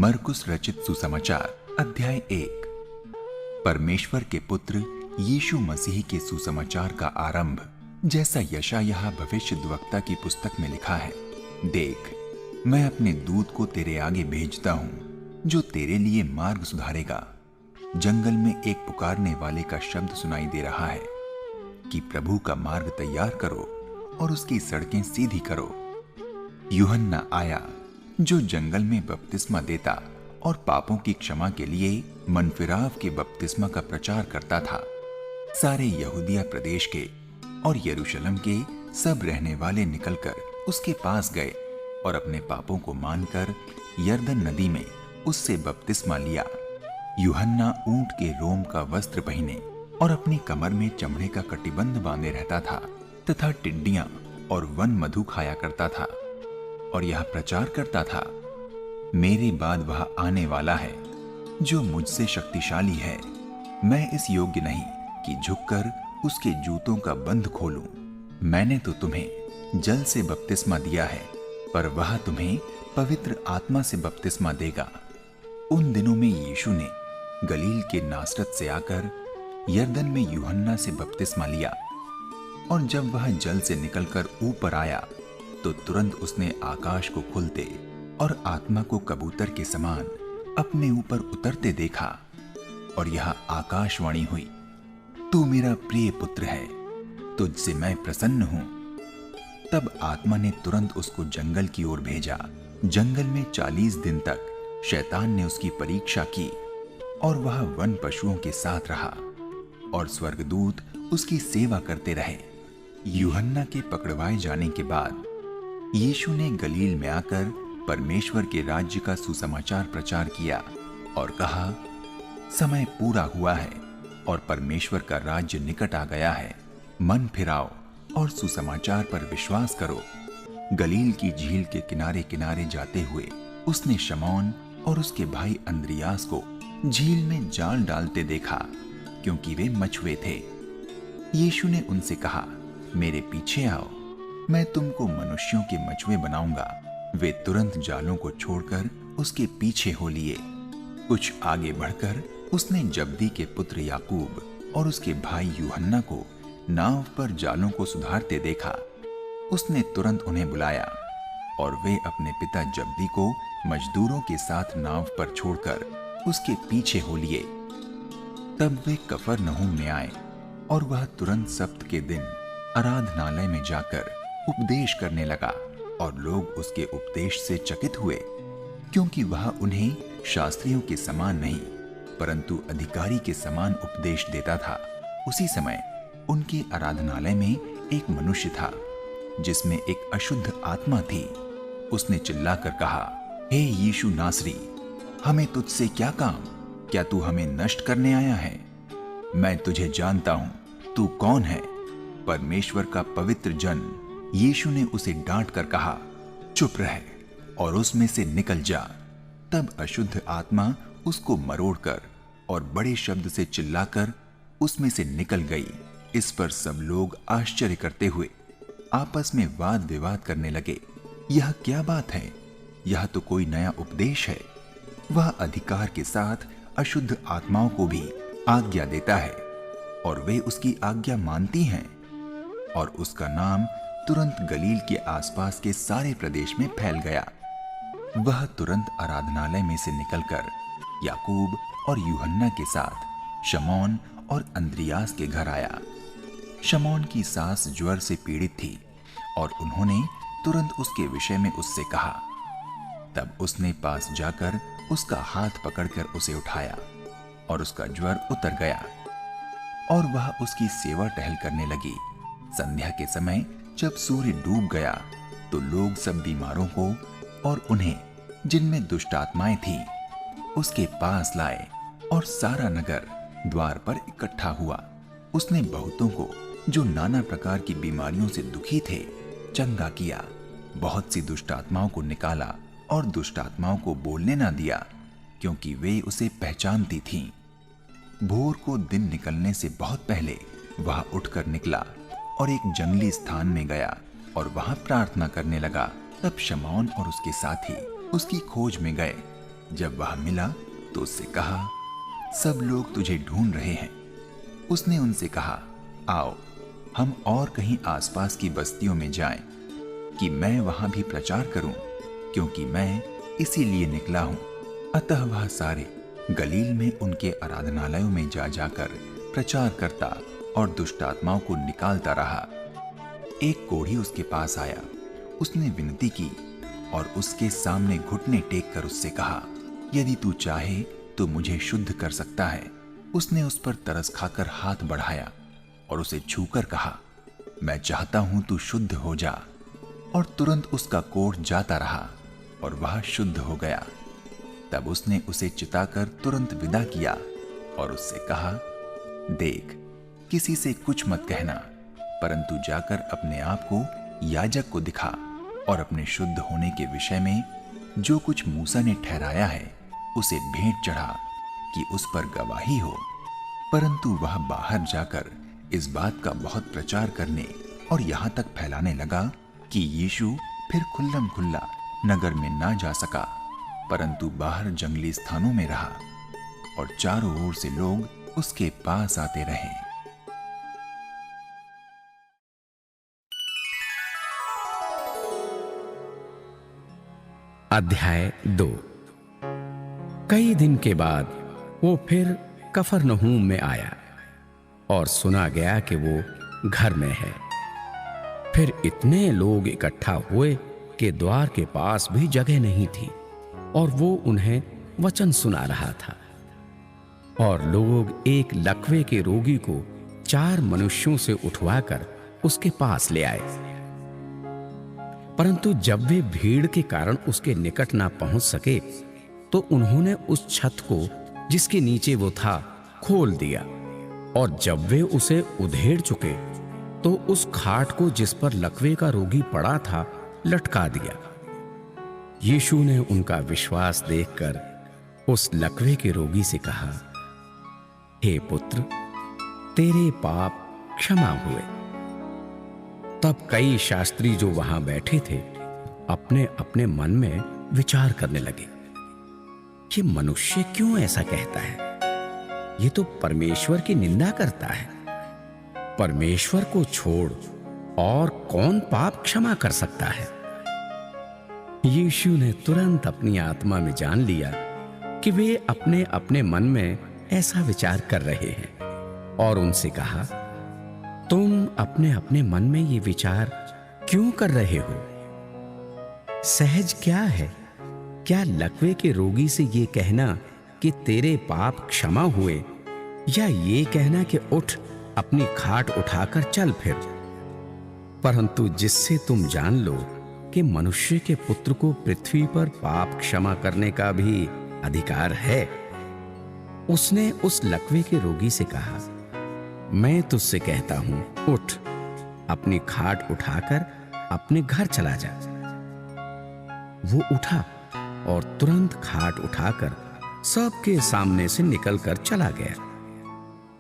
मरकुस रचित सुसमाचार अध्याय 1। परमेश्वर के पुत्र यीशु मसीह के सुसमाचार का आरंभ, जैसा यशायाह भविष्यद्वक्ता की पुस्तक में लिखा है। देख, मैं अपने दूत को तेरे आगे भेजता हूं, जो तेरे लिए मार्ग सुधारेगा। जंगल में एक पुकारने वाले का शब्द सुनाई दे रहा है कि प्रभु का मार्ग तैयार करो और उसकी सड़कें सीधी करो। यूहन्ना आया, जो जंगल में बपतिस्मा देता और पापों की क्षमा के लिए मनफिराव के बपतिस्मा का प्रचार करता था। सारे यहूदिया प्रदेश के और यरूशलेम के सब रहने वाले निकलकर उसके पास गए और अपने पापों को मानकर यरदन नदी में उससे बपतिस्मा लिया। यूहन्ना ऊंट के रोम का वस्त्र पहने और अपनी कमर में चमड़े का कटिबंध बांधे रहता था तथा टिड्डियां और वन मधु खाया करता था और यह प्रचार करता था, मेरे बाद वह आने वाला है जो मुझसे शक्तिशाली है। मैं इस योग्य नहीं कि झुककर उसके जूतों का बंध खोलूं। मैंने तो तुम्हें जल से बपतिस्मा दिया है, पर वह तुम्हें पवित्र आत्मा से बपतिस्मा देगा। उन दिनों में यीशु ने गलील के नासरत से आकर यरदन में यूहन्ना से बपतिस्मा लिया, और जब वह जल से निकलकर ऊपर आया तो तुरंत उसने आकाश को खुलते और आत्मा को कबूतर के समान अपने ऊपर उतरते देखा, और यह आकाशवाणी हुई, तू मेरा प्रिय पुत्र है, तुझसे मैं प्रसन्न हूं। तब आत्मा ने तुरंत उसको जंगल की ओर भेजा। जंगल में 40 दिन तक शैतान ने उसकी परीक्षा की, और वह वन पशुओं के साथ रहा, और स्वर्गदूत उसकी सेवा करते रहे। यूहन्ना के पकड़वाए जाने के बाद यीशु ने गलील में आकर परमेश्वर के राज्य का सुसमाचार प्रचार किया और कहा, समय पूरा हुआ है और परमेश्वर का राज्य निकट आ गया है। मन फिराओ और सुसमाचार पर विश्वास करो। गलील की झील के किनारे किनारे जाते हुए उसने शमौन और उसके भाई अंद्रियास को झील में जाल डालते देखा, क्योंकि वे मछुए थे। यीशु ने उनसे कहा, मेरे पीछे आओ, मैं तुमको मनुष्यों के मछुए बनाऊंगा। वे तुरंत जालों को छोड़कर उसके पीछे हो लिए। कुछ आगे बढ़कर उसने जब्दी के पुत्र याकूब और उसके भाई यूहन्ना को नाव पर जालों को सुधारते देखा। उसने तुरंत उन्हें बुलाया, और वे अपने पिता जब्दी को मजदूरों के साथ नाव पर छोड़कर उसके पीछे हो लिए। तब वे कफरनहूम में आए, और वह तुरंत सब्त के दिन आराधनालय में जाकर उपदेश करने लगा, और लोग उसके उपदेश से चकित हुए, क्योंकि वह उन्हें शास्त्रियों के समान नहीं, परंतु अधिकारी के समान उपदेश देता था। उसी समय उनके आराधनालय में एक मनुष्य था जिसमें एक अशुद्ध आत्मा थी। उसने चिल्लाकर कहा, हे यीशु नासरी, हमें तुझसे क्या काम? क्या तू हमें नष्ट करने आया है? मैं तुझे जानता हूं, तू कौन है, परमेश्वर का पवित्र जन। यीशु ने उसे डांट कर कहा, चुप रह और उसमें से निकल जा। तब अशुद्ध आत्मा उसको मरोड़कर और बड़े शब्द से चिल्लाकर उसमें से निकल गई। इस पर सब लोग आश्चर्य करते हुए आपस में वाद विवाद करने लगे, यह क्या बात है? यह तो कोई नया उपदेश है। वह अधिकार के साथ अशुद्ध आत्माओं को भी आज्ञा देता है, और वे उसकी आज्ञा मानती हैं। और उसका नाम तुरंत गलील के आसपास के सारे प्रदेश में फैल गया। वह तुरंत आराधनालय में से निकलकर याकूब और यूहन्ना के साथ शमौन और अंद्रियास के घर आया। शमौन की सास ज्वर से पीड़ित थी, और उन्होंने तुरंत उसके विषय में उससे कहा। तब उसने पास जाकर उसका हाथ पकड़कर उसे उठाया, और उसका ज्वर उतर गया, और वह उसकी सेवा टहल करने लगी। संध्या के समय जब सूर्य डूब गया तो लोग सब बीमारों को और उन्हें जिनमें दुष्ट आत्माएं थी उसके पास लाए, और सारा नगर द्वार पर इकट्ठा हुआ। उसने बहुतों को जो नाना प्रकार की बीमारियों से दुखी थे चंगा किया। बहुत सी दुष्ट आत्माओं को निकाला, और दुष्ट आत्माओं को बोलने ना दिया, क्योंकि वे उसे पहचानती थीं। भोर को दिन निकलने से बहुत पहले वह उठकर निकला और एक जंगली स्थान में गया और वहां प्रार्थना करने लगा। तब शमौन और उसके साथी उसकी खोज में गए, जब वह मिला तो उससे कहा, सब लोग तुझे ढूंढ रहे हैं। उसने उनसे कहा, आओ हम और कहीं आसपास की बस्तियों में जाएं कि मैं वहां भी प्रचार करूं, क्योंकि मैं इसीलिए निकला हूं। अतः वह सारे गलील में उनके आराधनालयों में जा जाकर प्रचार करता और दुष्ट आत्माओं को निकालता रहा। एक कोढ़ी उसके पास आया, उसने विनती की और उसके सामने घुटने टेक कर उससे कहा, यदि तू चाहे तो मुझे शुद्ध कर सकता है। उसने उस पर तरस खाकर हाथ बढ़ाया और उसे छूकर कहा, मैं चाहता हूं तू शुद्ध हो जा। और तुरंत उसका कोढ़ जाता रहा और वह शुद्ध हो गया। तब उसने उसे चिताकर तुरंत विदा किया और उससे कहा, देख, किसी से कुछ मत कहना, परंतु जाकर अपने आप को याजक को दिखा और अपने शुद्ध होने के विषय में जो कुछ मूसा ने ठहराया है उसे भेंट चढ़ा कि उस पर गवाही हो। परंतु वह बाहर जाकर इस बात का बहुत प्रचार करने और यहाँ तक फैलाने लगा कि यीशु फिर खुल्लम खुल्ला नगर में ना जा सका, परंतु बाहर जंगली स्थानों में रहा और चारों ओर से लोग उसके पास आते रहे। अध्याय 2। कई दिन के बाद वो फिर कफरनहूम में आया और सुना गया कि वो घर में है। फिर इतने लोग इकट्ठा हुए कि द्वार के पास भी जगह नहीं थी और वो उन्हें वचन सुना रहा था। और लोग एक लकवे के रोगी को 4 मनुष्यों से उठवाकर उसके पास ले आए। परंतु जब वे भीड़ के कारण उसके निकट ना पहुंच सके तो उन्होंने उस छत को जिसके नीचे वो था खोल दिया, और जब वे उसे उधेड़ चुके तो उस खाट को जिस पर लकवे का रोगी पड़ा था लटका दिया। यीशु ने उनका विश्वास देखकर उस लकवे के रोगी से कहा, हे पुत्र, तेरे पाप क्षमा हुए। तब कई शास्त्री जो वहां बैठे थे अपने अपने मन में विचार करने लगे, ये मनुष्य क्यों ऐसा कहता है? ये तो परमेश्वर की निंदा करता है। परमेश्वर को छोड़ और कौन पाप क्षमा कर सकता है? यीशु ने तुरंत अपनी आत्मा में जान लिया कि वे अपने अपने मन में ऐसा विचार कर रहे हैं और उनसे कहा, तुम अपने अपने मन में ये विचार क्यों कर रहे हो? सहज क्या है? क्या लकवे के रोगी से ये कहना कि तेरे पाप क्षमा हुए, या ये कहना कि उठ अपनी खाट उठाकर चल फिर? परंतु जिससे तुम जान लो कि मनुष्य के पुत्र को पृथ्वी पर पाप क्षमा करने का भी अधिकार है, उसने उस लकवे के रोगी से कहा, मैं तुझसे कहता हूं, उठ अपनी खाट उठाकर अपने घर चला जा। वो उठा और तुरंत खाट उठाकर सबके सामने से निकलकर चला गया।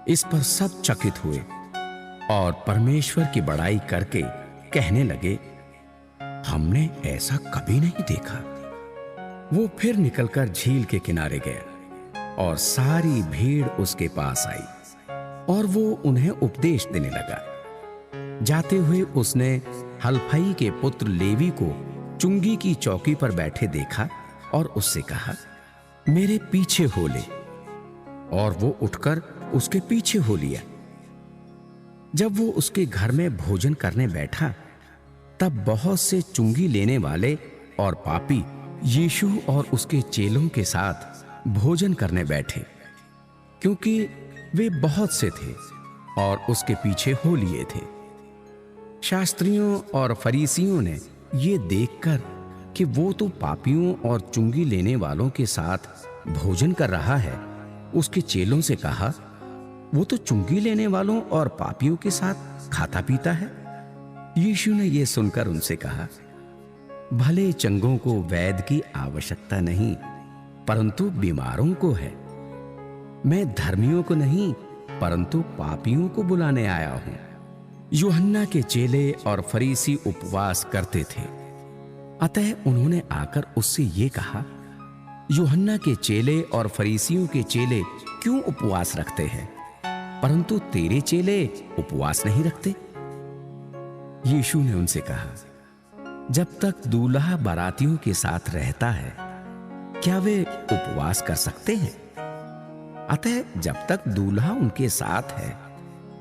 इस पर सब चकित हुए और परमेश्वर की बड़ाई करके कहने लगे, हमने ऐसा कभी नहीं देखा। वो फिर निकलकर झील के किनारे गया और सारी भीड़ उसके पास आई और वो उन्हें उपदेश देने लगा। जाते हुए उसने हलफई के पुत्र लेवी को चुंगी की चौकी पर बैठे देखा और उससे कहा, मेरे पीछे हो ले। और वो उठकर उसके पीछे हो लिया। जब वो उसके घर में भोजन करने बैठा तब बहुत से चुंगी लेने वाले और पापी यीशु और उसके चेलों के साथ भोजन करने बैठे, क्योंकि वे बहुत से थे और उसके पीछे हो लिए थे। शास्त्रियों और फरीसियों ने ये देखकर कि वो तो पापियों और चुंगी लेने वालों के साथ भोजन कर रहा है, उसके चेलों से कहा, वो तो चुंगी लेने वालों और पापियों के साथ खाता पीता है। यीशु ने यह सुनकर उनसे कहा, भले चंगों को वैद्य की आवश्यकता नहीं, परंतु बीमारों को है। मैं धर्मियों को नहीं परंतु पापियों को बुलाने आया हूं। यूहन्ना के चेले और फरीसी उपवास करते थे, अतः उन्होंने आकर उससे ये कहा, यूहन्ना के चेले और फरीसियों के चेले क्यों उपवास रखते हैं, परंतु तेरे चेले उपवास नहीं रखते? यीशु ने उनसे कहा, जब तक दूल्हा बारातियों के साथ रहता है, क्या वे उपवास कर सकते हैं? अतः जब तक दूल्हा उनके साथ है,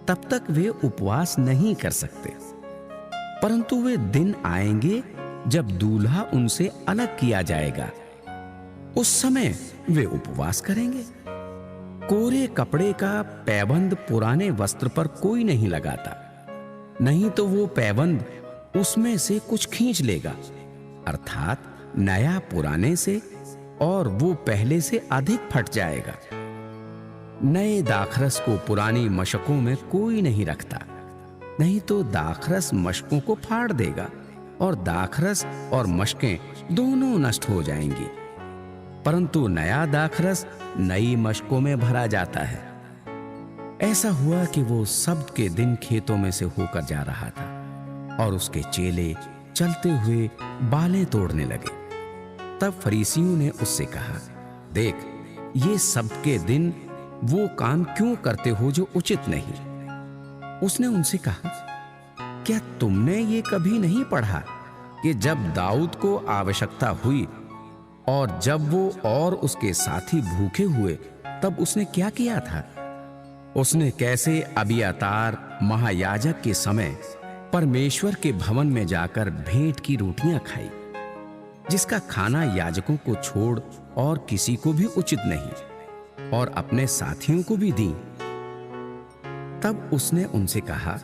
तब तक वे उपवास नहीं कर सकते। परंतु वे दिन आएंगे जब दूल्हा उनसे अलग किया जाएगा, उस समय वे उपवास करेंगे। कोरे कपड़े का पैबंद पुराने वस्त्र पर कोई नहीं लगाता, नहीं तो वो पैबंद उसमें से कुछ खींच लेगा, अर्थात नया पुराने से, और वो पहले से अधिक फट जाएगा। नए दाखरस को पुरानी मशकों में कोई नहीं रखता, नहीं तो दाखरस मशकों को फाड़ देगा और दाखरस और मशकें दोनों नष्ट हो जाएंगी। परंतु नया दाखरस नई मशकों में भरा जाता है। ऐसा हुआ कि वो सब्त के दिन खेतों में से होकर जा रहा था और उसके चेले चलते हुए बालें तोड़ने लगे। तब फरीसियों ने उससे कहा, देख, ये सब्त के दिन वो काम क्यों करते हो जो उचित नहीं? उसने उनसे कहा, क्या तुमने ये कभी नहीं पढ़ा कि जब दाऊद को आवश्यकता हुई और जब वो और उसके साथी भूखे हुए, तब उसने क्या किया था? उसने कैसे अबियातार महायाजक के समय परमेश्वर के भवन में जाकर भेंट की रोटियां खाई, जिसका खाना याजकों को छोड़ और किसी को भी उचित नहीं, और अपने साथियों को भी दी। तब उसने उनसे कहा,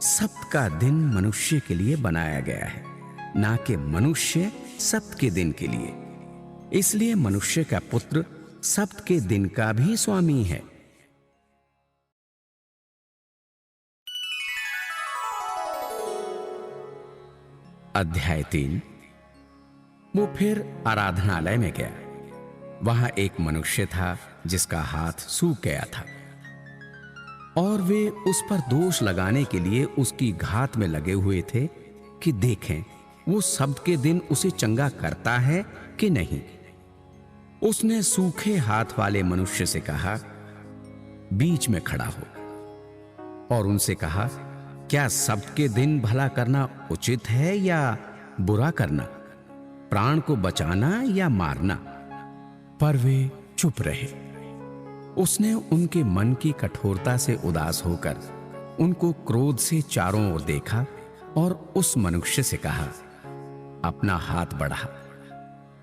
सब्त का दिन मनुष्य के लिए बनाया गया है, ना कि मनुष्य सब्त के दिन के लिए। इसलिए मनुष्य का पुत्र सब्त के दिन का भी स्वामी है। अध्याय 3। वो फिर आराधनालय में गया। वहां एक मनुष्य था जिसका हाथ सूख गया था, और वे उस पर दोष लगाने के लिए उसकी घात में लगे हुए थे कि देखें वो सब्त के दिन उसे चंगा करता है कि नहीं। उसने सूखे हाथ वाले मनुष्य से कहा, बीच में खड़ा हो, और उनसे कहा, क्या सब्त के दिन भला करना उचित है या बुरा करना, प्राण को बचाना या मारना? पर वे चुप रहे। उसने उनके मन की कठोरता से उदास होकर उनको क्रोध से चारों ओर देखा और उस मनुष्य से कहा, अपना हाथ बढ़ा।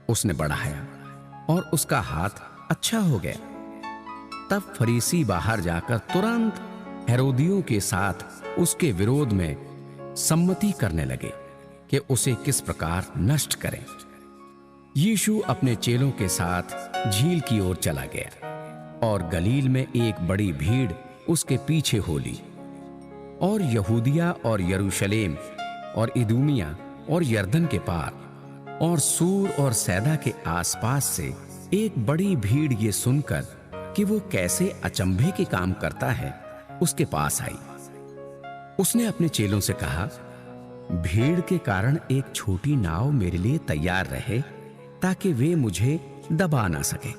उसने बढ़ाया और उसका हाथ अच्छा हो गया। तब फरीसी बाहर जाकर तुरंत हेरोदियों के साथ उसके विरोध में सम्मति करने लगे कि उसे किस प्रकार नष्ट करें। यीशु अपने चेलों के साथ झील की ओर चला गया, और गलील में एक बड़ी भीड़ उसके पीछे हो ली। और यहूदिया और यरूशलेम और इदूमिया और यरदन के पार और सूर और सैदा के आसपास से एक बड़ी भीड़ ये सुनकर कि वो कैसे अचंभे के काम करता है, उसके पास आई। उसने अपने चेलों से कहा, भीड़ के कारण एक छोटी नाव मेरे लिए तैयार रहे, ताकि वे मुझे दबा ना सके।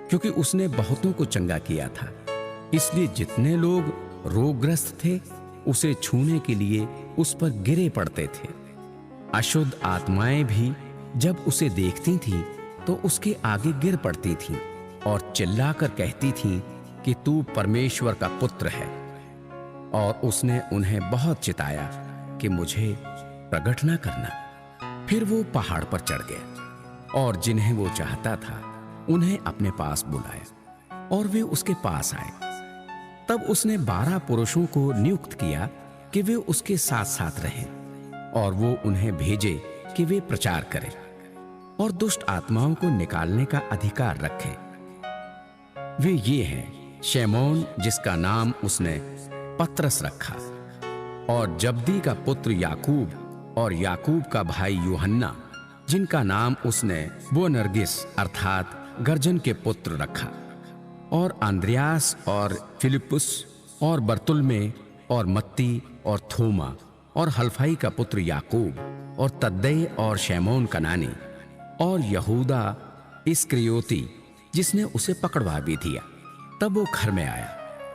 क्योंकि उसने बहुतों को चंगा किया था, इसलिए जितने लोग रोगग्रस्त थे उसे छूने के लिए उस पर गिरे पड़ते थे। अशुद्ध आत्माएं भी जब उसे देखती थीं तो उसके आगे गिर पड़ती थीं और चिल्लाकर कहती थीं कि तू परमेश्वर का पुत्र है। और उसने उन्हें बहुत चिताया कि मुझे प्रकट ना करना। फिर वो पहाड़ पर चढ़ गया और जिन्हें वो चाहता था उन्हें अपने पास बुलाया, और वे उसके पास आए। तब उसने 12 पुरुषों को नियुक्त किया कि वे उसके साथ साथ रहें, और वो उन्हें भेजे कि वे प्रचार करें और दुष्ट आत्माओं को निकालने का अधिकार रखें। वे ये हैं, शैमोन जिसका नाम उसने पतरस रखा, और जब्दी का पुत्र याकूब, और याकूब का भाई यूहन्ना जिनका नाम उसने बोअनर्गिस अर्थात गर्जन के पुत्र रखा, और अंद्रयास और फिलिपुस और बर्तुल्मे और मत्ती और थोमा और हल्फाई का पुत्र याकूब और तद्दै और शैमोन कनानी और यहूदा इस्करियोती, जिसने उसे पकड़वा भी दिया। तब वो घर में आया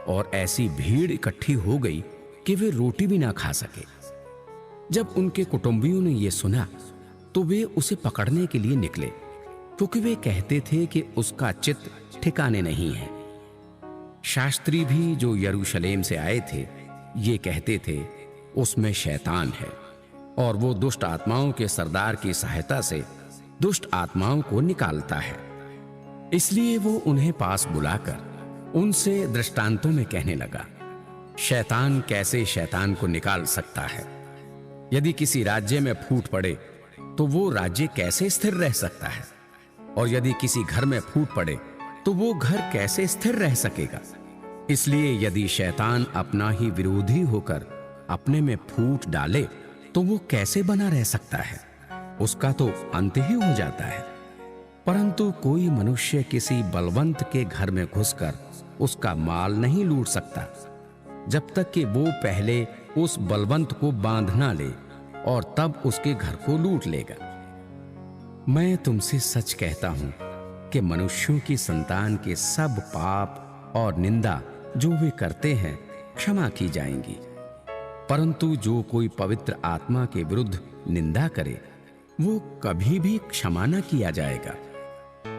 और ऐसी भीड़ इकट्ठी हो गई कि वे रोटी भी ना खा सके। जब उनके कुटुंबियों ने यह सुना तो वे उसे पकड़ने के लिए निकले, क्योंकि वे कहते थे कि उसका चित्त ठिकाने नहीं है। शास्त्री भी जो यरूशलेम से आए थे, ये कहते थे उसमें शैतान है और वो दुष्ट आत्माओं के सरदार की सहायता से दुष्ट आत्माओं को निकालता है। इसलिए वो उन्हें पास बुलाकर उनसे दृष्टांतों में कहने लगा, शैतान कैसे शैतान को निकाल सकता है? यदि किसी राज्य में फूट पड़े तो वो राज्य कैसे स्थिर रह सकता है? और यदि किसी घर में फूट पड़े तो वो घर कैसे स्थिर रह सकेगा? इसलिए यदि शैतान अपना ही विरोधी होकर अपने में फूट डाले तो वो कैसे बना रह सकता है? उसका तो अंत ही हो जाता है। परंतु कोई मनुष्य किसी बलवंत के घर में घुसकर उसका माल नहीं लूट सकता, जब तक कि वो पहले उस बलवंत को बांध ना ले, और तब उसके घर को लूट लेगा। मैं तुमसे सच कहता हूं कि मनुष्यों की संतान के सब पाप और निंदा जो वे करते हैं क्षमा की जाएंगी, परंतु जो कोई पवित्र आत्मा के विरुद्ध निंदा करे वो कभी भी क्षमा न किया जाएगा,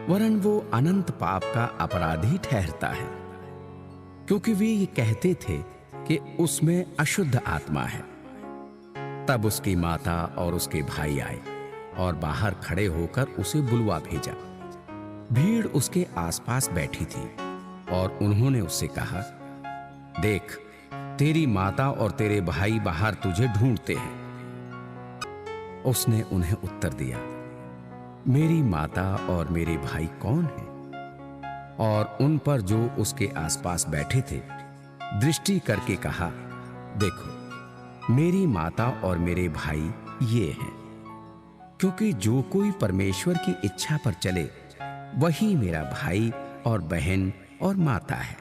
वरन वो अनंत पाप का अपराधी ठहरता है। क्योंकि वे ये कहते थे कि उसमें अशुद्ध आत्मा है। तब उसकी माता और उसके भाई आए और बाहर खड़े होकर उसे बुलवा भेजा। भीड़ उसके आसपास बैठी थी और उन्होंने उससे कहा, देख, तेरी माता और तेरे भाई बाहर तुझे ढूंढते हैं। उसने उन्हें उत्तर दिया, मेरी माता और मेरे भाई कौन हैं? और उन पर जो उसके आसपास बैठे थे दृष्टि करके कहा, देखो, मेरी माता और मेरे भाई ये हैं। क्योंकि जो कोई परमेश्वर की इच्छा पर चले वही मेरा भाई और बहन और माता है।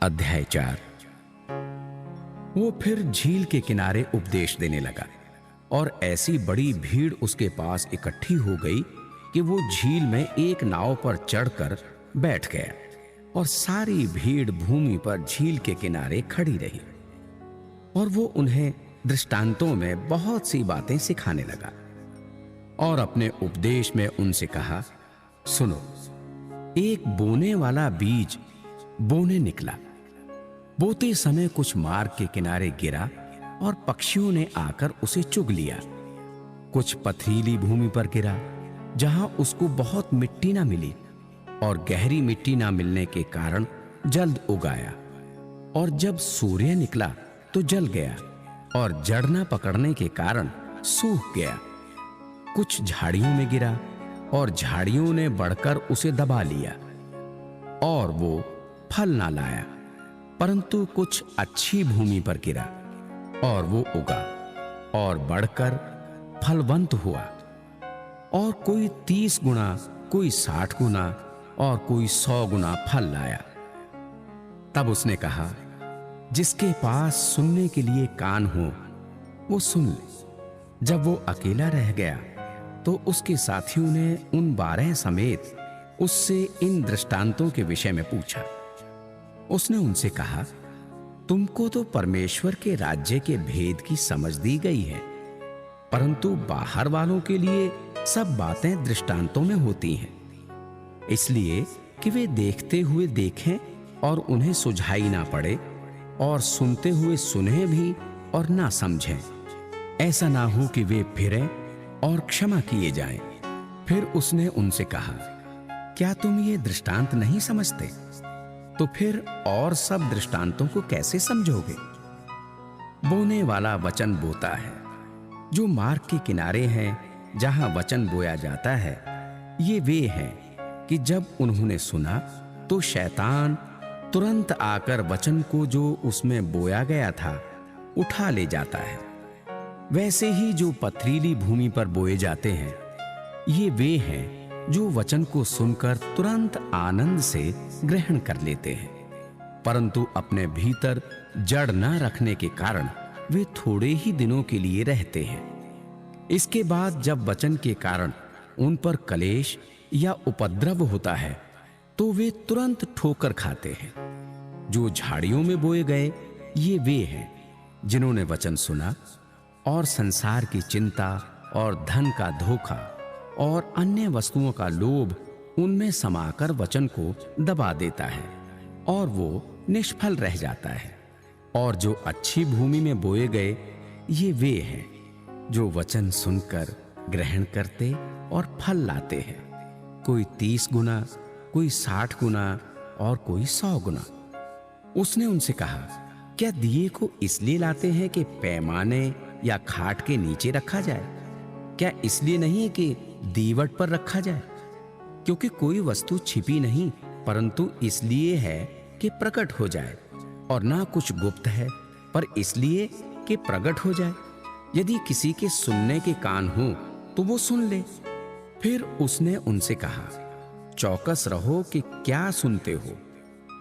अध्याय 4। वो फिर झील के किनारे उपदेश देने लगा और ऐसी बड़ी भीड़ उसके पास इकट्ठी हो गई कि वो झील में एक नाव पर चढ़कर बैठ गया और सारी भीड़ भूमि पर झील के किनारे खड़ी रही। और वो उन्हें दृष्टांतों में बहुत सी बातें सिखाने लगा और अपने उपदेश में उनसे कहा, सुनो, एक बोने वाला बीज बोने निकला। बोते समय कुछ मार्ग के किनारे गिरा और पक्षियों ने आकर उसे चुग लिया। कुछ पथरीली भूमि पर गिरा जहां उसको बहुत मिट्टी ना मिली, और गहरी मिट्टी ना मिलने के कारण जल्द उगाया। और जब सूर्य निकला तो जल गया और जड़ ना पकड़ने के कारण सूख गया। कुछ झाड़ियों में गिरा और झाड़ियों ने बढ़कर उसे दबा लिया और वो फल ना लाया। परंतु कुछ अच्छी भूमि पर गिरा और वो उगा और बढ़कर फलवंत हुआ, और कोई 30 गुना, कोई 60 गुना और कोई 100 गुना फल लाया। तब उसने कहा, जिसके पास सुनने के लिए कान हो वो सुन ले। जब वो अकेला रह गया तो उसके साथियों ने उन 12 समेत उससे इन दृष्टांतों के विषय में पूछा। उसने उनसे कहा, तुमको तो परमेश्वर के राज्य के भेद की समझ दी गई है, परंतु बाहर वालों के लिए सब बातें दृष्टांतों में होती हैं, इसलिए कि वे देखते हुए देखें और उन्हें सुझाई ना पड़े, और सुनते हुए सुने भी और ना समझें। ऐसा ना हो कि वे फिरें और क्षमा किए जाएं। फिर उसने उनसे कहा, क्या तुम ये दृष्टांत नहीं समझते? तो फिर और सब दृष्टांतों को कैसे समझोगे? बोने वाला वचन बोता है। जो मार्ग के किनारे हैं जहां वचन बोया जाता है, ये वे हैं कि जब उन्होंने सुना तो शैतान तुरंत आकर वचन को जो उसमें बोया गया था उठा ले जाता है। वैसे ही जो पथरीली भूमि पर बोए जाते हैं, ये वे हैं जो वचन को सुनकर तुरंत आनंद से ग्रहण कर लेते हैं, परंतु अपने भीतर जड़ न रखने के कारण वे थोड़े ही दिनों के लिए रहते हैं। इसके बाद जब वचन के कारण उन पर कलेश या उपद्रव होता है तो वे तुरंत ठोकर खाते हैं। जो झाड़ियों में बोए गए ये वे हैं जिन्होंने वचन सुना और संसार की चिंता और धन का धोखा और अन्य वस्तुओं का लोभ उनमें समाकर वचन को दबा देता है और वो निष्फल रह जाता है। और जो अच्छी भूमि में बोए गए ये वे हैं जो वचन सुनकर ग्रहण करते और फल लाते हैं, कोई 30 गुना, कोई 60 गुना और कोई 100 गुना। उसने उनसे कहा, क्या दिए को इसलिए लाते हैं कि पैमाने या खाट के नीचे रखा जाए? क्या इसलिए नहीं कि दीवट पर रखा जाए? क्योंकि कोई वस्तु छिपी नहीं, परंतु इसलिए है कि प्रकट हो जाए, और ना कुछ गुप्त है पर इसलिए कि प्रकट हो जाए। यदि किसी के सुनने के कान हो तो वो सुन ले। फिर उसने उनसे कहा, चौकस रहो कि क्या सुनते हो।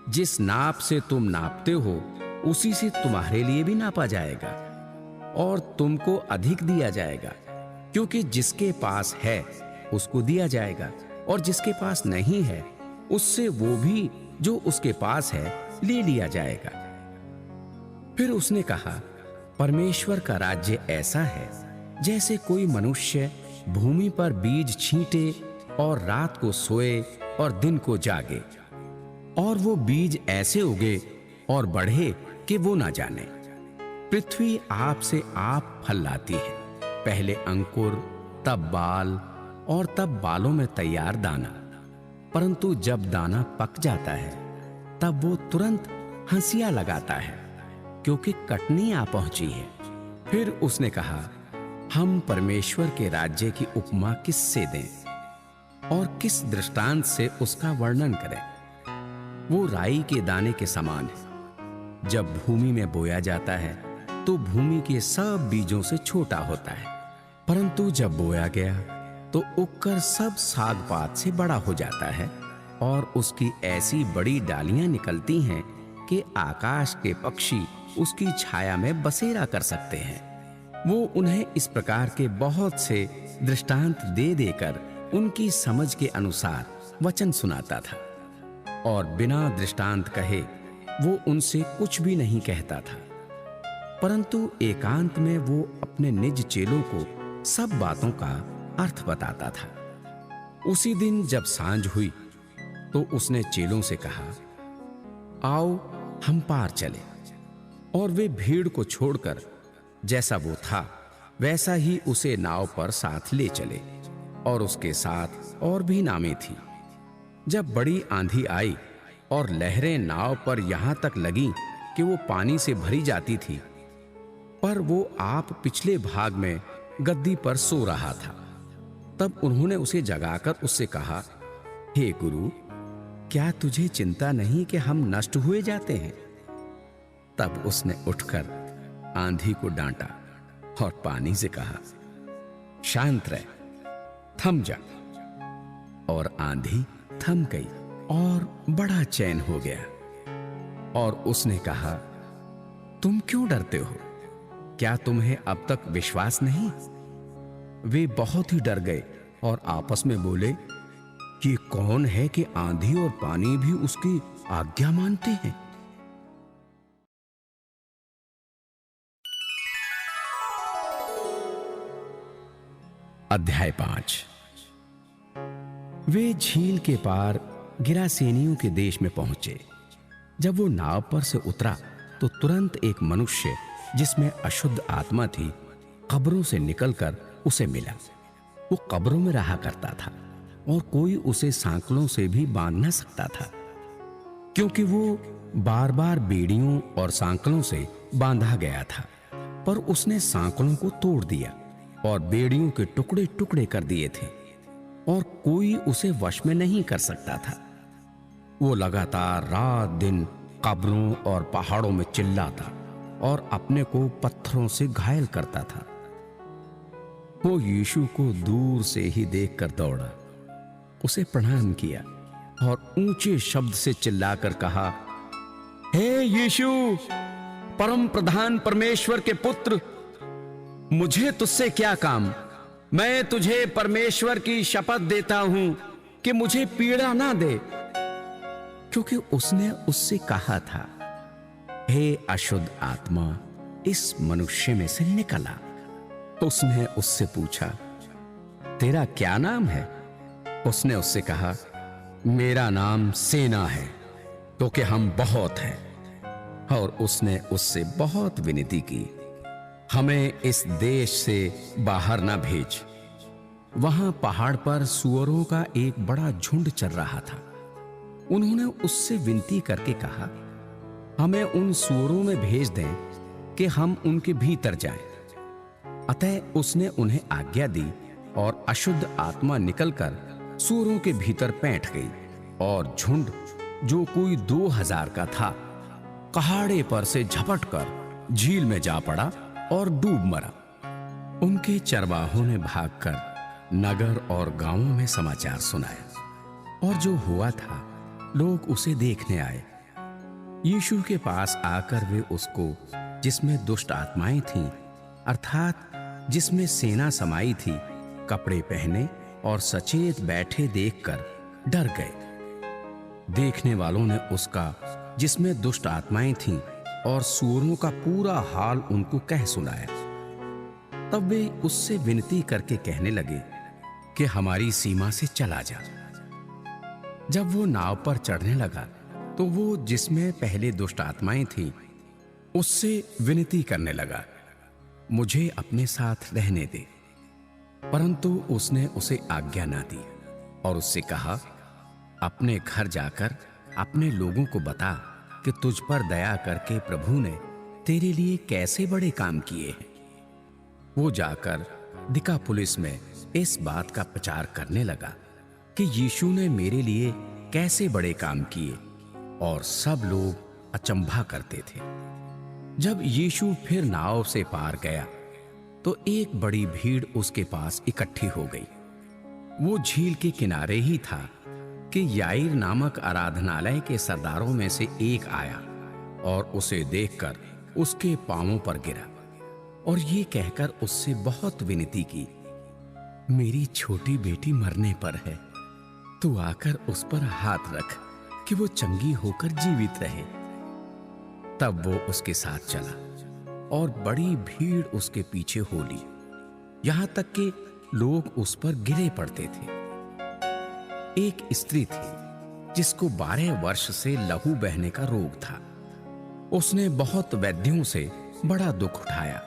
जिस नाप से तुम नापते हो उसी से तुम्हारे लिए भी नापा जाएगा और तुमको अधिक दिया जाएगा। क्योंकि जिसके पास है उसको दिया जाएगा, और जिसके पास नहीं है उससे वो भी जो उसके पास है ले लिया जाएगा। फिर उसने कहा, परमेश्वर का राज्य ऐसा है जैसे कोई मनुष्य भूमि पर बीज छींटे और रात को सोए और दिन को जागे, और वो बीज ऐसे उगे और बढ़े कि वो ना जाने। पृथ्वी आप से आप फल लाती है, पहले अंकुर, तब बाल और तब बालों में तैयार दाना। परंतु जब दाना पक जाता है तब वो तुरंत हंसिया लगाता है, क्योंकि कटनी आ पहुंची है। फिर उसने कहा, हम परमेश्वर के राज्य की उपमा किससे दें और किस दृष्टांत से उसका वर्णन करें? वो राई के दाने के समान है। जब भूमि में बोया जाता है तो भूमि के सब बीजों से छोटा होता है, परंतु जब बोया गया तो उगकर सब साग पात से बड़ा हो जाता है, और उसकी ऐसी बड़ी डालियां निकलती हैं कि आकाश के पक्षी उसकी छाया में बसेरा कर सकते हैं। वो उन्हें इस प्रकार के बहुत से दृष्टांत दे देकर उनकी समझ के अनुसार वचन सुनाता था, और बिना दृष्टांत कहे वो उनसे कुछ भी नहीं कहता था। परंतु एकांत में वो अपने निज चेलों को सब बातों का अर्थ बताता था। उसी दिन जब सांझ हुई तो उसने चेलों से कहा, आओ हम पार चले। और वे भीड़ को छोड़कर जैसा वो था वैसा ही उसे नाव पर साथ ले चले, और उसके साथ और भी नावें थी। जब बड़ी आंधी आई और लहरें नाव पर यहां तक लगीं कि वो पानी से भरी जाती थी, पर वो आप पिछले भाग में गद्दी पर सो रहा था। तब उन्होंने उसे जगाकर उससे कहा, हे गुरु, क्या तुझे चिंता नहीं कि हम नष्ट हुए जाते हैं? तब उसने उठकर आंधी को डांटा और पानी से कहा, शांत रह, थम जा। और आंधी थम गई और बड़ा चैन हो गया। और उसने कहा, तुम क्यों डरते हो? क्या तुम्हें अब तक विश्वास नहीं? वे बहुत ही डर गए और आपस में बोले, कि कौन है कि आंधी और पानी भी उसकी आज्ञा मानते हैं? अध्याय 5। वे झील के पार गिरासेनियों के देश में पहुंचे। जब वो नाव पर से उतरा तो तुरंत एक मनुष्य जिसमें अशुद्ध आत्मा थी कब्रों से निकलकर उसे मिला। वो कब्रों में रहा करता था और कोई उसे सांकलों से भी बांध न सकता था, क्योंकि वो बार बार बेड़ियों और सांकलों से बांधा गया था। पर उसने सांकलों को तोड़ दिया और बेड़ियों के टुकड़े टुकड़े कर दिए थे, और कोई उसे वश में नहीं कर सकता था। वो लगातार रात दिन कब्रों और पहाड़ों में चिल्लाता और अपने को पत्थरों से घायल करता था। वो यीशु को दूर से ही देखकर दौड़ा, उसे प्रणाम किया और ऊंचे शब्द से चिल्लाकर कहा, हे यीशु, परम प्रधान परमेश्वर के पुत्र, मुझे तुझसे क्या काम? मैं तुझे परमेश्वर की शपथ देता हूं कि मुझे पीड़ा ना दे। क्योंकि उसने उससे कहा था, हे अशुद्ध आत्मा, इस मनुष्य में से निकला। उसने उससे पूछा, तेरा क्या नाम है? उसने उससे कहा, मेरा नाम सेना है, क्योंकि हम बहुत हैं। और उसने उससे बहुत विनती की, हमें इस देश से बाहर ना भेज। वहां पहाड़ पर सूअरों का एक बड़ा झुंड चल रहा था। उन्होंने उससे विनती करके कहा, हमें उन सूअरों में भेज दें कि हम उनके भीतर जाएं। अतः उसने उन्हें आज्ञा दी और अशुद्ध आत्मा निकलकर सूअरों के भीतर बैठ गई, और झुंड जो कोई 2000 का था, कहाड़े पर से झपटकर झील में जा पड़ा और डूब मरा। उनके चरवाहों ने भागकर नगर और गांवों में समाचार सुनाया, और जो हुआ था लोग उसे देखने आए। यीशु के पास आकर वे उसको, जिसमें दुष्ट आत्माएं थीं, अर्थात जिसमें सेना समाई थी, कपड़े पहने और सचेत बैठे देखकर डर गए। देखने वालों ने उसका, जिसमें दुष्ट आत्माएं थीं, और सूअरों का पूरा हाल उनको कह सुनाया। तब वे उससे विनती करके कहने लगे कि हमारी सीमा से चला जा। जब वो नाव पर चढ़ने लगा तो वो, जिसमें पहले दुष्ट आत्माएं थीं, उससे विनती करने लगा, मुझे अपने साथ रहने दे। परंतु उसने उसे आज्ञा ना दी और उससे कहा, अपने घर जाकर अपने लोगों को बता कि तुझ पर दया करके प्रभु ने तेरे लिए कैसे बड़े काम किए हैं। वो जाकर दिकापुलिस में इस बात का प्रचार करने लगा कि यीशु ने मेरे लिए कैसे बड़े काम किए, और सब लोग अचंभा करते थे। जब यीशु फिर नाव से पार गया तो एक बड़ी भीड़ उसके पास इकट्ठी हो गई। वो झील के किनारे ही था कि याईर नामक आराधनालय के सरदारों में से एक आया और उसे देखकर उसके पांवों पर गिरा और ये कहकर उससे बहुत विनती की, मेरी छोटी बेटी मरने पर है, तू आकर उस पर हाथ रख कि वो चंगी होकर जीवित रहे। तब वो उसके साथ चला और बड़ी भीड़ उसके पीछे हो ली, यहां तक कि लोग उस पर गिरे पड़ते थे। एक स्त्री थी जिसको 12 वर्ष से लहू बहने का रोग था। उसने बहुत वैद्यों से बड़ा दुख उठाया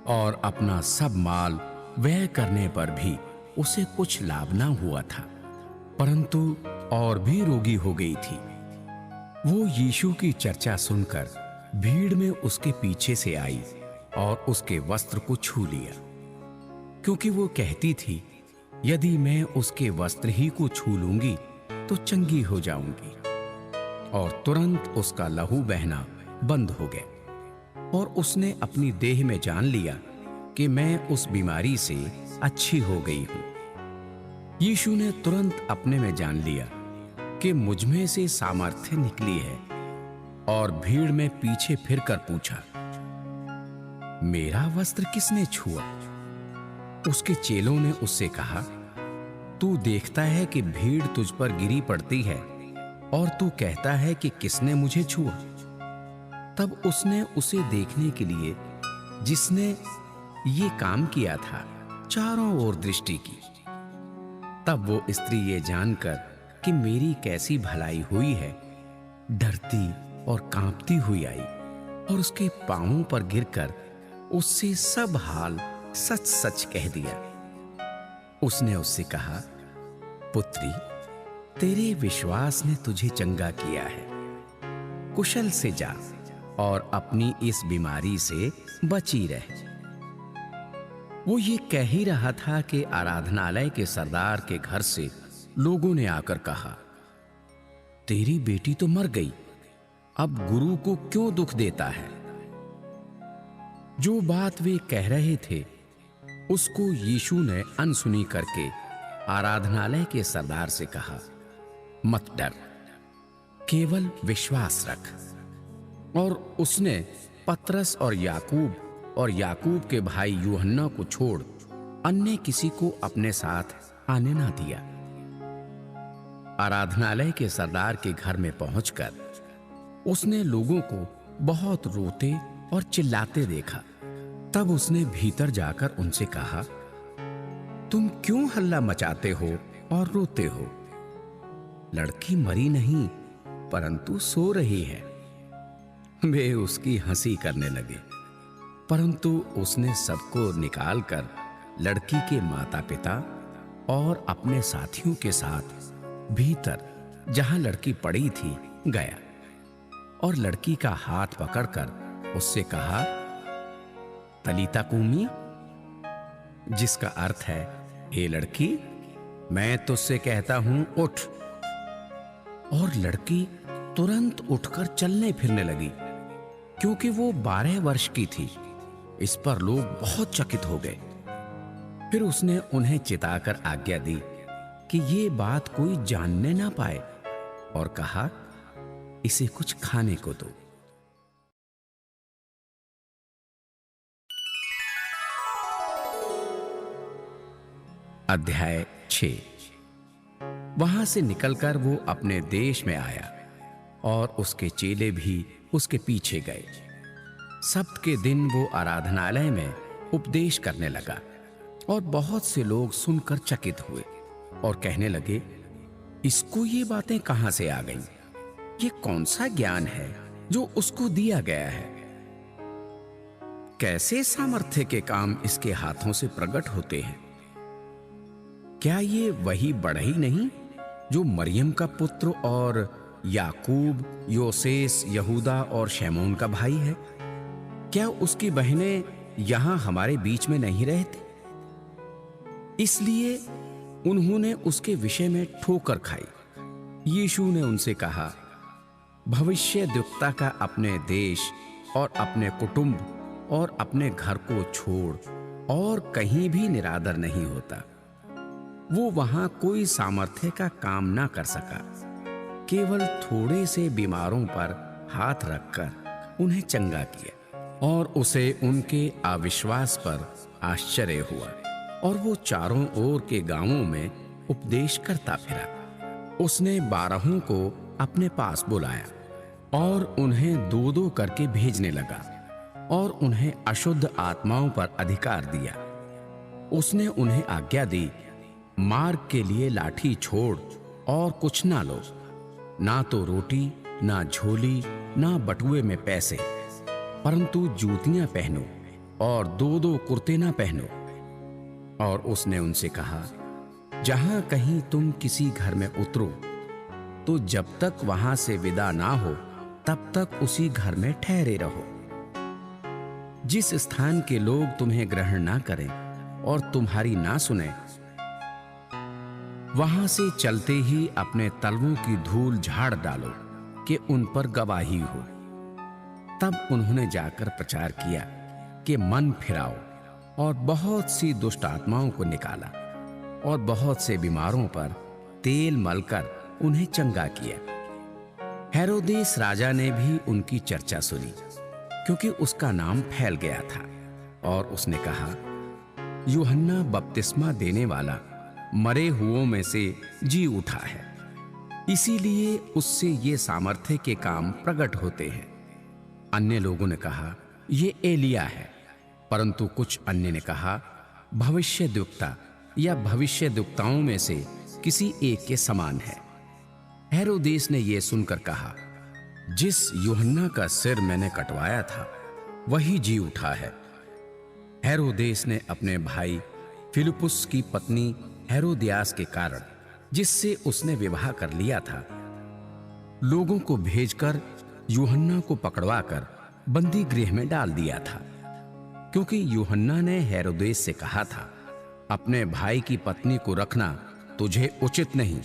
और अपना सब माल व्यय करने पर भी उसे कुछ लाभ ना हुआ था, परंतु और भी रोगी हो गई थी। वो यीशु की चर्चा सुनकर भीड़ में उसके पीछे से आई और उसके वस्त्र को छू लिया, क्योंकि वो कहती थी, यदि मैं उसके वस्त्र ही को छू लूंगी तो चंगी हो जाऊंगी। और तुरंत उसका लहू बहना बंद हो गया और उसने अपनी देह में जान लिया कि मैं उस बीमारी से अच्छी हो गई हूं। यीशु ने तुरंत अपने में जान लिया कि मुझ में से सामर्थ्य निकली है और भीड़ में पीछे फिरकर पूछा, मेरा वस्त्र किसने छुआ? उसके चेलों ने उससे कहा, तू देखता है कि भीड़ तुझ पर गिरी पड़ती है और तू कहता है कि किसने मुझे छुआ? तब उसने उसे देखने के लिए, जिसने ये काम किया था, चारों ओर दृष्टि की। तब वो स्त्री ये जानकर कि मेरी कैसी भलाई हुई है, डरती और कांपती हुई आई और उसके पांवों पर गिरकर उससे सब हाल सच सच कह दिया। उसने उससे कहा, पुत्री, तेरे विश्वास ने तुझे चंगा किया है, कुशल से जा और अपनी इस बीमारी से बची रह। वो ये कह ही रहा था कि आराधनालय के सरदार के घर से लोगों ने आकर कहा, तेरी बेटी तो मर गई, अब गुरु को क्यों दुख देता है? जो बात वे कह रहे थे उसको यीशु ने अनसुनी करके आराधनालय के सरदार से कहा, मत डर, केवल विश्वास रख। और उसने पतरस और याकूब के भाई यूहन्ना को छोड़ अन्य किसी को अपने साथ आने ना दिया। आराधनालय के सरदार के घर में पहुंचकर उसने लोगों को बहुत रोते और चिल्लाते देखा। तब उसने भीतर जाकर उनसे कहा, तुम क्यों हल्ला मचाते हो और रोते हो? लड़की मरी नहीं परंतु सो रही है। वे उसकी हंसी करने लगे, परंतु उसने सबको निकालकर लड़की के माता पिता और अपने साथियों के साथ भीतर जहां लड़की पड़ी थी गया और लड़की का हाथ पकड़कर उससे कहा, तलीता कूमी, जिसका अर्थ है, हे लड़की, मैं तुझसे कहता हूं उठ। और लड़की तुरंत उठकर चलने फिरने लगी, क्योंकि वो 12 वर्ष की थी। इस पर लोग बहुत चकित हो गए। फिर उसने उन्हें चिताकर आज्ञा दी कि ये बात कोई जानने ना पाए और कहा, इसे कुछ खाने को दो। अध्याय 6। वहां से निकलकर वो अपने देश में आया और उसके चेले भी उसके पीछे गए। सब्त के दिन वो आराधनालय में उपदेश करने लगा और बहुत से लोग सुनकर चकित हुए और कहने लगे, इसको ये बातें कहां से आ गईं? ये कौन सा ज्ञान है जो उसको दिया गया है? कैसे सामर्थ्य के काम इसके हाथों से प्रकट होते हैं? क्या ये वही बढ़ई नहीं जो मरियम का पुत्र और याकूब, योसेस, यहूदा और शैमोन का भाई है? क्या उसकी बहनें यहां हमारे बीच में नहीं रहती? इसलिए उन्होंने उसके विषय में ठोकर खाई। यीशु ने उनसे कहा, भविष्यद्वक्ता का अपने देश और अपने कुटुंब और अपने घर को छोड़ और कहीं भी निरादर नहीं होता। वो वहां कोई सामर्थ्य का काम ना कर सका, केवल थोड़े से बीमारों पर हाथ रखकर उन्हें चंगा किया। और उसे उनके अविश्वास पर आश्चर्य हुआ और वो चारों ओर के गांवों में उपदेश करता फिरा। उसने 12 को अपने पास बुलाया और उन्हें 2-2 करके भेजने लगा और उन्हें अशुद्ध आत्माओं पर अधिकार दिया। उसने उन्हें आज्ञा दी, मार्ग के लिए लाठी छोड़ और कुछ ना लो, ना तो रोटी, ना झोली, ना बटुए में पैसे, परंतु जूतियां पहनो और 2-2 कुर्ते ना पहनो। और उसने उनसे कहा, जहां कहीं तुम किसी घर में उतरो तो जब तक वहां से विदा ना हो तब तक उसी घर में ठहरे रहो। जिस स्थान के लोग तुम्हें ग्रहण ना करें और तुम्हारी ना सुने, वहां से चलते ही अपने तलवों की धूल झाड़ डालो कि उन पर गवाही हो। तब उन्होंने जाकर प्रचार किया कि मन फिराओ, और बहुत सी दुष्ट आत्माओं को निकाला और बहुत से बीमारों पर तेल मलकर उन्हें चंगा किया। हेरोदेस राजा ने भी उनकी चर्चा सुनी, क्योंकि उसका नाम फैल गया था, और उसने कहा, यूहन्ना बपतिस्मा देने वाला मरे हुओं में से जी उठा है, इसीलिए उससे ये सामर्थ्य के काम प्रकट होते हैं। अन्य लोगों ने कहा, ये एलिया है, परंतु कुछ अन्य ने कहा, भविष्यद्वक्ता या भविष्यद्वक्ताओं में से किसी एक के समान है। हेरोदेस ने यह सुनकर कहा, जिस यूहन्ना का सिर मैंने कटवाया था वही जी उठा है। हेरोदेस ने अपने भाई फिलिपुस की पत्नी हेरोदियास के कारण, जिससे उसने विवाह कर लिया था, लोगों को भेजकर यूहन्ना को पकड़वाकर बंदी गृह में डाल दिया था, क्योंकि यूहन्ना ने हेरोदेस से कहा था, अपने भाई की पत्नी को रखना तुझे उचित नहीं।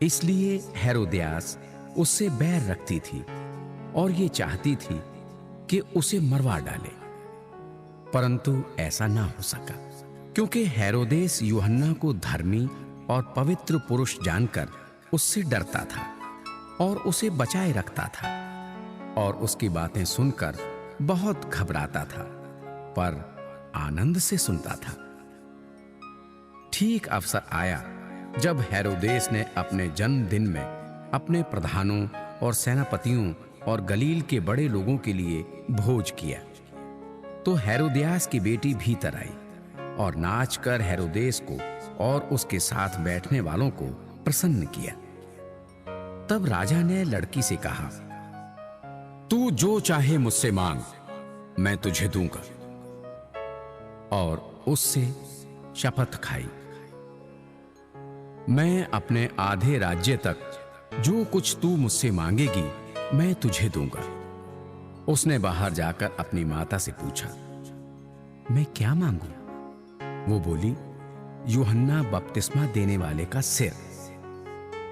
इसलिए हेरोदियास उससे बैर रखती थी और ये चाहती थी कि उसे मरवा डाले, परंतु ऐसा ना हो सका, क्योंकि हेरोदेस यूहन्ना को धर्मी और पवित्र पुरुष जानकर उससे डरता था और उसे बचाए रखता था। और उसकी बातें सुनकर बहुत घबराता था, पर आनंद से सुनता था। ठीक अवसर आया जब हेरोदेस ने अपने जन्मदिन में अपने प्रधानों और सेनापतियों और गलील के बड़े लोगों के लिए भोज किया, तो हेरोदियास की बेटी भीतर आई और नाचकर हेरोदेस को और उसके साथ बैठने वालों को प्रसन्न किया। तब राजा ने लड़की से कहा, तू जो चाहे मुझसे मांग, मैं तुझे दूंगा। और उससे शपथ खाई, मैं अपने आधे राज्य तक जो कुछ तू मुझसे मांगेगी मैं तुझे दूंगा। उसने बाहर जाकर अपनी माता से पूछा, मैं क्या मांगू? वो बोली, यूहन्ना बपतिस्मा देने वाले का सिर।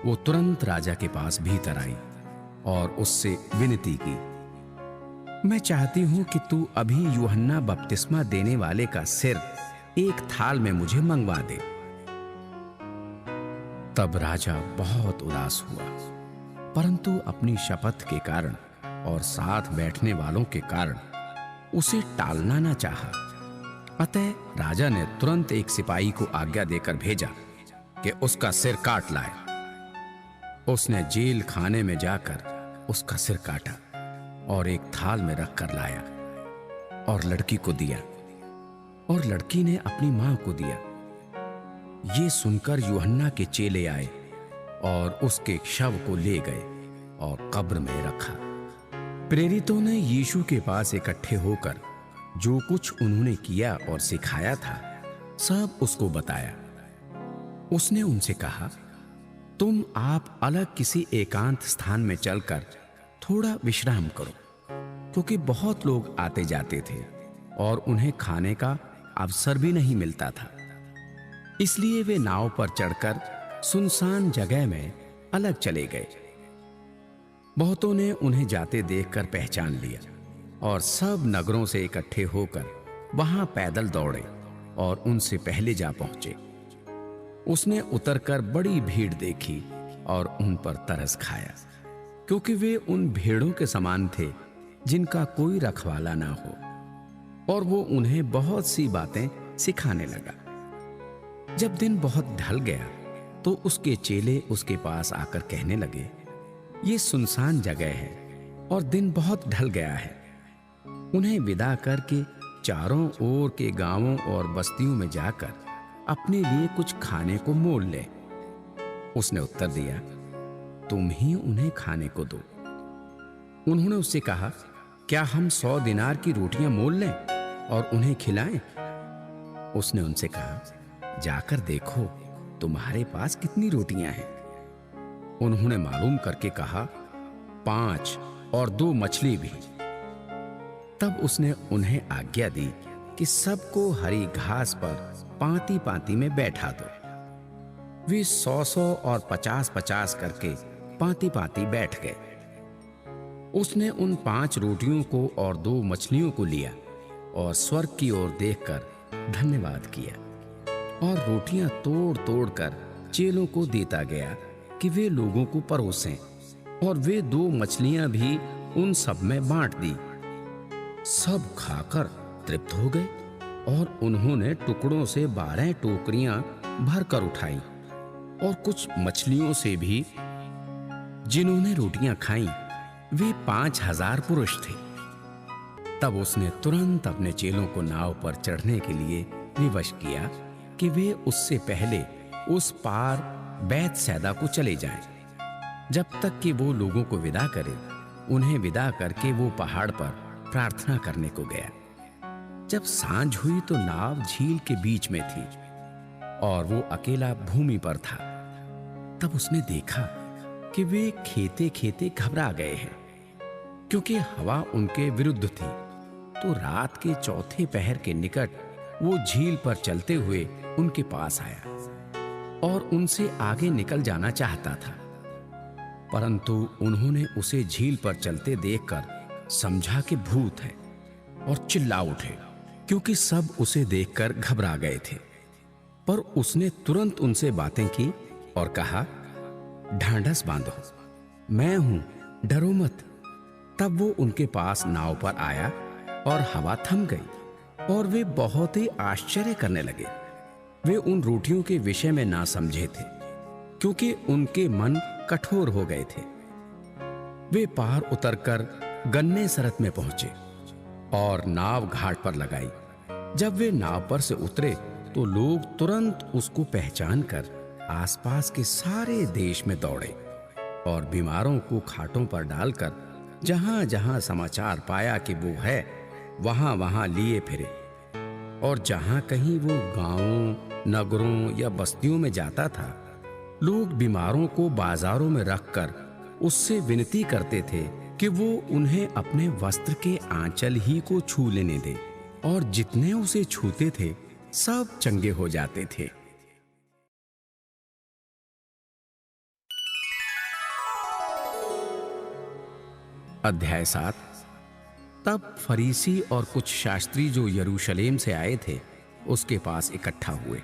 वो तुरंत राजा के पास भीतर आई और उससे विनती की, मैं चाहती हूं कि तू अभी यूहन्ना बपतिस्मा देने वाले का सिर एक थाल में मुझे मंगवा दे। तब राजा बहुत उदास हुआ, परंतु अपनी शपथ के कारण और साथ बैठने वालों के कारण उसे टालना न चाहा। अतः राजा ने तुरंत एक सिपाही को आज्ञा देकर भेजा कि उसका सिर काट लाए। उसने जेल खाने में जाकर उसका सिर काटा और एक थाल में रखकर लाया और लड़की को दिया, और लड़की ने अपनी मां को दिया। ये सुनकर यूहन्ना के चेले आए और उसके शव को ले गए और कब्र में रखा। प्रेरितों ने यीशु के पास इकट्ठे होकर जो कुछ उन्होंने किया और सिखाया था सब उसको बताया। उसने उनसे कहा, तुम आप अलग किसी एकांत स्थान में चलकर थोड़ा विश्राम करो, क्योंकि बहुत लोग आते जाते थे और उन्हें खाने का अवसर भी नहीं मिलता था। इसलिए वे नाव पर चढ़कर सुनसान जगह में अलग चले गए। बहुतों ने उन्हें जाते देखकर पहचान लिया और सब नगरों से इकट्ठे होकर वहां पैदल दौड़े और उनसे पहले जा पहुंचे। उसने उतरकर बड़ी भीड़ देखी और उन पर तरस खाया, क्योंकि वे उन भेड़ों के समान थे जिनका कोई रखवाला ना हो, और वो उन्हें बहुत सी बातें सिखाने लगा। जब दिन बहुत ढल गया तो उसके चेले उसके पास आकर कहने लगे, ये सुनसान जगह है और दिन बहुत ढल गया है, उन्हें विदा करके चारों ओर के गांवों और बस्तियों में जाकर अपने लिए कुछ खाने को मोल ले। उसने उत्तर दिया, तुम ही उन्हें खाने को दो। उन्होंने उससे कहा, क्या हम 100 दिनार की रोटियां मोल लें और उन्हें खिलाएं? उसने उनसे कहा, जाकर देखो तुम्हारे पास कितनी रोटियां हैं। उन्होंने मालूम करके कहा, 5 और 2 मछली भी। तब उसने उन्हें आज्ञा दी कि सबको हरी घास पर पांति पांति में बैठा दो। वे 100 और 50 करके पांति पांति बैठ गए। उसने उन 5 रोटियों को और 2 मछलियों को लिया और स्वर्ग की ओर देखकर धन्यवाद किया और रोटियां तोड़ तोड़ कर चेलों को देता गया कि वे लोगों को परोसें, और वे 2 मछलियां भी उन सब में बांट दी। सब खाकर तृप्त हो गए और उन्होंने टुकड़ों से 12 टोकरियां भरकर उठाई, और कुछ मछलियों से भी। जिन्होंने रोटियां खाईं वे 5000 पुरुष थे। तब उसने तुरंत अपने चेलों को नाव पर चढ़ने के लिए विवश किया कि वे उससे पहले उस पार बैतसैदा को चले जाएं, जब तक कि वो लोगों को विदा करे। उन्हें विदा करके वो पहाड़ पर प्रार्थना करने को गया। जब सांझ हुई तो नाव झील के बीच में थी और वो अकेला भूमि पर था। तब उसने देखा कि वे खेते खेते घबरा गए हैं, क्योंकि हवा उनके विरुद्ध थी। तो रात के 4थे पहर के निकट वो झील पर चलते हुए उनके पास आया और उनसे आगे निकल जाना चाहता था, परंतु उन्होंने उसे झील पर चलते देखकर समझा कि भूत है और चिल्ला उठे, क्योंकि सब उसे देखकर घबरा गए थे। पर उसने तुरंत उनसे बातें की और कहा, ढांढस बांधो, मैं हूं, डरो मत। तब वो उनके पास नाव पर आया और हवा थम गई और वे बहुत ही आश्चर्य करने लगे। वे उन रोटियों के विषय में ना समझे थे, क्योंकि उनके मन कठोर हो गए थे। वे पार उतरकर गन्ने सरत में पहुंचे और नाव घाट पर लगाई। जब वे नाव पर से उतरे तो लोग तुरंत उसको पहचान कर आसपास के सारे देश में दौड़े और बीमारों को खाटों पर डालकर जहां जहां समाचार पाया कि वो है, वहां वहां लिए फिरे। और जहां कहीं वो गांवों, नगरों या बस्तियों में जाता था, लोग बीमारों को बाजारों में रखकर उससे विनती करते थे कि वो उन्हें अपने वस्त्र के आंचल ही को छू लेने दे, और जितने उसे छूते थे सब चंगे हो जाते थे। अध्याय 7। तब फरीसी और कुछ शास्त्री जो यरूशलेम से आए थे उसके पास इकट्ठा हुए,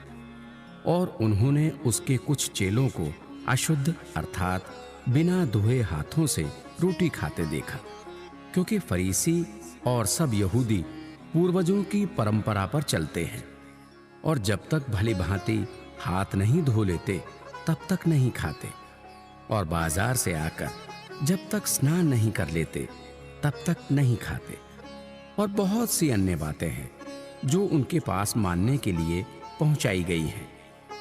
और उन्होंने उसके कुछ चेलों को अशुद्ध अर्थात बिना धोए हाथों से रोटी खाते देखा, क्योंकि फरीसी और सब यहूदी पूर्वजों की परंपरा पर चलते हैं, और जब तक भली भांति हाथ नहीं धो लेते तब तक नहीं खाते, और बाजार से आकर जब तक स्नान नहीं कर लेते तब तक नहीं खाते। और बहुत सी अन्य बातें हैं जो उनके पास मानने के लिए पहुंचाई गई हैं,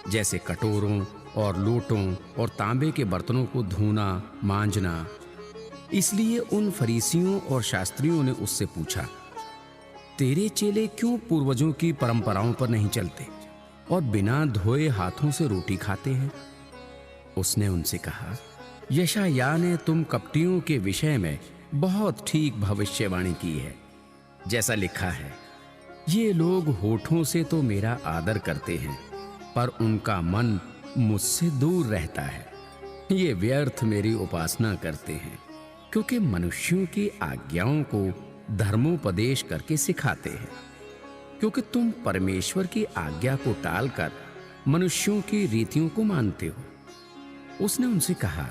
जैसे कटोरों और लोटों और तांबे के बर्तनों को धोना मांजना। इसलिए उन फरीसियों और शास्त्रियों ने उससे पूछा, तेरे चेले क्यों पूर्वजों की परंपराओं पर नहीं चलते और बिना धोए हाथों से रोटी खाते हैं? उसने उनसे कहा, यशायाह ने तुम कपटियों के विषय में बहुत ठीक भविष्यवाणी की है, जैसा लिखा है, ये लोग होठों से तो मेरा आदर करते हैं, पर उनका मन मुझसे दूर रहता है। ये व्यर्थ मेरी उपासना करते हैं, क्योंकि मनुष्यों की आज्ञाओं को धर्मोपदेश करके सिखाते हैं। क्योंकि तुम परमेश्वर की आज्ञा को टालकर मनुष्यों की रीतियों को मानते हो। उसने उनसे कहा,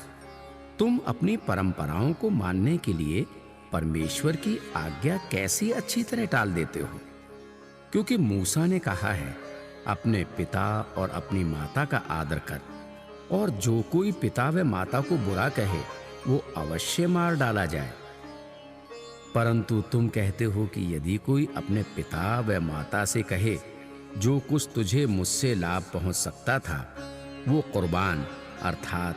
तुम अपनी परंपराओं को मानने के लिए परमेश्वर की आज्ञा कैसी अच्छी तरह टाल देते हो? क्योंकि मूसा ने कहा है, अपने पिता और अपनी माता का आदर कर, और जो कोई पिता व माता को बुरा कहे वो अवश्य मार डाला जाए। परंतु तुम कहते हो कि यदि कोई अपने पिता व माता से कहे, जो कुछ तुझे मुझसे लाभ पहुंच सकता था वो कुर्बान अर्थात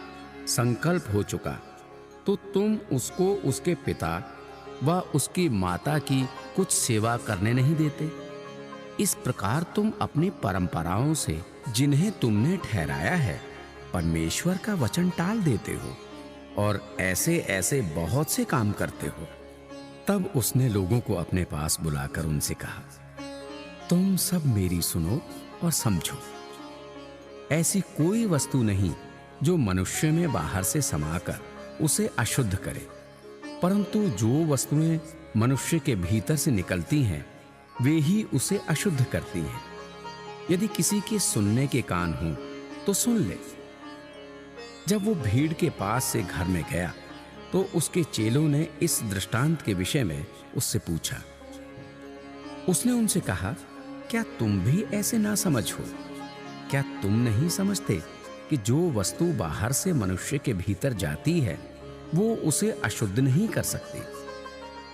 संकल्प हो चुका, तो तुम उसको उसके पिता व उसकी माता की कुछ सेवा करने नहीं देते। इस प्रकार तुम अपनी परंपराओं से जिन्हें तुमने ठहराया है परमेश्वर का वचन टाल देते हो, और ऐसे ऐसे बहुत से काम करते हो। तब उसने लोगों को अपने पास बुलाकर उनसे कहा, तुम सब मेरी सुनो और समझो। ऐसी कोई वस्तु नहीं जो मनुष्य में बाहर से समाकर उसे अशुद्ध करे, परंतु जो वस्तुएं मनुष्य के भीतर से निकलती हैं वे ही उसे अशुद्ध करती हैं। यदि किसी के सुनने के कान हों तो सुन ले। जब वो भीड़ के पास से घर में गया तो उसके चेलों ने इस दृष्टांत के विषय में उससे पूछा। उसने उनसे कहा, क्या तुम भी ऐसे ना समझ हो? क्या तुम नहीं समझते कि जो वस्तु बाहर से मनुष्य के भीतर जाती है वो उसे अशुद्ध नहीं कर सकती,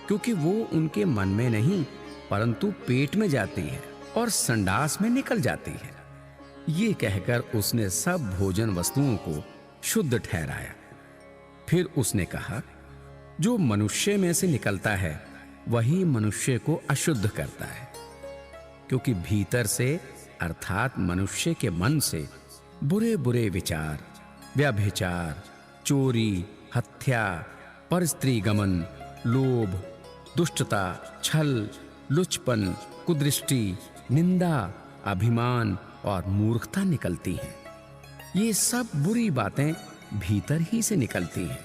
क्योंकि वो उनके मन में नहीं परंतु पेट में जाती है और संडास में निकल जाती है। ये कहकर उसने सब भोजन वस्तुओं को शुद्ध ठहराया। फिर उसने कहा, जो मनुष्य में से निकलता है वही मनुष्य को अशुद्ध करता है, क्योंकि भीतर से अर्थात मनुष्य के मन से बुरे बुरे विचार, व्यभिचार, चोरी, हत्या, परस्त्री गमन, लोभ, दुष्टता, छल, लुचपन, कुदृष्टि, निंदा, अभिमान और मूर्खता निकलती हैं। ये सब बुरी बातें भीतर ही से निकलती हैं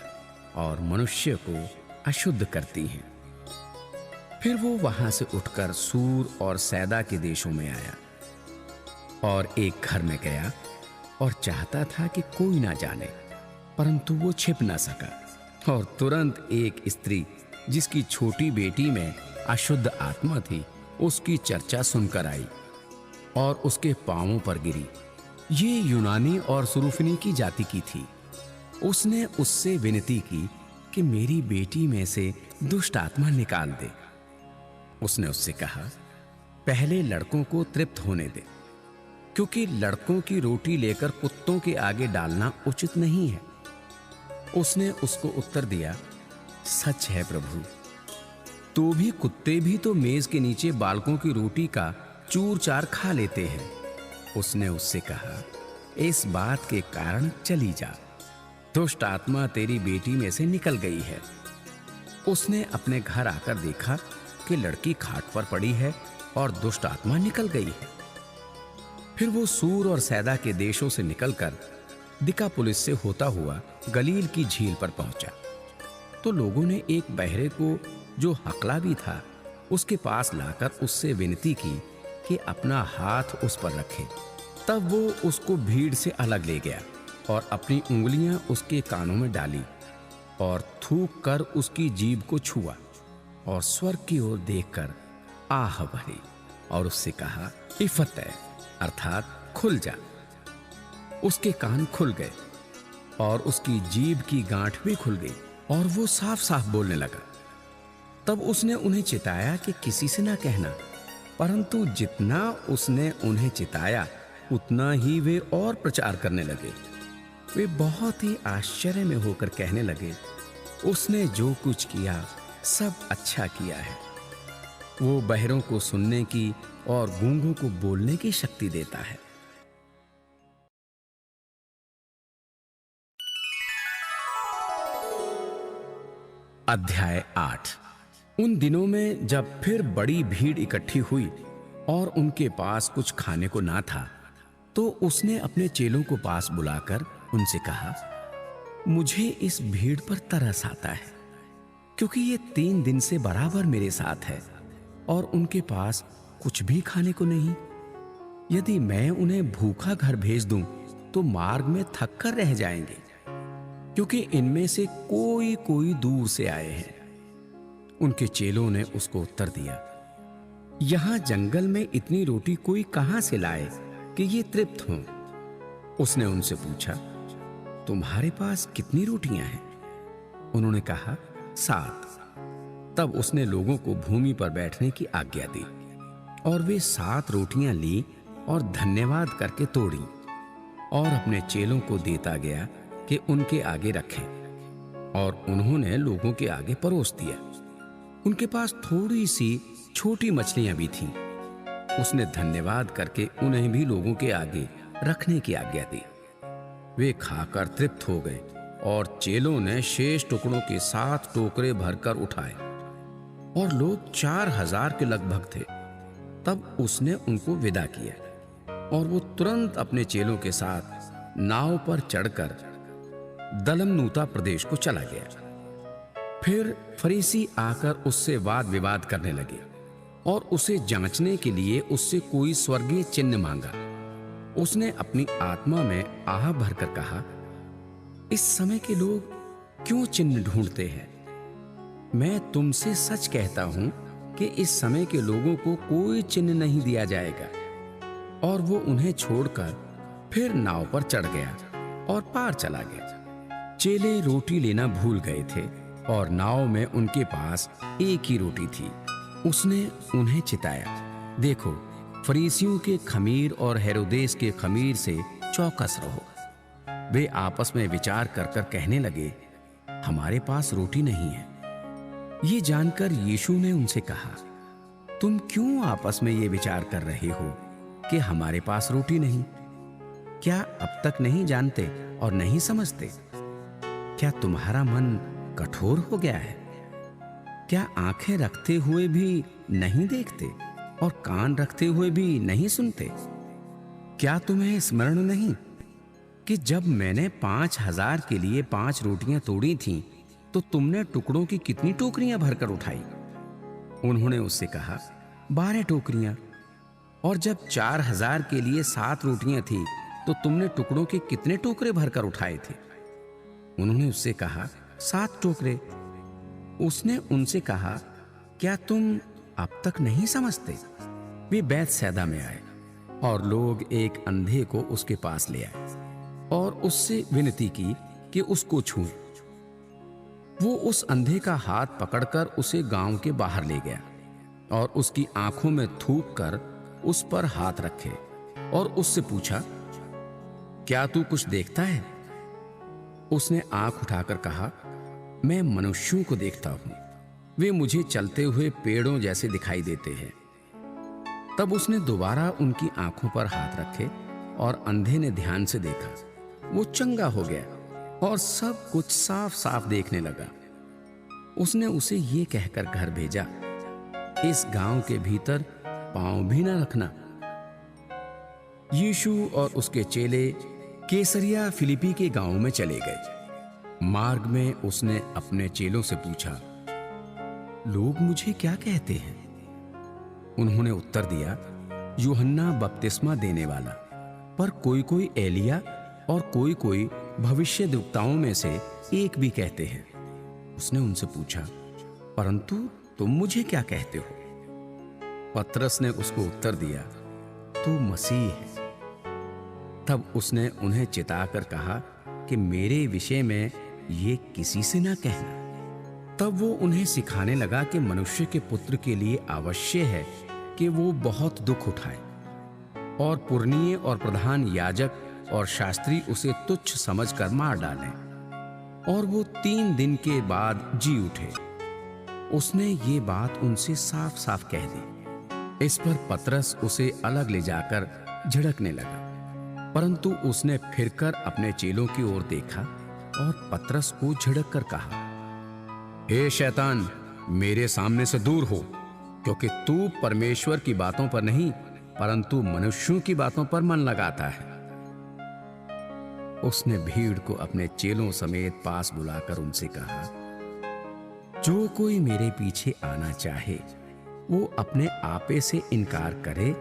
और मनुष्य को अशुद्ध करती हैं। फिर वो वहां से उठकर सूर और सैदा के देशों में आया और एक घर में गया और चाहता था कि कोई ना जाने, परंतु वो छिप ना सका। और तुरंत एक स्त्री जिसकी छोटी बेटी में अशुद्ध आत्मा थी, उसकी चर्चा सुनकर आई और उसके पांवों पर गिरी। ये यूनानी और सुरूफिनी की जाति की थी। उसने उससे विनती की कि मेरी बेटी में से दुष्ट आत्मा निकाल दे। उसने उससे कहा, पहले लड़कों को तृप्त होने दे, क्योंकि लड़कों की रोटी लेकर कुत्तों के आगे डालना उचित नहीं है। उसने उसको उत्तर दिया, सच है प्रभु, तो भी कुत्ते भी तो मेज के नीचे बालकों की रोटी का चूर चार खा लेते हैं। उसने उससे कहा, इस बात के कारण चली जा, दुष्ट आत्मा तेरी बेटी में से निकल गई है। उसने अपने घर आकर देखा कि लड़की खाट पर पड़ी है और दुष्ट आत्मा निकल गई है। फिर वो सूर और सैदा के देशों से निकलकर दिकापुलिस से होता हुआ गलील की झील पर पहुंचा। तो लोगों ने एक बहरे को, जो हकला भी था, उसके पास लाकर उससे विनती की कि अपना हाथ उस पर रखे। तब वो उसको भीड़ से अलग ले गया और अपनी उंगलियां उसके कानों में डाली और थूक कर उसकी जीभ को छुआ और स्वर्ग की ओर देखकर आह भरी और उससे कहा, इफतह, अर्थात खुल जा। उसके कान खुल गए और उसकी जीभ की गांठ भी खुल गई और वो साफ साफ बोलने लगा। तब उसने उन्हें चिताया कि किसी से ना कहना, परंतु जितना उसने उन्हें चिताया उतना ही वे और प्रचार करने लगे। वे बहुत ही आश्चर्य में होकर कहने लगे, उसने जो कुछ किया सब अच्छा किया है। वो बहरों को सुनने की और गूंगों को बोलने की शक्ति देता है। अध्याय 8। उन दिनों में जब फिर बड़ी भीड़ इकट्ठी हुई और उनके पास कुछ खाने को ना था, तो उसने अपने चेलों को पास बुलाकर उनसे कहा, मुझे इस भीड़ पर तरस आता है, क्योंकि ये 3 दिन से बराबर मेरे साथ है और उनके पास कुछ भी खाने को नहीं। यदि मैं उन्हें भूखा घर भेज दूं तो मार्ग में थक कर रह जाएंगे, क्योंकि इनमें से कोई कोई दूर से आए हैं। उनके चेलों ने उसको उत्तर दिया, यहां जंगल में इतनी रोटी कोई कहां से लाए कि ये तृप्त हों। उसने उनसे पूछा, तुम्हारे पास कितनी रोटियां हैं? उन्होंने कहा, 7। तब उसने लोगों को भूमि पर बैठने की आज्ञा दी और वे 7 रोटियां ली और धन्यवाद करके तोड़ी और अपने चेलों को देता गया कि उनके आगे रखें, और उन्होंने लोगों के आगे परोस दिया। उनके पास थोड़ी सी छोटी मछलियां भी थीं। उसने धन्यवाद करके उन्हें भी लोगों के आगे रखने की आज्ञा दी। वे खाकर तृप्त हो गए और चेलों ने शेष टुकड़ों के 7 टोकरे भरकर उठाए, और लोग 4000 के लगभग थे। तब उसने उनको विदा किया और वो तुरंत अपने चेलों के साथ नाव पर चढ़कर दलमनूता प्रदेश को चला गया। फिर फरीसी आकर उससे वाद विवाद करने लगे और उसे जांचने के लिए उससे कोई स्वर्गीय चिन्ह मांगा। उसने अपनी आत्मा में आह भरकर कहा, इस समय के लोग क्यों चिन्ह ढूंढते हैं? मैं तुमसे सच कहता हूं कि इस समय के लोगों को कोई चिन्ह नहीं दिया जाएगा। और वो उन्हें छोड़कर फिर नाव पर चढ़ गया और पार चला गया। चेले रोटी लेना भूल गए थे और नाव में उनके पास एक ही रोटी थी। उसने उन्हें चिताया, देखो, फरीसियों के खमीर और हेरोदेस के खमीर से चौकस रहो। वे आपस में विचार कर कर कहने लगे, हमारे पास रोटी नहीं है। ये जानकर यीशु ने उनसे कहा, तुम क्यों आपस में ये विचार कर रहे हो कि हमारे पास रोटी नहीं? क्या अब तक नहीं जानते और नहीं समझते? क्या तुम्हारा मन कठोर हो गया है? क्या आंखें रखते हुए भी नहीं देखते और कान रखते हुए भी नहीं सुनते? क्या तुम्हें स्मरण नहीं कि जब मैंने 5000 के लिए 5 रोटियां तोड़ी थीं, तो तुमने टुकड़ों की कितनी टोकरियां भरकर उठाई? उन्होंने उससे कहा, 12 टोकरियां। और जब 4000 के लिए 7 रोटियां थी, तो तुमने टुकड़ों के कितने टोकरे भरकर उठाए थे? उन्होंने उससे कहा, 7 टोकरे। उसने उनसे कहा, क्या तुम अब तक नहीं समझते? वे बैतसैदा में आए और लोग एक अंधे को उसके पास ले आए और उससे विनती की कि उसको छूए। वो उस अंधे का हाथ पकड़कर उसे गांव के बाहर ले गया और उसकी आंखों में थूक कर उस पर हाथ रखे और उससे पूछा, क्या तू कुछ देखता है? उसने आंख उठाकर कहा, मैं मनुष्यों को देखता हूं, वे मुझे चलते हुए पेड़ों जैसे दिखाई देते हैं। तब उसने दोबारा उनकी आंखों पर हाथ रखे और अंधे ने ध्यान से देखा। वो चंगा हो गया और सब कुछ साफ साफ देखने लगा। उसने उसे ये कहकर घर भेजा, इस गांव के भीतर पांव भी न रखना। यीशु और उसके चेले कैसरिया फिलिप्पी के गांव में चले गए। मार्ग में उसने अपने चेलों से पूछा, लोग मुझे क्या कहते हैं? उन्होंने उत्तर दिया, यूहन्ना बपतिस्मा देने वाला, पर कोई कोई एलिया और कोई कोई भविष्यद्वक्ताओं में से एक भी कहते हैं। उसने उनसे पूछा, परंतु तुम मुझे क्या कहते हो? पतरस ने उसको उत्तर दिया, तू मसीह है। तब उसने उन्हें चिताकर कहा कि मेरे विषय में ये किसी से ना कहना। तब वो उन्हें सिखाने लगा कि मनुष्य के पुत्र के लिए आवश्यक है कि वो बहुत दुख उठाए और पुरनिये और प्रधान याजक और शास्त्री उसे तुच्छ समझकर मार डालें और वो 3 दिन के बाद जी उठे। उसने ये बात उनसे साफ साफ कह दी। इस पर पतरस उसे अलग ले जाकर झिड़कने लगा, परंतु उसने फिरकर अपने चेलों की ओर देखा और पतरस को झिड़क कर कहा, हे शैतान, मेरे सामने से दूर हो, क्योंकि तू परमेश्वर की बातों पर नहीं परंतु मनुष्यों की बातों पर मन लगाता है। उसने भीड़ को अपने चेलों समेत पास बुलाकर उनसे कहा, जो कोई मेरे पीछे आना चाहे वो अपने आपे से इनकार करे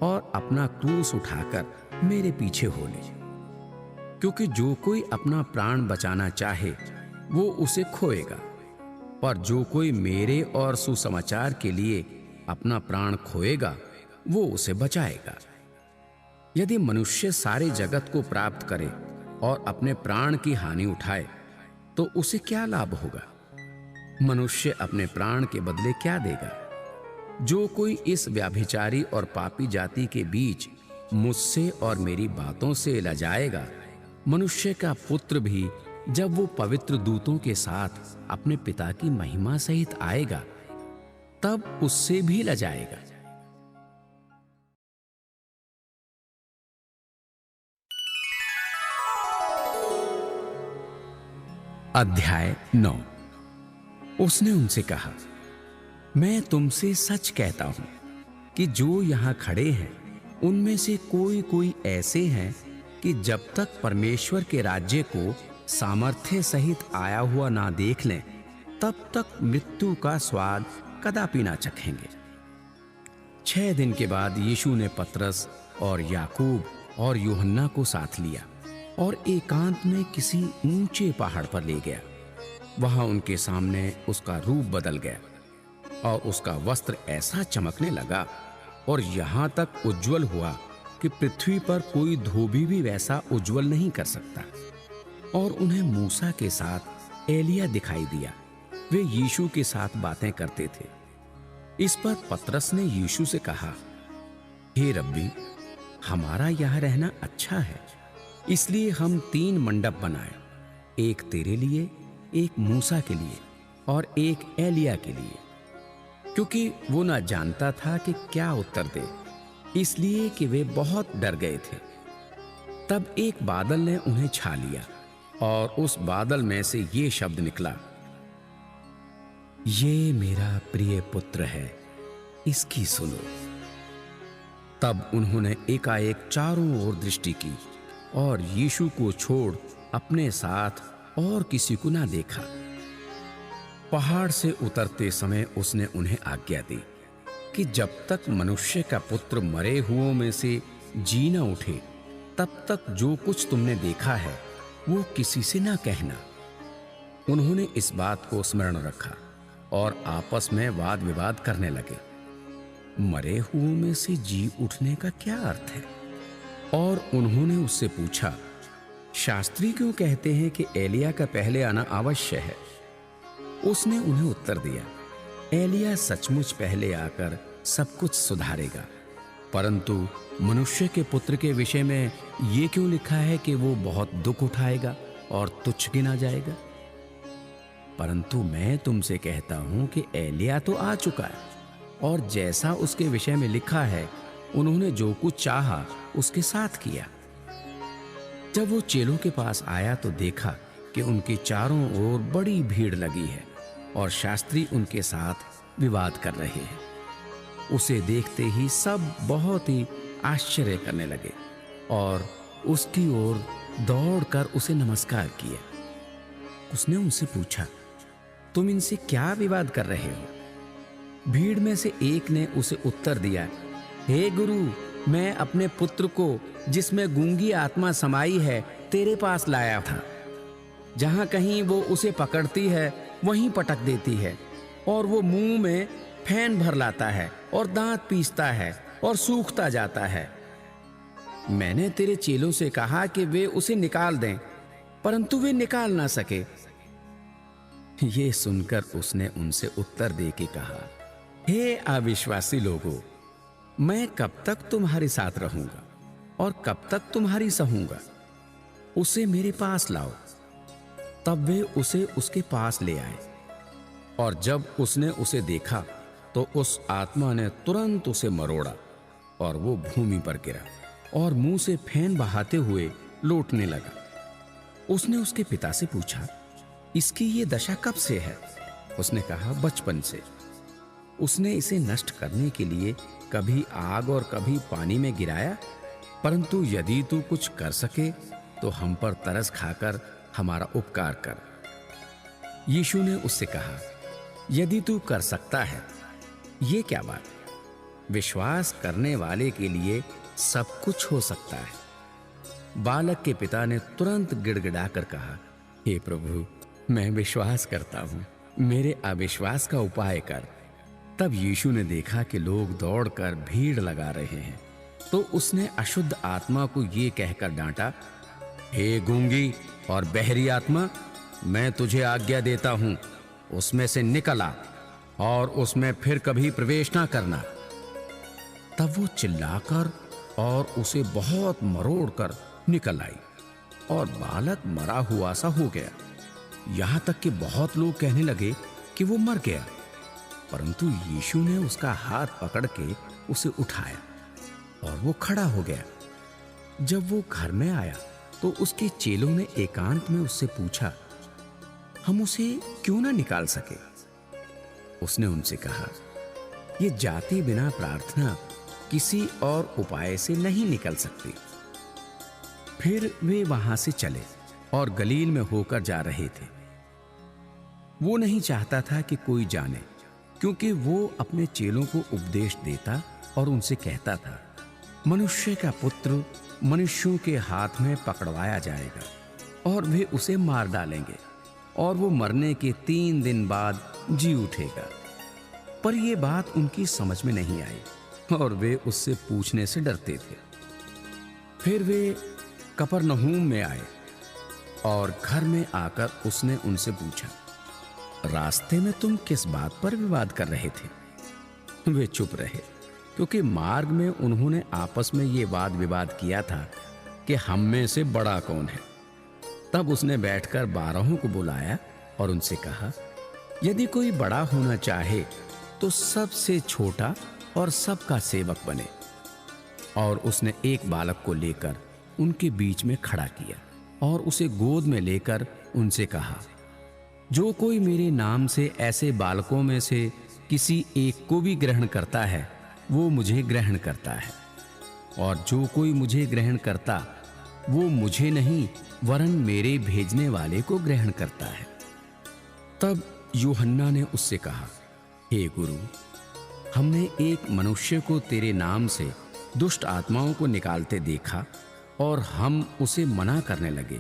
और अपना क्रूस उठाकर मेरे पीछे हो ले। क्योंकि जो कोई अपना प्राण बचाना चाहे वो उसे खोएगा, पर जो कोई मेरे और सुसमाचार के लिए अपना प्राण खोएगा वो उसे बचाएगा। यदि मनुष्य सारे जगत को प्राप्त करे और अपने प्राण की हानि उठाए तो उसे क्या लाभ होगा? मनुष्य अपने प्राण के बदले क्या देगा? जो कोई इस व्यभिचारी और पापी जाति के बीच मुझसे और मेरी बातों से लजाएगा, मनुष्य का पुत्र भी जब वो पवित्र दूतों के साथ अपने पिता की महिमा सहित आएगा तब उससे भी लजाएगा। अध्याय 9। उसने उनसे कहा, मैं तुमसे सच कहता हूं कि जो यहां खड़े हैं उनमें से कोई कोई ऐसे हैं कि जब तक परमेश्वर के राज्य को सामर्थ्य सहित आया हुआ ना देख लें तब तक मृत्यु का स्वाद कदापि ना चखेंगे। 6 दिन के बाद यीशु ने पतरस और याकूब और यूहन्ना को साथ लिया और एकांत में किसी ऊंचे पहाड़ पर ले गया। वहां उनके सामने उसका रूप बदल गया और उसका वस्त्र ऐसा चमकने लगा और यहां तक उज्जवल हुआ कि पृथ्वी पर कोई धोबी भी वैसा उज्जवल नहीं कर सकता। और उन्हें मूसा के साथ एलिया दिखाई दिया। वे यीशु के साथ बातें करते थे। इस पर पतरस ने यीशु से कहा, हे रब्बी, हमारा यहाँ रहना अच्छा है, इसलिए हम 3 मंडप बनाए, एक तेरे लिए, एक मूसा के लिए और एक एलिया के लिए। क्योंकि वो ना जानता था कि क्या उत्तर दे, इसलिए कि वे बहुत डर गए थे। तब एक बादल ने उन्हें छा लिया और उस बादल में से ये शब्द निकला, ये मेरा प्रिय पुत्र है, इसकी सुनो। तब उन्होंने एकाएक चारों ओर दृष्टि की और यीशु को छोड़ अपने साथ और किसी को ना देखा। पहाड़ से उतरते समय उसने उन्हें आज्ञा दी कि जब तक मनुष्य का पुत्र मरे हुओं में से जी न उठे तब तक जो कुछ तुमने देखा है वो किसी से ना कहना। उन्होंने इस बात को स्मरण रखा और आपस में वाद विवाद करने लगे। मरे हुओं में से जी उठने का क्या अर्थ है? और उन्होंने उससे पूछा, शास्त्री क्यों कहते हैं कि एलिया का पहले आना आवश्य है? उसने उन्हें उत्तर दिया, एलिया सचमुच पहले आकर सब कुछ सुधारेगा, परंतु मनुष्य के पुत्र के विषय में ये क्यों लिखा है कि वो बहुत दुख उठाएगा और तुच्छ गिना जाएगा? परंतु मैं तुमसे कहता हूं कि एलिया तो आ चुका है, और जैसा उसके विषय में लिखा है उन्होंने जो कुछ चाहा उसके साथ किया। जब वो चेलों के पास आया तो देखा कि उनकी चारों ओर बड़ी भीड़ लगी है और शास्त्री उनके साथ विवाद कर रहे हैं। उसे देखते ही सब बहुत ही आश्चर्य करने लगे और उसकी ओर दौड़कर उसे नमस्कार किया। उसने उनसे पूछा, तुम इनसे क्या विवाद कर रहे हो? भीड़ में से एक ने उसे उत्तर दिया, हे गुरु, मैं अपने पुत्र को जिसमें गूंगी आत्मा समाई है तेरे पास लाया था। जहां कहीं वो उसे पकड़ती है वहीं पटक देती है, और वो मुंह में फैन भर लाता है और दांत पीसता है और सूखता जाता है। मैंने तेरे चेलों से कहा कि वे उसे निकाल दें, परंतु वे निकाल ना सके। ये सुनकर उसने उनसे उत्तर दे के कहा, हे अविश्वासी लोगों, मैं कब तक तुम्हारे साथ रहूंगा और कब तक तुम्हारी सहूंगा? उसे मेरे पास लाओ। तब वे उसे उसके पास ले आए, और जब उसने उसे देखा तो उस आत्मा ने तुरंत उसे मरोड़ा और वो भूमि पर गिरा और मुंह से फैन बहाते हुए लौटने लगा। उसने उसके पिता से पूछा, इसकी ये दशा कब से है? उसने कहा, बचपन से। उसने इसे नष्ट करने के लिए कभी आग और कभी पानी में गिराया, परंतु यदि तू कुछ कर सके तो हम पर तरस खाकर हमारा उपकार कर। यीशु ने उससे कहा, यदि तू कर सकता है, ये क्या बात? विश्वास करने वाले के लिए सब कुछ हो सकता है। बालक के पिता ने तुरंत गिड़गिड़ाकर कहा, हे प्रभु, मैं विश्वास करता हूं, मेरे अविश्वास का उपाय कर। तब यीशु ने देखा कि लोग दौड़कर भीड़ लगा रहे हैं, तो उसने अशुद्ध आत्मा को ये कहकर डांटा, हे गूंगी और बहरी आत्मा, मैं तुझे आज्ञा देता हूं, उसमें से निकल आ और उसमें फिर कभी प्रवेश ना करना। तब वो चिल्लाकर और उसे बहुत मरोड़कर निकल आई और बालक मरा हुआ सा हो गया। यहां तक कि बहुत लोग कहने लगे कि वो मर गया, परंतु यीशु ने उसका हाथ पकड़ के उसे उठाया और वो खड़ा हो गया। जब वो घर में आया तो उसके चेलों ने एकांत में उससे पूछा, हम उसे क्यों ना निकाल सके? उसने उनसे कहा, ये जाति बिना प्रार्थना किसी और उपाय से नहीं निकल सकती। फिर वे वहां से चले और गलील में होकर जा रहे थे। वो नहीं चाहता था कि कोई जाने, क्योंकि वो अपने चेलों को उपदेश देता और उनसे कहता था, मनुष्य का पुत्र मनुष्यों के हाथ में पकड़वाया जाएगा और वे उसे मार डालेंगे और वो मरने के 3 दिन बाद जी उठेगा। पर यह बात उनकी समझ में नहीं आई और वे उससे पूछने से डरते थे। फिर वे कफरनहूम में आए और घर में आकर उसने उनसे पूछा, रास्ते में तुम किस बात पर विवाद कर रहे थे? वे चुप रहे, क्योंकि मार्ग में उन्होंने आपस में ये वाद विवाद किया था कि हम में से बड़ा कौन है। तब उसने बैठकर 12 को बुलाया और उनसे कहा, यदि कोई बड़ा होना चाहे तो सबसे छोटा और सबका सेवक बने। और उसने एक बालक को लेकर उनके बीच में खड़ा किया और उसे गोद में लेकर उनसे कहा, जो कोई मेरे नाम से ऐसे बालकों में से किसी एक को भी ग्रहण करता है वो मुझे ग्रहण करता है, और जो कोई मुझे ग्रहण करता वो मुझे नहीं वरन मेरे भेजने वाले को ग्रहण करता है। तब यूहन्ना ने उससे कहा, हे गुरु, हमने एक मनुष्य को तेरे नाम से दुष्ट आत्माओं को निकालते देखा और हम उसे मना करने लगे,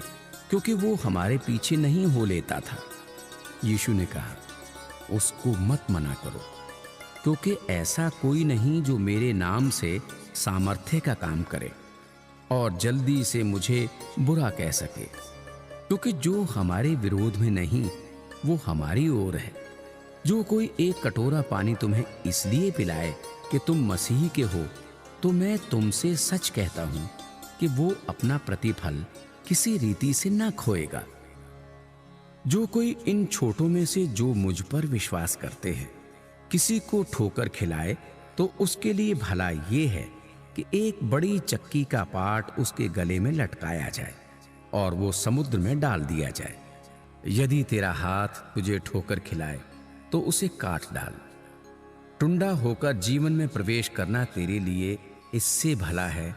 क्योंकि वो हमारे पीछे नहीं हो लेता था। यीशु ने कहा, उसको मत मना करो, क्योंकि ऐसा कोई नहीं जो मेरे नाम से सामर्थ्य का काम करे और जल्दी से मुझे बुरा कह सके, क्योंकि जो हमारे विरोध में नहीं वो हमारी ओर है। जो कोई एक कटोरा पानी तुम्हें इसलिए पिलाए कि तुम मसीह के हो, तो मैं तुमसे सच कहता हूं कि वो अपना प्रतिफल किसी रीति से न खोएगा। जो कोई इन छोटों में से जो मुझ पर विश्वास करते हैं किसी को ठोकर खिलाए, तो उसके लिए भला ये है कि एक बड़ी चक्की का पाट उसके गले में लटकाया जाए और वो समुद्र में डाल दिया जाए। यदि तेरा हाथ तुझे ठोकर खिलाए तो उसे काट डाल। टुंडा होकर जीवन में प्रवेश करना तेरे लिए इससे भला है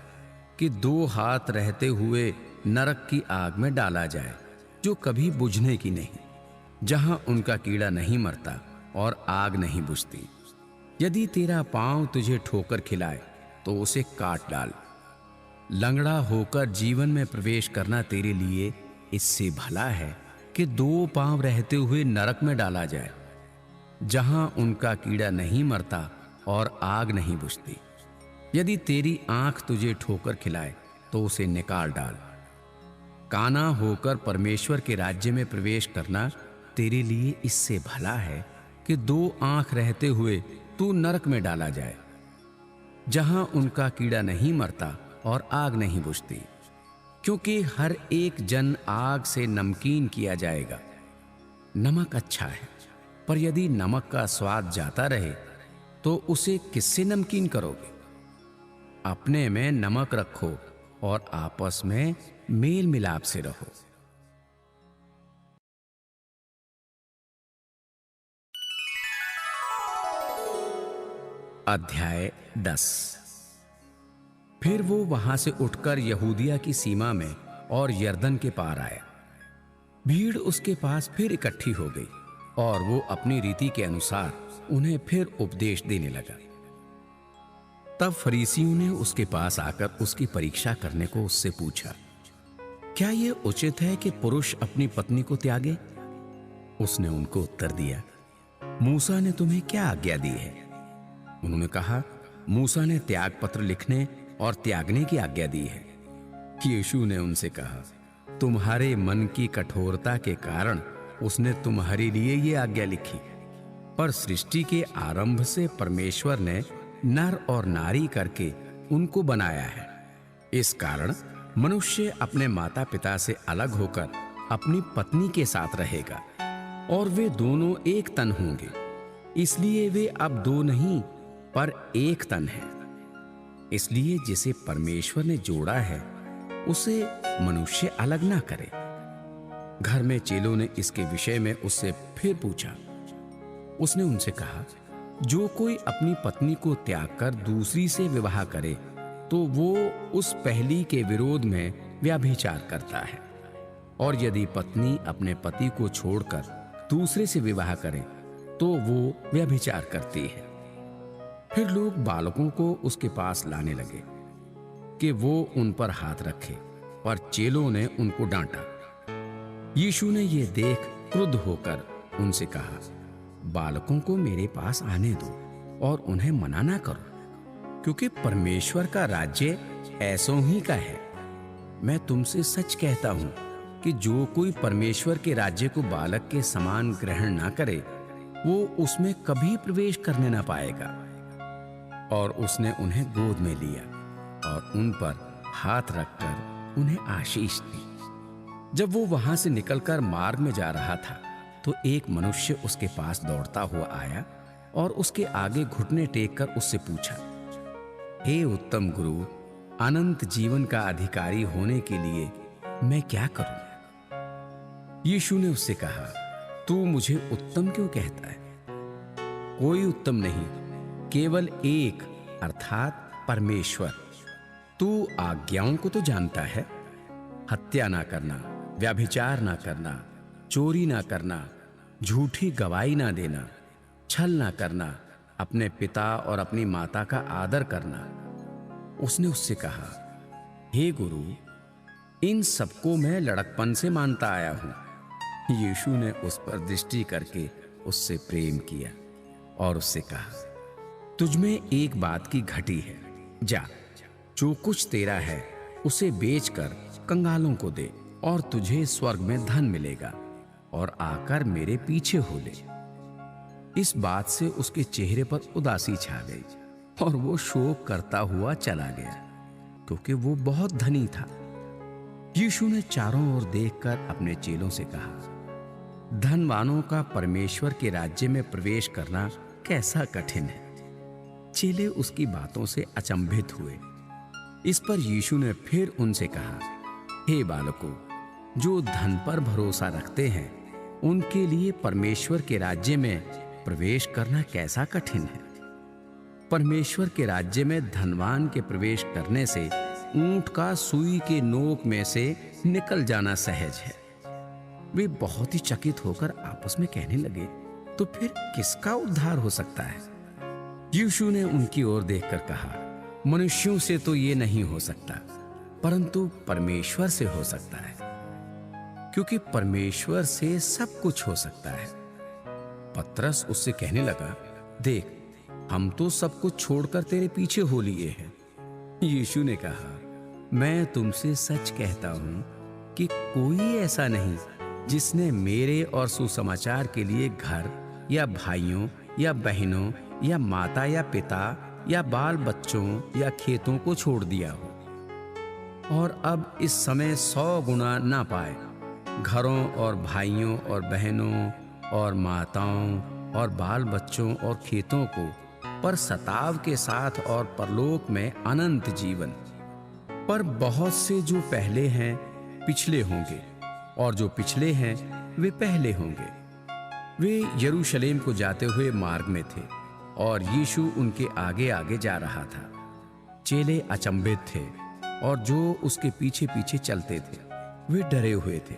कि 2 हाथ रहते हुए नरक की आग में डाला जाए, जो कभी बुझने की नहीं, जहां उनका कीड़ा नहीं मरता और आग नहीं बुझती। यदि तेरा पांव तुझे ठोकर खिलाए तो उसे काट डाल। लंगड़ा होकर जीवन में प्रवेश करना तेरे लिए इससे भला है कि 2 पांव रहते हुए नरक में डाला जाए, जहां उनका कीड़ा नहीं मरता और आग नहीं बुझती। यदि तेरी आंख तुझे ठोकर खिलाए तो उसे निकाल डाल। काना होकर परमेश्वर के राज्य में प्रवेश करना तेरे लिए इससे भला है कि 2 आंख रहते हुए तू नरक में डाला जाए, जहां उनका कीड़ा नहीं मरता और आग नहीं बुझती, क्योंकि हर एक जन आग से नमकीन किया जाएगा। नमक अच्छा है, पर यदि नमक का स्वाद जाता रहे तो उसे किससे नमकीन करोगे? अपने में नमक रखो और आपस में मेल मिलाप से रहो। अध्याय 10। फिर वो वहां से उठकर यहूदिया की सीमा में और यरदन के पार आया। भीड़ उसके पास फिर इकट्ठी हो गई और वो अपनी रीति के अनुसार उन्हें फिर उपदेश देने लगा। तब फरीसियों ने उसके पास आकर उसकी परीक्षा करने को उससे पूछा, क्या यह उचित है कि पुरुष अपनी पत्नी को त्यागे? उसने उनको उत्तर दिया, मूसा ने तुम्हें क्या आज्ञा दी है? उन्होंने कहा, मूसा ने त्याग पत्र लिखने और त्यागने की आज्ञा दी है। यीशु ने उनसे कहा, तुम्हारे मन की कठोरता के कारण उसने तुम्हारे लिए ये आज्ञा लिखी, पर सृष्टि के आरंभ से परमेश्वर ने नर और नारी करके उनको बनाया है। इस कारण मनुष्य अपने माता पिता से अलग होकर अपनी पत्नी के साथ रहेगा और वे दोनों एक तन होंगे। इसलिए वे अब 2 नहीं पर एक तन है। इसलिए जिसे परमेश्वर ने जोड़ा है उसे मनुष्य अलग ना करे। घर में चेलों ने इसके विषय में उससे फिर पूछा। उसने उनसे कहा, जो कोई अपनी पत्नी को त्याग कर दूसरी से विवाह करे तो वो उस पहली के विरोध में व्यभिचार करता है, और यदि पत्नी अपने पति को छोड़कर दूसरे से विवाह करे तो वो व्यभिचार करती है। फिर लोग बालकों को उसके पास लाने लगे कि वो उन पर हाथ रखे, पर चेलों ने उनको डांटा। यीशु ने ये देख क्रुद्ध होकर उनसे कहा, बालकों को मेरे पास आने दो और उन्हें मना ना करो, क्योंकि परमेश्वर का राज्य ऐसों ही का है। मैं तुमसे सच कहता हूं कि जो कोई परमेश्वर के राज्य को बालक के समान ग्रहण ना करे वो उसमें कभी प्रवेश करने ना पाएगा। और उसने उन्हें गोद में लिया और उन पर हाथ रखकर उन्हें आशीष दी। जब वो वहां से निकलकर मार्ग में जा रहा था तो एक मनुष्य उसके पास दौड़ता हुआ आया और उसके आगे घुटने टेक कर उससे पूछा, हे उत्तम गुरु, अनंत जीवन का अधिकारी होने के लिए मैं क्या करूं? यीशु ने उससे कहा, तू मुझे उत्तम क्यों कहता है? कोई उत्तम नहीं, केवल एक, अर्थात परमेश्वर। तू आज्ञाओं को तो जानता है, हत्या ना करना, व्यभिचार ना करना, चोरी ना करना, झूठी गवाही ना देना, छल ना करना, अपने पिता और अपनी माता का आदर करना। उसने उससे कहा, हे गुरु, इन सबको मैं लड़कपन से मानता आया हूं। यीशु ने उस पर दृष्टि करके उससे प्रेम किया और उससे कहा, तुझमें एक बात की घटी है, जा जो कुछ तेरा है उसे बेचकर कंगालों को दे और तुझे स्वर्ग में धन मिलेगा, और आकर मेरे पीछे हो ले। इस बात से उसके चेहरे पर उदासी छा गई और वो शोक करता हुआ चला गया, क्योंकि वो बहुत धनी था। यीशु ने चारों ओर देखकर अपने चेलों से कहा, धनवानों का परमेश्वर के राज्य में प्रवेश करना कैसा कठिन है। चेले उसकी बातों से अचंभित हुए। इस पर यीशु ने फिर उनसे कहा, हे बालकों, जो धन पर भरोसा रखते हैं उनके लिए परमेश्वर के राज्य में प्रवेश करना कैसा कठिन है। परमेश्वर के राज्य में धनवान के प्रवेश करने से ऊंट का सुई के नोक में से निकल जाना सहज है। वे बहुत ही चकित होकर आपस में कहने लगे, तो फिर किसका उद्धार हो सकता है। यीशु ने उनकी ओर देखकर कहा, मनुष्यों से तो ये नहीं हो सकता, परंतु परमेश्वर से हो सकता है, क्योंकि परमेश्वर से सब कुछ हो सकता है। पतरस उससे कहने लगा, देख, हम तो सब कुछ छोड़कर तेरे पीछे हो लिए हैं। यीशु ने कहा, मैं तुमसे सच कहता हूं कि कोई ऐसा नहीं जिसने मेरे और सुसमाचार के लिए घर या भाइयों या बहनों या माता या पिता या बाल बच्चों या खेतों को छोड़ दिया हो और अब इस समय 100 गुना ना पाए, घरों और भाइयों और बहनों और माताओं और बाल बच्चों और खेतों को, पर सताव के साथ और परलोक में अनंत जीवन। पर बहुत से जो पहले हैं पिछले होंगे, और जो पिछले हैं वे पहले होंगे। वे यरूशलेम को जाते हुए मार्ग में थे और यीशु उनके आगे आगे जा रहा था। चेले अचंभित थे और जो उसके पीछे पीछे चलते थे वे डरे हुए थे।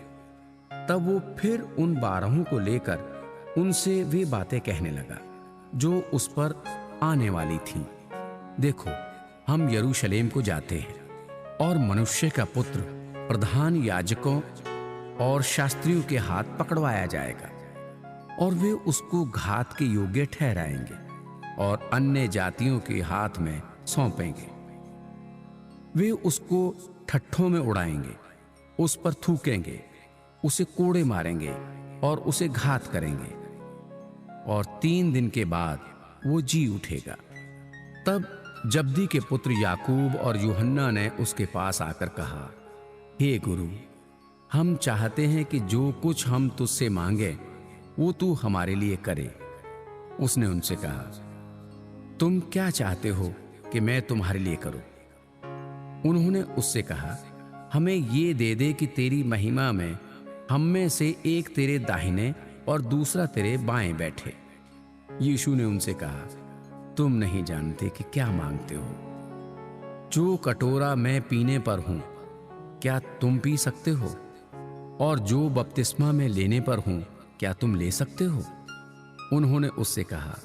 तब वो फिर उन 12 को लेकर उनसे वे बातें कहने लगा जो उस पर आने वाली थीं। देखो, हम यरूशलेम को जाते हैं और मनुष्य का पुत्र प्रधान याजकों और शास्त्रियों के हाथ पकड़वाया जाएगा और वे उसको घात के योग्य ठहराएंगे और अन्य जातियों के हाथ में सौंपेंगे। वे उसको ठट्ठों में उड़ाएंगे, उस पर थूकेंगे, उसे कोड़े मारेंगे और उसे घात करेंगे, और 3 दिन के बाद वो जी उठेगा। तब जब्दी के पुत्र याकूब और यूहन्ना ने उसके पास आकर कहा, हे गुरु, हम चाहते हैं कि जो कुछ हम तुझसे मांगे वो तू हमारे लिए करे। उसने उनसे कहा, तुम क्या चाहते हो कि मैं तुम्हारे लिए करूं? उन्होंने उससे कहा, हमें ये दे दे कि तेरी महिमा में हम में से एक तेरे दाहिने और दूसरा तेरे बाएं बैठे। यीशु ने उनसे कहा, तुम नहीं जानते कि क्या मांगते हो। जो कटोरा मैं पीने पर हूं, क्या तुम पी सकते हो? और जो बपतिस्मा में लेने पर हूं, क्या तुम ले सकते हो? उन्होंने उससे कहा,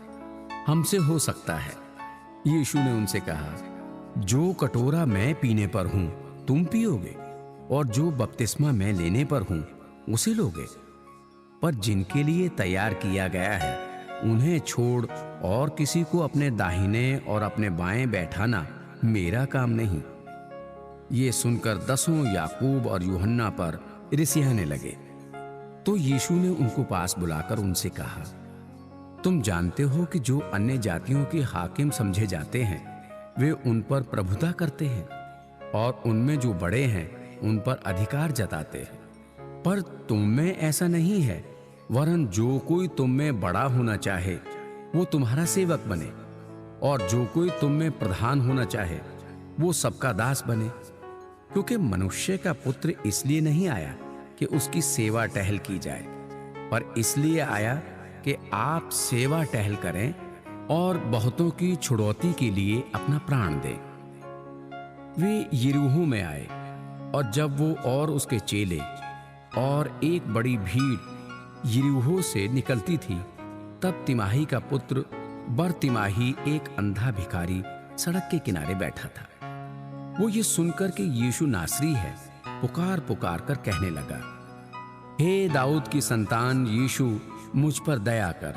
हमसे हो सकता है। यीशु ने उनसे कहा, जो कटोरा मैं पीने पर हूं तुम पियोगे, और जो बपतिस्मा मैं लेने पर हूं उसे लोगे। पर जिनके लिए तैयार किया गया है उन्हें छोड़ और किसी को अपने दाहिने और अपने बाएं बैठाना मेरा काम नहीं। ये सुनकर 10 याकूब और यूहन्ना पर रिसियाने लगे। तो यीशु ने उनको पास बुलाकर उनसे कहा, तुम जानते हो कि जो अन्य जातियों के हाकिम समझे जाते हैं वे उन पर प्रभुता करते हैं और उनमें जो बड़े हैं उन पर अधिकार जताते हैं। पर तुम में ऐसा नहीं है, वरन जो कोई तुम में बड़ा होना चाहे वो तुम्हारा सेवक बने, और जो कोई तुम में प्रधान होना चाहे वो सबका दास बने। क्योंकि मनुष्य का पुत्र इसलिए नहीं आया कि उसकी सेवा टहल की जाए, पर इसलिए आया कि आप सेवा टहल करें और बहुतों की छुड़ौती के लिए अपना प्राण दें। वे यरीहो में आए, और जब वो और उसके चेले और एक बड़ी भीड़ यरीहो से निकलती थी, तब तिमाही का पुत्र बरतिमाही एक अंधा भिखारी सड़क के किनारे बैठा था। वो ये सुनकर कि यीशु नासरी है, पुकार पुकार कर कहने लगा, हे दाऊद की संतान यीशु, मुझ पर दया कर।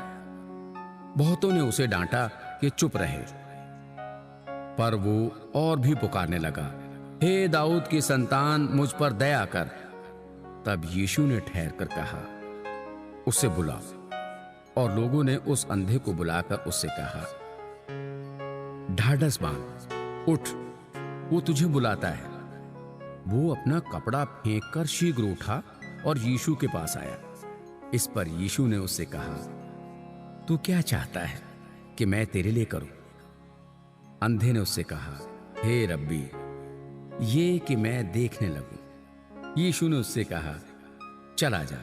बहुतों ने उसे डांटा कि चुप रहे, पर वो और भी पुकारने लगा, हे दाऊद की संतान, मुझ पर दया कर। तब यीशु ने ठहर कर कहा, उसे बुला। और लोगों ने उस अंधे को बुलाकर उससे कहा, ढाढ़स बांध, उठ, वो तुझे बुलाता है। वो अपना कपड़ा फेंक कर शीघ्र उठा और यीशु के पास आया। इस पर यीशु ने उससे कहा, तू क्या चाहता है कि मैं तेरे लिए करूं? अंधे ने उससे कहा, हे रब्बी, ये कि मैं देखने लगूं। यीशु ने उससे कहा, चला जा,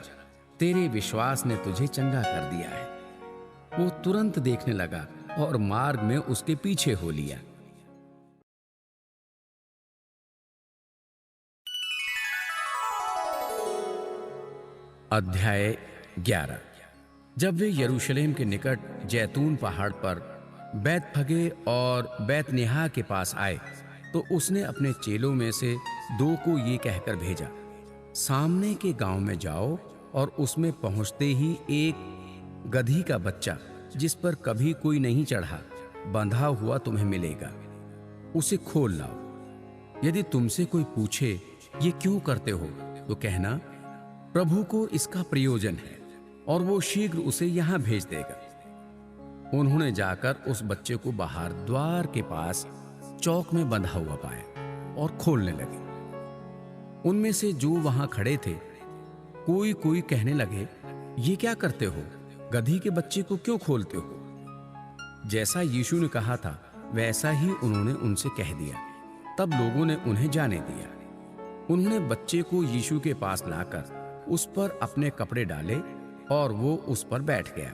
तेरे विश्वास ने तुझे चंगा कर दिया है। वो तुरंत देखने लगा और मार्ग में उसके पीछे हो लिया। अध्याय 11। जब वे यरूशलेम के निकट जैतून पहाड़ पर बैतफगे और बैतनिहा के पास आए तो उसने अपने चेलों में से 2 को ये कहकर भेजा, सामने के गांव में जाओ और उसमें पहुंचते ही एक गधी का बच्चा जिस पर कभी कोई नहीं चढ़ा, बंधा हुआ तुम्हें मिलेगा। उसे खोल लाओ। यदि तुमसे कोई पूछे, ये क्यों करते हो, तो कहना, प्रभु को इसका प्रयोजन है और वो शीघ्र उसे यहां भेज देगा। उन्होंने जाकर उस बच्चे को बाहर द्वार के पास चौक में बंधा हुआ पाया और खोलने लगे। उनमें से जो वहां खड़े थे, कोई कोई कहने लगे, ये क्या करते हो, गधी के बच्चे को क्यों खोलते हो? जैसा यीशु ने कहा था वैसा ही उन्होंने उनसे कह दिया। तब लोगों ने उन्हें जाने दिया। उन्होंने बच्चे को यीशु के पास लाकर उस पर अपने कपड़े डाले और वो उस पर बैठ गया।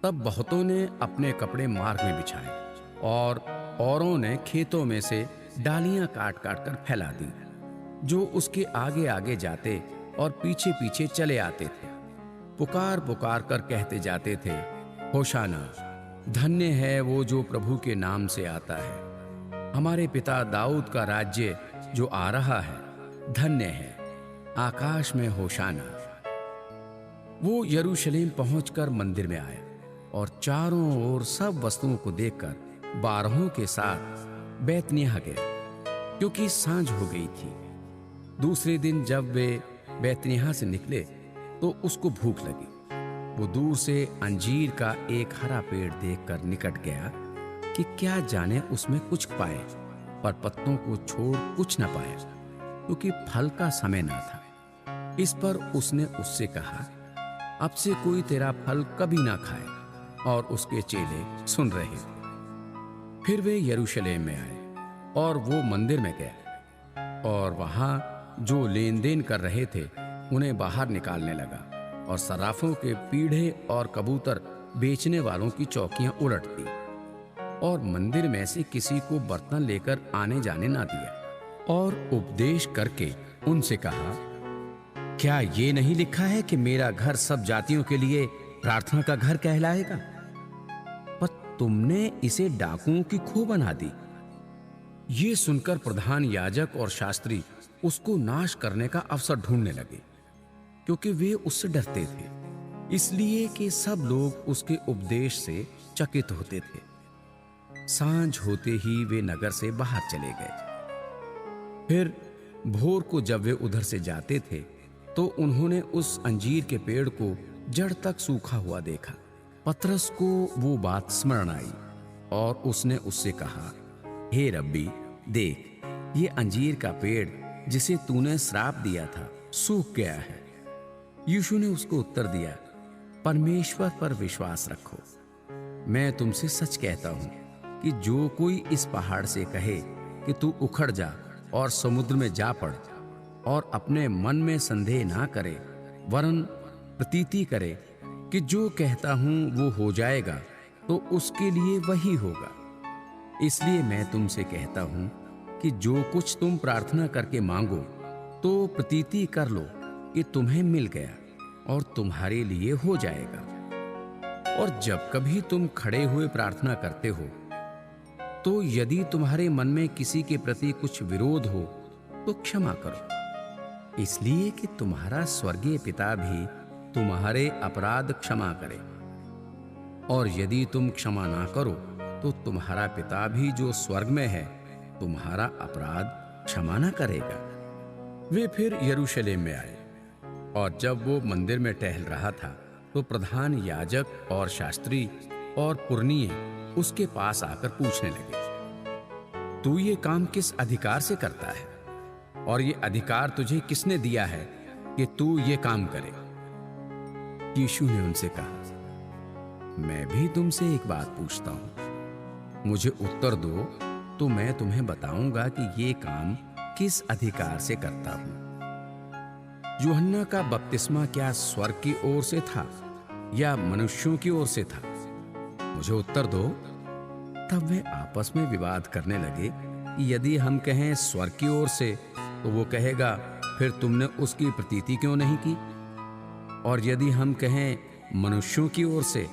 तब बहुतों ने अपने कपड़े मार्ग में बिछाए और औरों ने खेतों में से डालियां काट काट कर फैला दी। जो उसके आगे आगे जाते और पीछे पीछे चले आते थे, पुकार पुकार कर कहते जाते थे, होशाना, धन्य है वो जो प्रभु के नाम से आता है। हमारे पिता दाऊद का राज्य जो आ रहा है, धन्य है। आकाश में होशाना। वो यरूशलेम पहुंचकर मंदिर में आया और चारों ओर सब वस्तुओं को देखकर 12 के साथ बैतनिय्याह गया, क्योंकि सांझ हो गई थी। दूसरे दिन जब वे बैतनिय्याह से निकले तो उसको भूख लगी। वो दूर से अंजीर का एक हरा पेड़ देखकर निकट गया कि क्या जाने उसमें कुछ पाए, पर पत्तों को छोड़ कुछ न पाया, क्योंकि फल का समय न था। इस पर उसने उससे कहा, अब से कोई तेरा फल कभी ना खाए। और उसके चेले सुन रहे। फिर वे यरूशलेम में आए और वो मंदिर में गए और वहां जो लेन देन कर रहे थे उन्हें बाहर निकालने लगा और सराफों के पीढ़े और कबूतर बेचने वालों की चौकियां उलट दी और मंदिर में से किसी को बर्तन लेकर आने जाने ना दिया। और उपदेश करके उनसे कहा, क्या ये नहीं लिखा है कि मेरा घर सब जातियों के लिए प्रार्थना का घर कहलाएगा? पर तुमने इसे डाकुओं की खो बना दी। ये सुनकर प्रधान याजक और शास्त्री उसको नाश करने का अवसर ढूंढने लगे, क्योंकि वे उससे डरते थे, इसलिए कि सब लोग उसके उपदेश से चकित होते थे। सांझ होते ही वे नगर से बाहर चले गए। फिर भोर को जब वे उधर से जाते थे तो उन्होंने उस अंजीर के पेड़ को जड़ तक सूखा हुआ देखा। पतरस को वो बात स्मरण आई और उसने उससे कहा, हे रब्बी, देख, ये अंजीर का पेड़ जिसे तूने श्राप दिया था सूख गया है। यीशु ने उसको उत्तर दिया, परमेश्वर पर विश्वास रखो। मैं तुमसे सच कहता हूं कि जो कोई इस पहाड़ से कहे कि तू उखड़ जा और समुद्र में जा पड़ और अपने मन में संदेह ना करे, वरन प्रतीति करे कि जो कहता हूं वो हो जाएगा, तो उसके लिए वही होगा। इसलिए मैं तुमसे कहता हूं कि जो कुछ तुम प्रार्थना करके मांगो तो प्रतीति कर लो कि तुम्हें मिल गया और तुम्हारे लिए हो जाएगा। और जब कभी तुम खड़े हुए प्रार्थना करते हो तो यदि तुम्हारे मन में किसी के प्रति कुछ विरोध हो तो क्षमा करो, इसलिए कि तुम्हारा स्वर्गीय पिता भी तुम्हारे अपराध क्षमा करे, और यदि तुम क्षमा ना करो तो तुम्हारा पिता भी जो स्वर्ग में है तुम्हारा अपराध क्षमा ना करेगा। वे फिर यरूशलेम में आए, और जब वो मंदिर में टहल रहा था तो प्रधान याजक और शास्त्री और पुरनिये उसके पास आकर पूछने लगे, तू ये काम किस अधिकार से करता है, और ये अधिकार तुझे किसने दिया है कि तू ये काम करे? यीशु ने उनसे कहा, मैं भी तुमसे एक बात पूछता हूं, मुझे उत्तर दो तो मैं तुम्हें बताऊंगा कि ये काम किस अधिकार से करता हूं। यूहन्ना का बपतिस्मा क्या स्वर्ग की ओर से था या मनुष्यों की ओर से था? मुझे उत्तर दो। तब वे आपस में विवाद करने लगे कि यदि हम कहें स्वर्ग की ओर से तो वो कहेगा, फिर तुमने उसकी प्रतीति क्यों नहीं की? और यदि हम कहें मनुष्यों की ओर से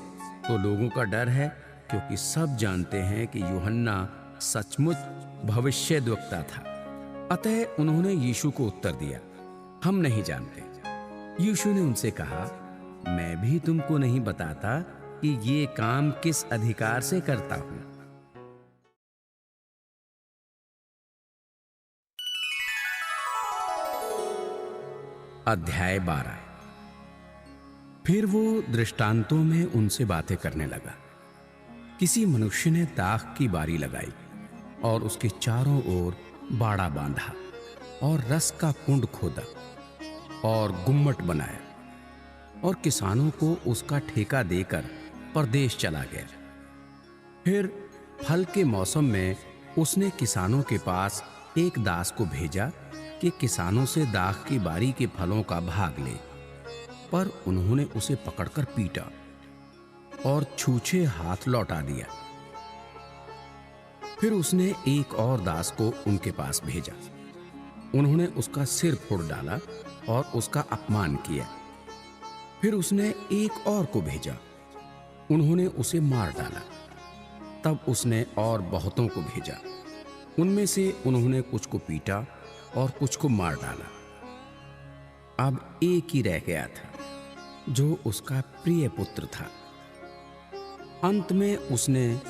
तो लोगों का डर है, क्योंकि सब जानते हैं कि यूहन्ना सचमुच भविष्यद्वक्ता था। अतः उन्होंने यीशु को उत्तर दिया, हम नहीं जानते। यीशु ने उनसे कहा, मैं भी तुमको नहीं बताता कि ये काम किस अधिकार से करता हूं। अध्याय 12। फिर वो दृष्टांतों में उनसे बातें करने लगा। किसी मनुष्य ने दाख की बारी लगाई और उसके चारों ओर बाड़ा बांधा और रस का कुंड खोदा और गुम्मट बनाया, और किसानों को उसका ठेका देकर परदेश चला गया। फिर फल के मौसम में उसने किसानों के पास एक दास को भेजा कि किसानों से दाख की बारी के फलों का भाग ले, पर उन्होंने उसे पकड़कर पीटा और छूछे हाथ लौटा दिया। फिर उसने एक और दास को उनके पास भेजा। उन्होंने उसका सिर फोड़ डाला और उसका अपमान किया। फिर उसने एक और को भेजा। उन्होंने उसे मार डाला। तब उसने और बहुतों को भेजा। उनमें से उन्होंने कुछ को पीटा और कुछ को मार डाला। अब एक ही रह गया था जो उसका प्रिय पुत्र था। अंत में उसने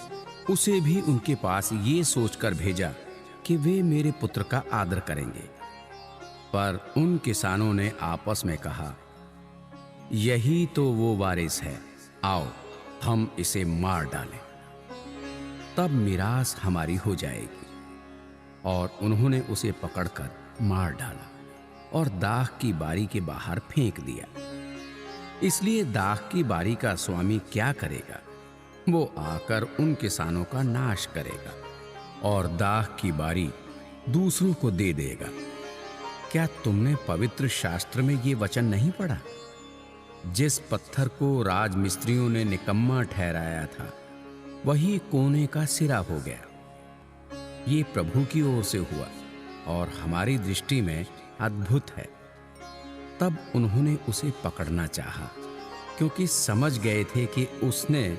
उसे भी उनके पास ये सोचकर भेजा कि वे मेरे पुत्र का आदर करेंगे। पर उन किसानों ने आपस में कहा, यही तो वो वारिस है, आओ हम इसे मार डालें, तब मिरास हमारी हो जाएगी। और उन्होंने उसे पकड़कर मार डाला और दाख की बारी के बाहर फेंक दिया। इसलिए दाख की बारी का स्वामी क्या करेगा? वो आकर उन किसानों का नाश करेगा और दाख की बारी दूसरों को दे देगा। क्या तुमने पवित्र शास्त्र में ये वचन नहीं पढ़ा? जिस पत्थर को राजमिस्त्रियों ने निकम्मा ठहराया था वही कोने का सिरा हो गया। ये प्रभु की ओर से हुआ और हमारी दृष्टि में अद्भुत है। तब उन्होंने उसे पकड़ना चाहा, क्योंकि समझ गए थे कि उसने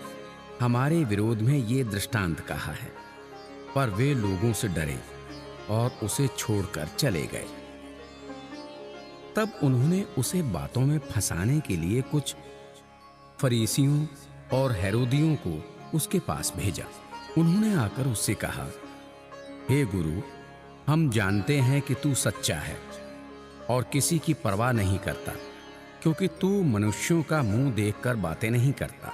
हमारे विरोध में ये दृष्टांत कहा है। पर वे लोगों से डरे और उसे छोड़कर चले गए। तब उन्होंने उसे बातों में फंसाने के लिए कुछ फरीसियों और हेरोदियों को उसके पास भेजा। उन्होंने आकर उससे कहा, हे गुरु, हम जानते हैं कि तू सच्चा है और किसी की परवाह नहीं करता, क्योंकि तू मनुष्यों का मुंह देखकर बातें नहीं करता,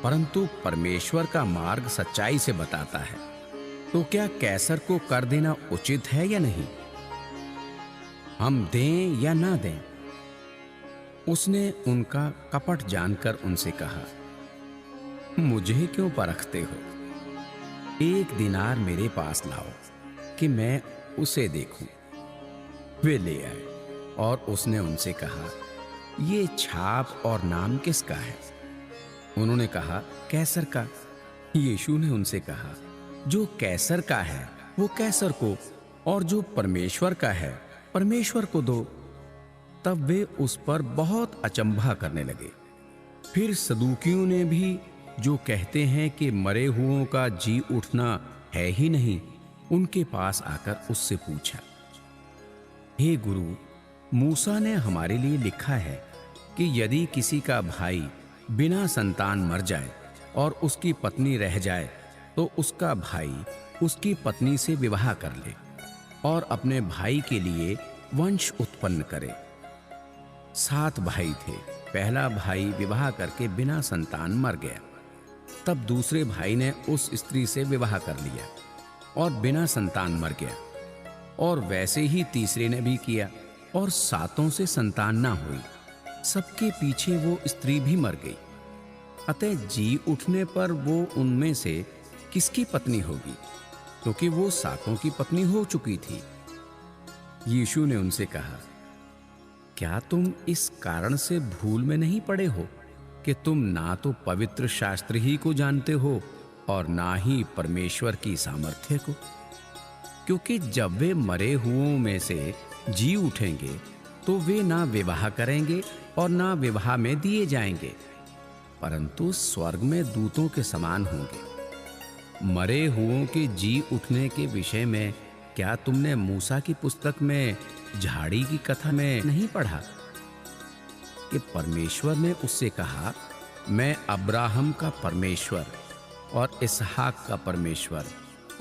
परंतु परमेश्वर का मार्ग सच्चाई से बताता है। तो क्या कैसर को कर देना उचित है या नहीं? हम दें या ना दें? उसने उनका कपट जानकर उनसे कहा, मुझे क्यों परखते हो? 1 दिनार मेरे पास लाओ कि मैं उसे देखूं। वे ले आए और उसने उनसे कहा, ये छाप और नाम किसका है? उन्होंने कहा, कैसर का। यीशु ने उनसे कहा, जो कैसर का है वो कैसर को, और जो परमेश्वर का है परमेश्वर को दो। तब वे उस पर बहुत अचंभा करने लगे। फिर सदूकियों ने भी, जो कहते हैं कि मरे हुओं का जी उठना है ही नहीं, उनके पास आकर उससे पूछा, हे गुरु, मूसा ने हमारे लिए लिखा है कि यदि किसी का भाई बिना संतान मर जाए और उसकी पत्नी रह जाए तो उसका भाई उसकी पत्नी से विवाह कर ले और अपने भाई के लिए वंश उत्पन्न करे। 7 भाई थे। पहला भाई विवाह करके बिना संतान मर गया। तब दूसरे भाई ने उस स्त्री से विवाह कर लिया और बिना संतान मर गया, और वैसे ही तीसरे ने भी किया और 7 से संतान ना हुई। सबके पीछे वो स्त्री भी मर गई। अतः जी उठने पर वो उनमें से किसकी पत्नी होगी, क्योंकि वो 7 की पत्नी हो चुकी थी। यीशु ने उनसे कहा, क्या तुम इस कारण से भूल में नहीं पड़े हो कि तुम ना तो पवित्र शास्त्र ही को जानते हो और ना ही परमेश्वर की सामर्थ्य को? क्योंकि जब वे मरे हुओं में से जी उठेंगे तो वे ना विवाह करेंगे और ना विवाह में दिए जाएंगे, परंतु स्वर्ग में दूतों के समान होंगे। मरे हुओं के जी उठने के विषय में क्या तुमने मूसा की पुस्तक में झाड़ी की कथा में नहीं पढ़ा कि परमेश्वर ने उससे कहा, मैं अब्राहम का परमेश्वर और इसहाक का परमेश्वर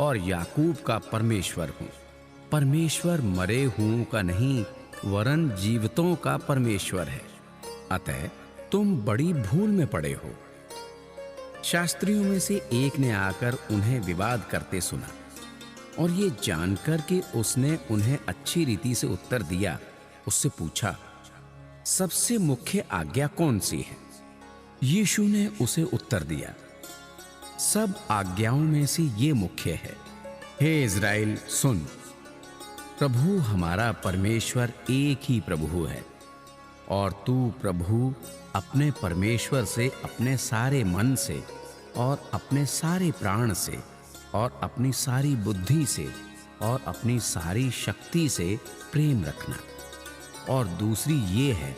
और याकूब का परमेश्वर हूं। परमेश्वर मरे हुओं का नहीं वरन जीवितों का परमेश्वर है। अतः तुम बड़ी भूल में पड़े हो। शास्त्रियों में से एक ने आकर उन्हें विवाद करते सुना, और ये जानकर कि उसने उन्हें अच्छी रीति से उत्तर दिया, उससे पूछा, सबसे मुख्य आज्ञा कौन सी है? यीशु ने उसे उत्तर दिया, सब आज्ञाओं में से ये मुख्य है, हे इज़राइल सुन, प्रभु हमारा परमेश्वर एक ही प्रभु है, और तू प्रभु अपने परमेश्वर से अपने सारे मन से और अपने सारे प्राण से और अपनी सारी बुद्धि से और अपनी सारी शक्ति से प्रेम रखना। और दूसरी ये है,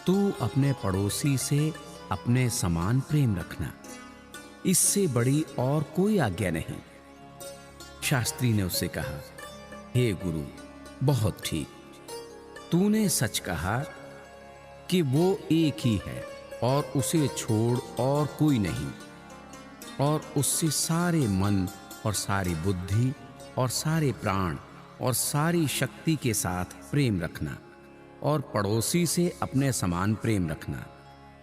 तू अपने पड़ोसी से अपने समान प्रेम रखना। इससे बड़ी और कोई आज्ञा नहीं। शास्त्री ने उससे कहा, हे गुरु, बहुत ठीक, तूने सच कहा कि वो एक ही है और उसे छोड़ और कोई नहीं, और उससे सारे मन और सारी बुद्धि और सारे प्राण और सारी शक्ति के साथ प्रेम रखना, और पड़ोसी से अपने समान प्रेम रखना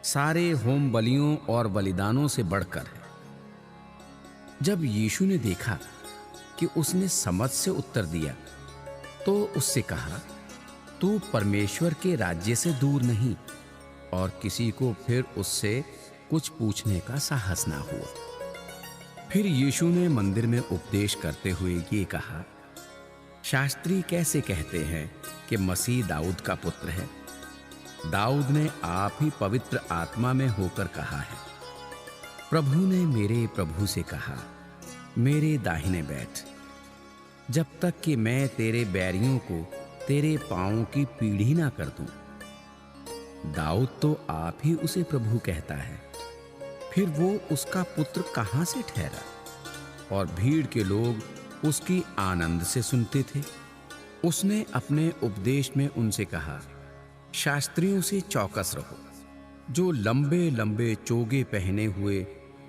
सारे होम बलियों और बलिदानों से बढ़कर है। जब यीशु ने देखा कि उसने समझ से उत्तर दिया तो उससे कहा, तू परमेश्वर के राज्य से दूर नहीं। और किसी को फिर उससे कुछ पूछने का साहस ना हुआ। फिर यीशु ने मंदिर में उपदेश करते हुए ये कहा, शास्त्री कैसे कहते हैं कि मसीह दाऊद का पुत्र है? दाऊद ने आप ही पवित्र आत्मा में होकर कहा है, प्रभु ने मेरे प्रभु से कहा, मेरे दाहिने बैठ, जब तक कि मैं तेरे बैरियों को तेरे पांवों की पीढ़ी ना कर दूं। दाऊद तो आप ही उसे प्रभु कहता है, फिर वो उसका पुत्र कहां से ठहरा? और भीड़ के लोग उसकी आनंद से सुनते थे। उसने अपने उपदेश में उनसे कहा, शास्त्रियों से चौकस रहो, जो लंबे लंबे चोगे पहने हुए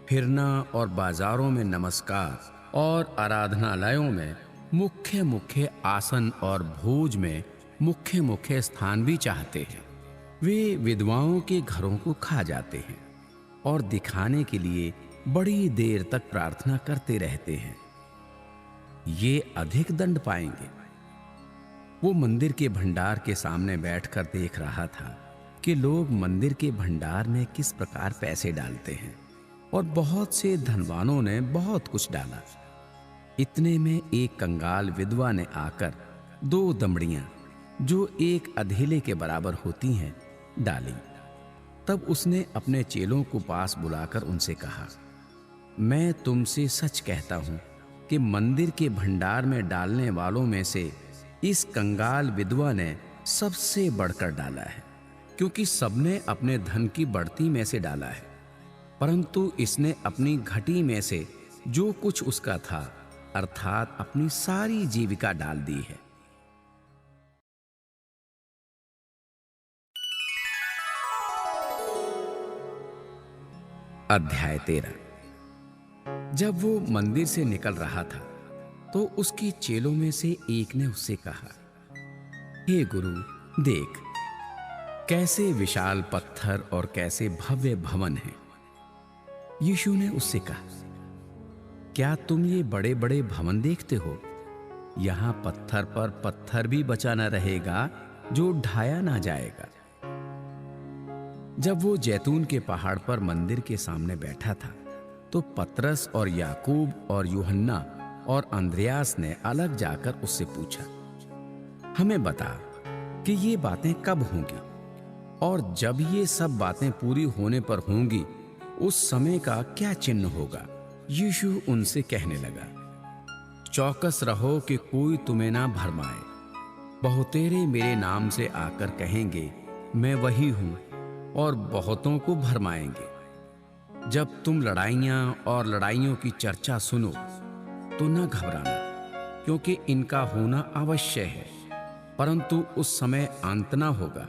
फिरना और बाजारों में नमस्कार और आराधनालयों में मुख्य मुख्य आसन और भोज में मुख्य मुख्य स्थान भी चाहते हैं। वे विधवाओं के घरों को खा जाते हैं और दिखाने के लिए बड़ी देर तक प्रार्थना करते रहते हैं। ये अधिक दंड पाएंगे। वो मंदिर के भंडार के सामने बैठकर देख रहा था कि लोग मंदिर के भंडार में किस प्रकार पैसे डालते हैं, और बहुत से धनवानों ने बहुत कुछ डाला। इतने में एक कंगाल विधवा ने आकर 2 दमड़ियां, जो एक अधेले के बराबर होती हैं, डाली। तब उसने अपने चेलों को पास बुलाकर उनसे कहा, मैं तुमसे सच कहता हूं कि मंदिर के भंडार में डालने वालों में से इस कंगाल विधवा ने सबसे बढ़कर डाला है, क्योंकि सबने अपने धन की बढ़ती में से डाला है, परंतु इसने अपनी घटी में से जो कुछ उसका था, अर्थात अपनी सारी जीविका डाल दी है। अध्याय 13। जब वो मंदिर से निकल रहा था तो उसके चेलों में से एक ने उससे कहा, हे गुरु, देख कैसे विशाल पत्थर और कैसे भव्य भवन हैं। यीशु ने उससे कहा, क्या तुम ये बड़े बड़े भवन देखते हो? यहां पत्थर पर पत्थर भी बचा न रहेगा जो ढाया ना जाएगा। जब वो जैतून के पहाड़ पर मंदिर के सामने बैठा था तो पतरस और याकूब और यूहन्ना और अंद्रयास ने अलग जाकर उससे पूछा, हमें बता कि ये बातें कब होंगी और जब ये सब बातें पूरी होने पर होंगी उस समय का क्या चिन्ह होगा? यीशु उनसे कहने लगा, चौकस रहो कि कोई तुम्हें ना भरमाए। बहुतेरे मेरे नाम से आकर कहेंगे, मैं वही हूं, और बहुतों को भरमाएंगे। जब तुम लड़ाइयां और लड़ाइयों की चर्चा सुनो तो न घबराना, क्योंकि इनका होना अवश्य है, परंतु उस समय अंत ना होगा,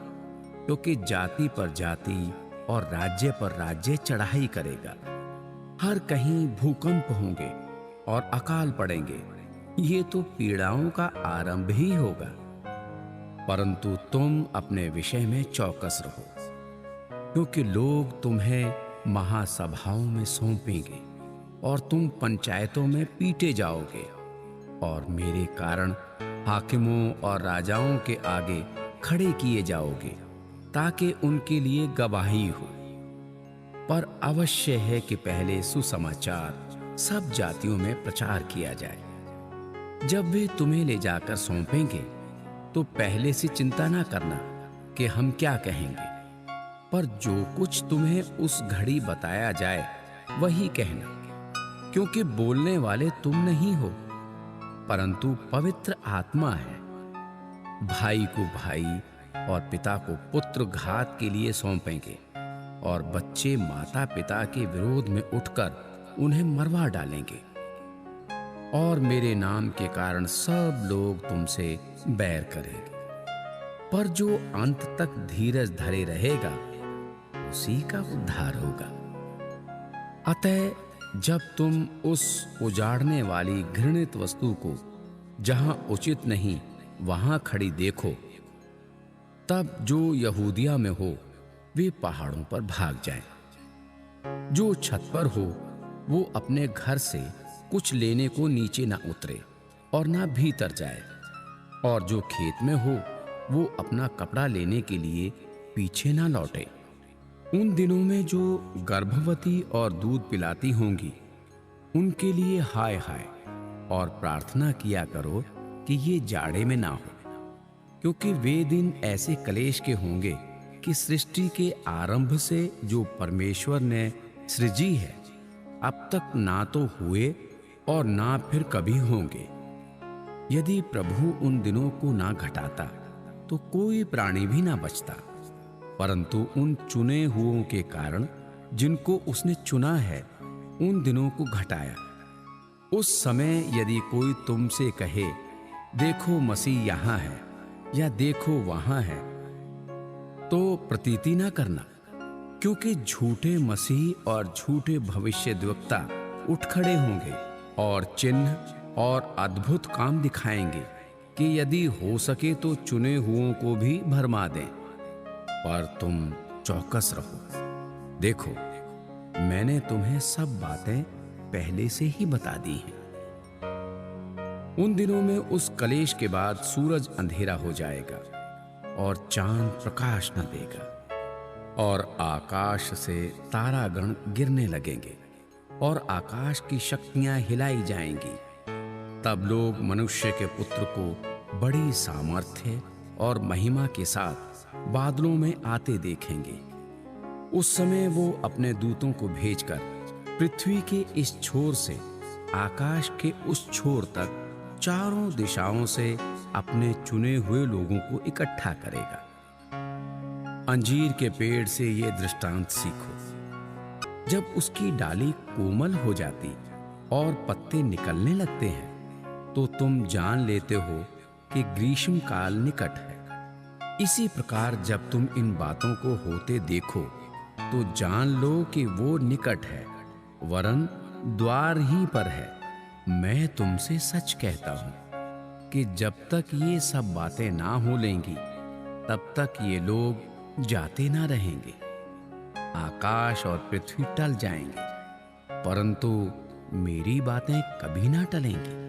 क्योंकि जाति पर जाति और राज्य पर राज्य चढ़ाई करेगा। हर कहीं भूकंप होंगे और अकाल पड़ेंगे। ये तो पीड़ाओं का आरंभ ही होगा। परंतु तुम अपने विषय में चौकस रहो, क्योंकि लोग तुम्हें महासभाओं में सौंपेंगे और तुम पंचायतों में पीटे जाओगे और मेरे कारण हाकिमों और राजाओं के आगे खड़े किए जाओगे, ताकि उनके लिए गवाही हो। पर अवश्य है कि पहले सुसमाचार सब जातियों में प्रचार किया जाए। जब वे तुम्हें ले जाकर सौंपेंगे तो पहले से चिंता ना करना कि हम क्या कहेंगे, पर जो कुछ तुम्हें उस घड़ी बताया जाए वही कहना, क्योंकि बोलने वाले तुम नहीं हो, परंतु पवित्र आत्मा है। भाई को भाई और पिता को पुत्र घात के लिए सौंपेंगे और बच्चे माता पिता के विरोध में उठकर उन्हें मरवा डालेंगे। और मेरे नाम के कारण सब लोग तुमसे बैर करेंगे, पर जो अंत तक धीरज धरे रहेगा उसी का उद्धार होगा। अतः जब तुम उस उजाड़ने वाली घृणित वस्तु को जहां उचित नहीं वहां खड़ी देखो, तब जो यहूदिया में हो वे पहाड़ों पर भाग जाएं। जो छत पर हो वो अपने घर से कुछ लेने को नीचे ना उतरे और ना भीतर जाए, और जो खेत में हो वो अपना कपड़ा लेने के लिए पीछे ना लौटे। उन दिनों में जो गर्भवती और दूध पिलाती होंगी उनके लिए हाय हाय, और प्रार्थना किया करो कि ये जाड़े में ना हो, क्योंकि वे दिन ऐसे कलेश के होंगे कि सृष्टि के आरंभ से जो परमेश्वर ने सृजी है अब तक ना तो हुए और ना फिर कभी होंगे। यदि प्रभु उन दिनों को ना घटाता तो कोई प्राणी भी ना बचता, परंतु उन चुने हुओं के कारण जिनको उसने चुना है उन दिनों को घटाया। उस समय यदि कोई तुमसे कहे, देखो मसीह यहां है या देखो वहां है, तो प्रतीति ना करना, क्योंकि झूठे मसीह और झूठे भविष्यद्वक्ता उठ खड़े होंगे और चिन्ह और अद्भुत काम दिखाएंगे कि यदि हो सके तो चुने हुओं को भी भरमा दें। पर तुम चौकस रहो। देखो, मैंने तुम्हें सब बातें पहले से ही बता दी हैं। उन दिनों में उस कलेश के बाद सूरज अंधेरा हो जाएगा और चांद प्रकाश न देगा, और आकाश से तारागण गिरने लगेंगे और आकाश की शक्तियां हिलाई जाएंगी। तब लोग मनुष्य के पुत्र को बड़ी सामर्थ्य और महिमा के साथ बादलों में आते देखेंगे। उस समय वो अपने दूतों को भेजकर पृथ्वी के इस छोर से आकाश के उस छोर तक चारों दिशाओं से अपने चुने हुए लोगों को इकट्ठा करेगा। अंजीर के पेड़ से ये दृष्टांत सीखो। जब उसकी डाली कोमल हो जाती और पत्ते निकलने लगते हैं तो तुम जान लेते हो कि ग्रीष्म काल निकट है। इसी प्रकार जब तुम इन बातों को होते देखो तो जान लो कि वो निकट है, वरन द्वार ही पर है। मैं तुमसे सच कहता हूं कि जब तक ये सब बातें ना हो लेंगी, तब तक ये लोग जाते ना रहेंगे। आकाश और पृथ्वी टल जाएंगे, परंतु मेरी बातें कभी ना टलेंगी।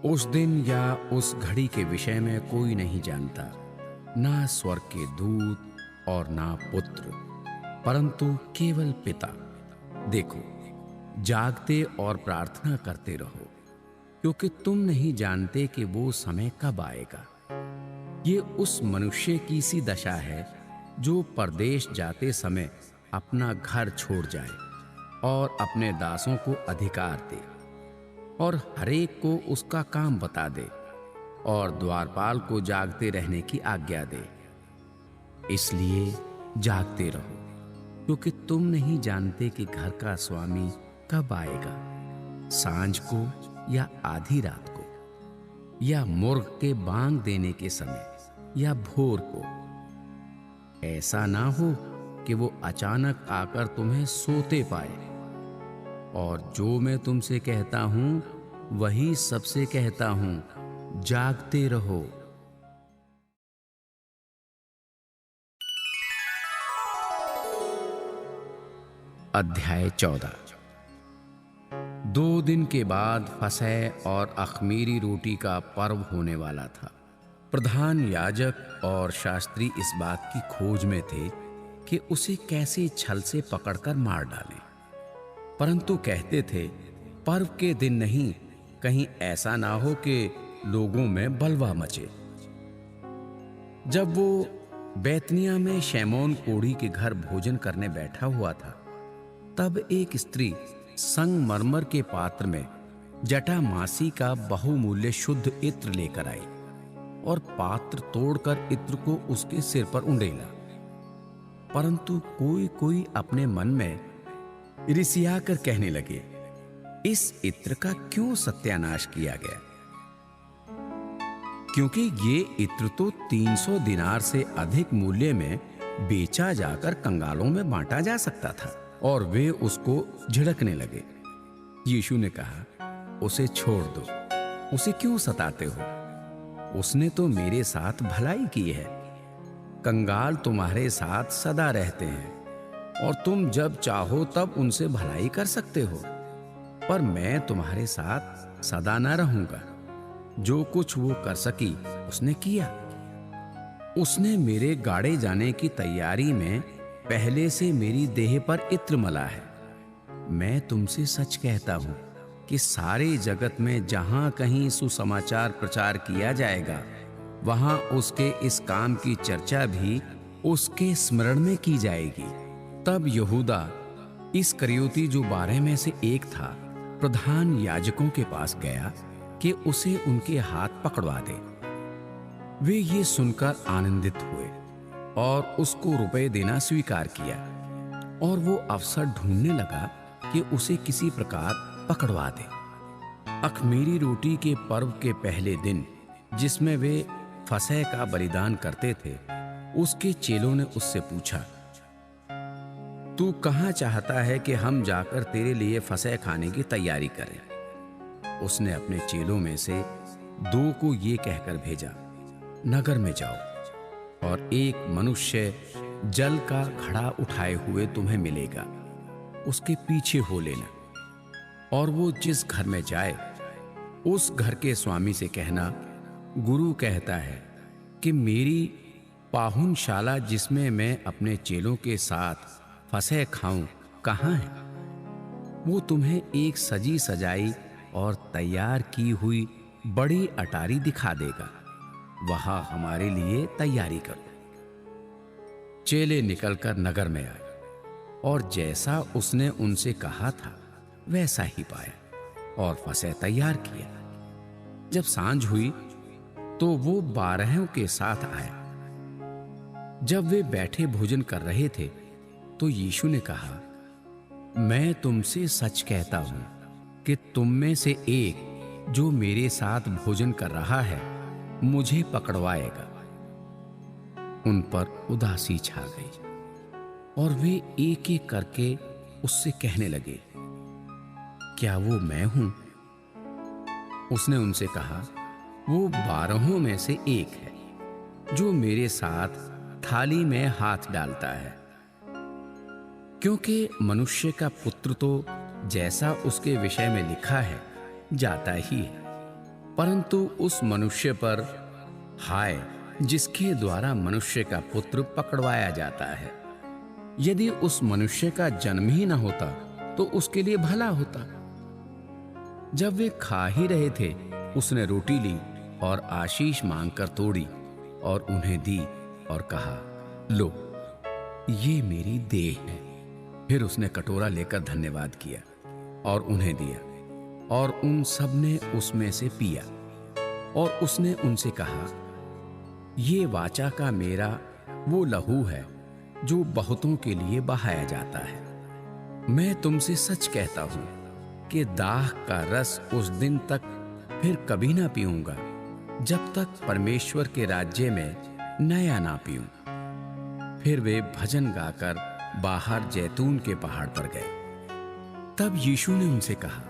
उस दिन या उस घड़ी के विषय में कोई नहीं जानता, ना स्वर्ग के दूत और ना पुत्र, परंतु केवल पिता। देखो, जागते और प्रार्थना करते रहो, क्योंकि तुम नहीं जानते कि वो समय कब आएगा। ये उस मनुष्य की सी दशा है जो परदेश जाते समय अपना घर छोड़ जाए और अपने दासों को अधिकार दे और हरेक को उसका काम बता दे और द्वारपाल को जागते रहने की आज्ञा दे। इसलिए जागते रहो, क्योंकि तुम नहीं जानते कि घर का स्वामी कब आएगा, सांझ को या आधी रात को, या मुर्ग के बांग देने के समय, या भोर को। ऐसा ना हो कि वो अचानक आकर तुम्हें सोते पाए। और जो मैं तुमसे कहता हूं वही सबसे कहता हूं, जागते रहो। अध्याय 14। 2 दिन के बाद फसह और अख़मीरी रोटी का पर्व होने वाला था। प्रधान याजक और शास्त्री इस बात की खोज में थे कि उसे कैसे छल से पकड़कर मार डालें, परंतु कहते थे, पर्व के दिन नहीं, कहीं ऐसा ना हो कि लोगों में बलवा मचे। जब वो बैतनिया में शैमोन कोढ़ी के घर भोजन करने बैठा हुआ था, तब एक स्त्री संगमरमर के पात्र में जटामासी का बहुमूल्य शुद्ध इत्र लेकर आई और पात्र तोड़कर इत्र को उसके सिर पर उंडेला। परंतु कोई कोई अपने मन में ईर्ष्या कर कहने लगे, इस इत्र का क्यों सत्यानाश किया गया, क्योंकि ये इत्र तो 300 दिनार से अधिक मूल्य में बेचा जाकर कंगालों में बांटा जा सकता था। और वे उसको झिड़कने लगे। यीशु ने कहा, उसे छोड़ दो, उसे क्यों सताते हो? उसने तो मेरे साथ भलाई की है। कंगाल तुम्हारे साथ सदा रहते हैं और तुम जब चाहो तब उनसे भलाई कर सकते हो, पर मैं तुम्हारे साथ सदा न रहूंगा। जो कुछ वो कर सकी उसने किया। उसने मेरे गाड़े जाने की तैयारी में पहले से मेरी देह पर इत्र मला है। मैं तुमसे सच कहता हूं कि सारे जगत में जहां कहीं सुसमाचार प्रचार किया जाएगा, वहां उसके इस काम की चर्चा भी उसके स्मरण में की जाएगी। तब यहूदा इस्करियोती, जो 12 में से एक था, प्रधान याजकों के पास गया कि उसे उनके हाथ पकड़वा दे। वे ये सुनकर आनंदित हुए और उसको रुपए देना स्वीकार किया, और वो अवसर ढूंढने लगा कि उसे किसी प्रकार पकड़वा दे। अख़मीरी रोटी के पर्व के पहले दिन, जिसमें वे फसह का बलिदान करते थे, उसके चेलों ने उससे पूछा, तू कहाँ चाहता है कि हम जाकर तेरे लिए फसह खाने की तैयारी करें? उसने अपने चेलों में से 2 को ये कहकर भेजा, नगर में जाओ और एक मनुष्य जल का घड़ा उठाए हुए तुम्हें मिलेगा, उसके पीछे हो लेना। और वो जिस घर में जाए, उस घर के स्वामी से कहना, गुरु कहता है कि मेरी पाहुनशाला जिसमें मैं अपने चेलों के साथ फसह खाऊं कहाँ है? वो तुम्हें एक सजी सजाई और तैयार की हुई बड़ी अटारी दिखा देगा, वहां हमारे लिए तैयारी करो। चेले निकलकर नगर में आए और जैसा उसने उनसे कहा था वैसा ही पाया और फसह तैयार किया। जब सांझ हुई तो वो 12 के साथ आया। जब वे बैठे भोजन कर रहे थे तो यीशु ने कहा, मैं तुमसे सच कहता हूं कि तुम में से एक जो मेरे साथ भोजन कर रहा है मुझे पकड़वाएगा। उन पर उदासी छा गई और वे एक एक करके उससे कहने लगे, क्या वो मैं हूं? उसने उनसे कहा, वो 12 में से एक है, जो मेरे साथ थाली में हाथ डालता है। क्योंकि मनुष्य का पुत्र तो जैसा उसके विषय में लिखा है जाता ही है, परंतु उस मनुष्य पर हाय जिसके द्वारा मनुष्य का पुत्र पकड़वाया जाता है। यदि उस मनुष्य का जन्म ही न होता तो उसके लिए भला होता। जब वे खा ही रहे थे, उसने रोटी ली और आशीष मांगकर तोड़ी और उन्हें दी और कहा, लो, ये मेरी देह है। फिर उसने कटोरा लेकर धन्यवाद किया और उन्हें दिया, और उन सब ने उसमें से पिया। और उसने उनसे कहा, ये वाचा का मेरा वो लहू है जो बहुतों के लिए बहाया जाता है। मैं तुमसे सच कहता हूं कि दाख का रस उस दिन तक फिर कभी ना पीऊंगा, जब तक परमेश्वर के राज्य में नया ना पीऊं। फिर वे भजन गाकर बाहर जैतून के पहाड़ पर गए। तब यीशु ने उनसे कहा,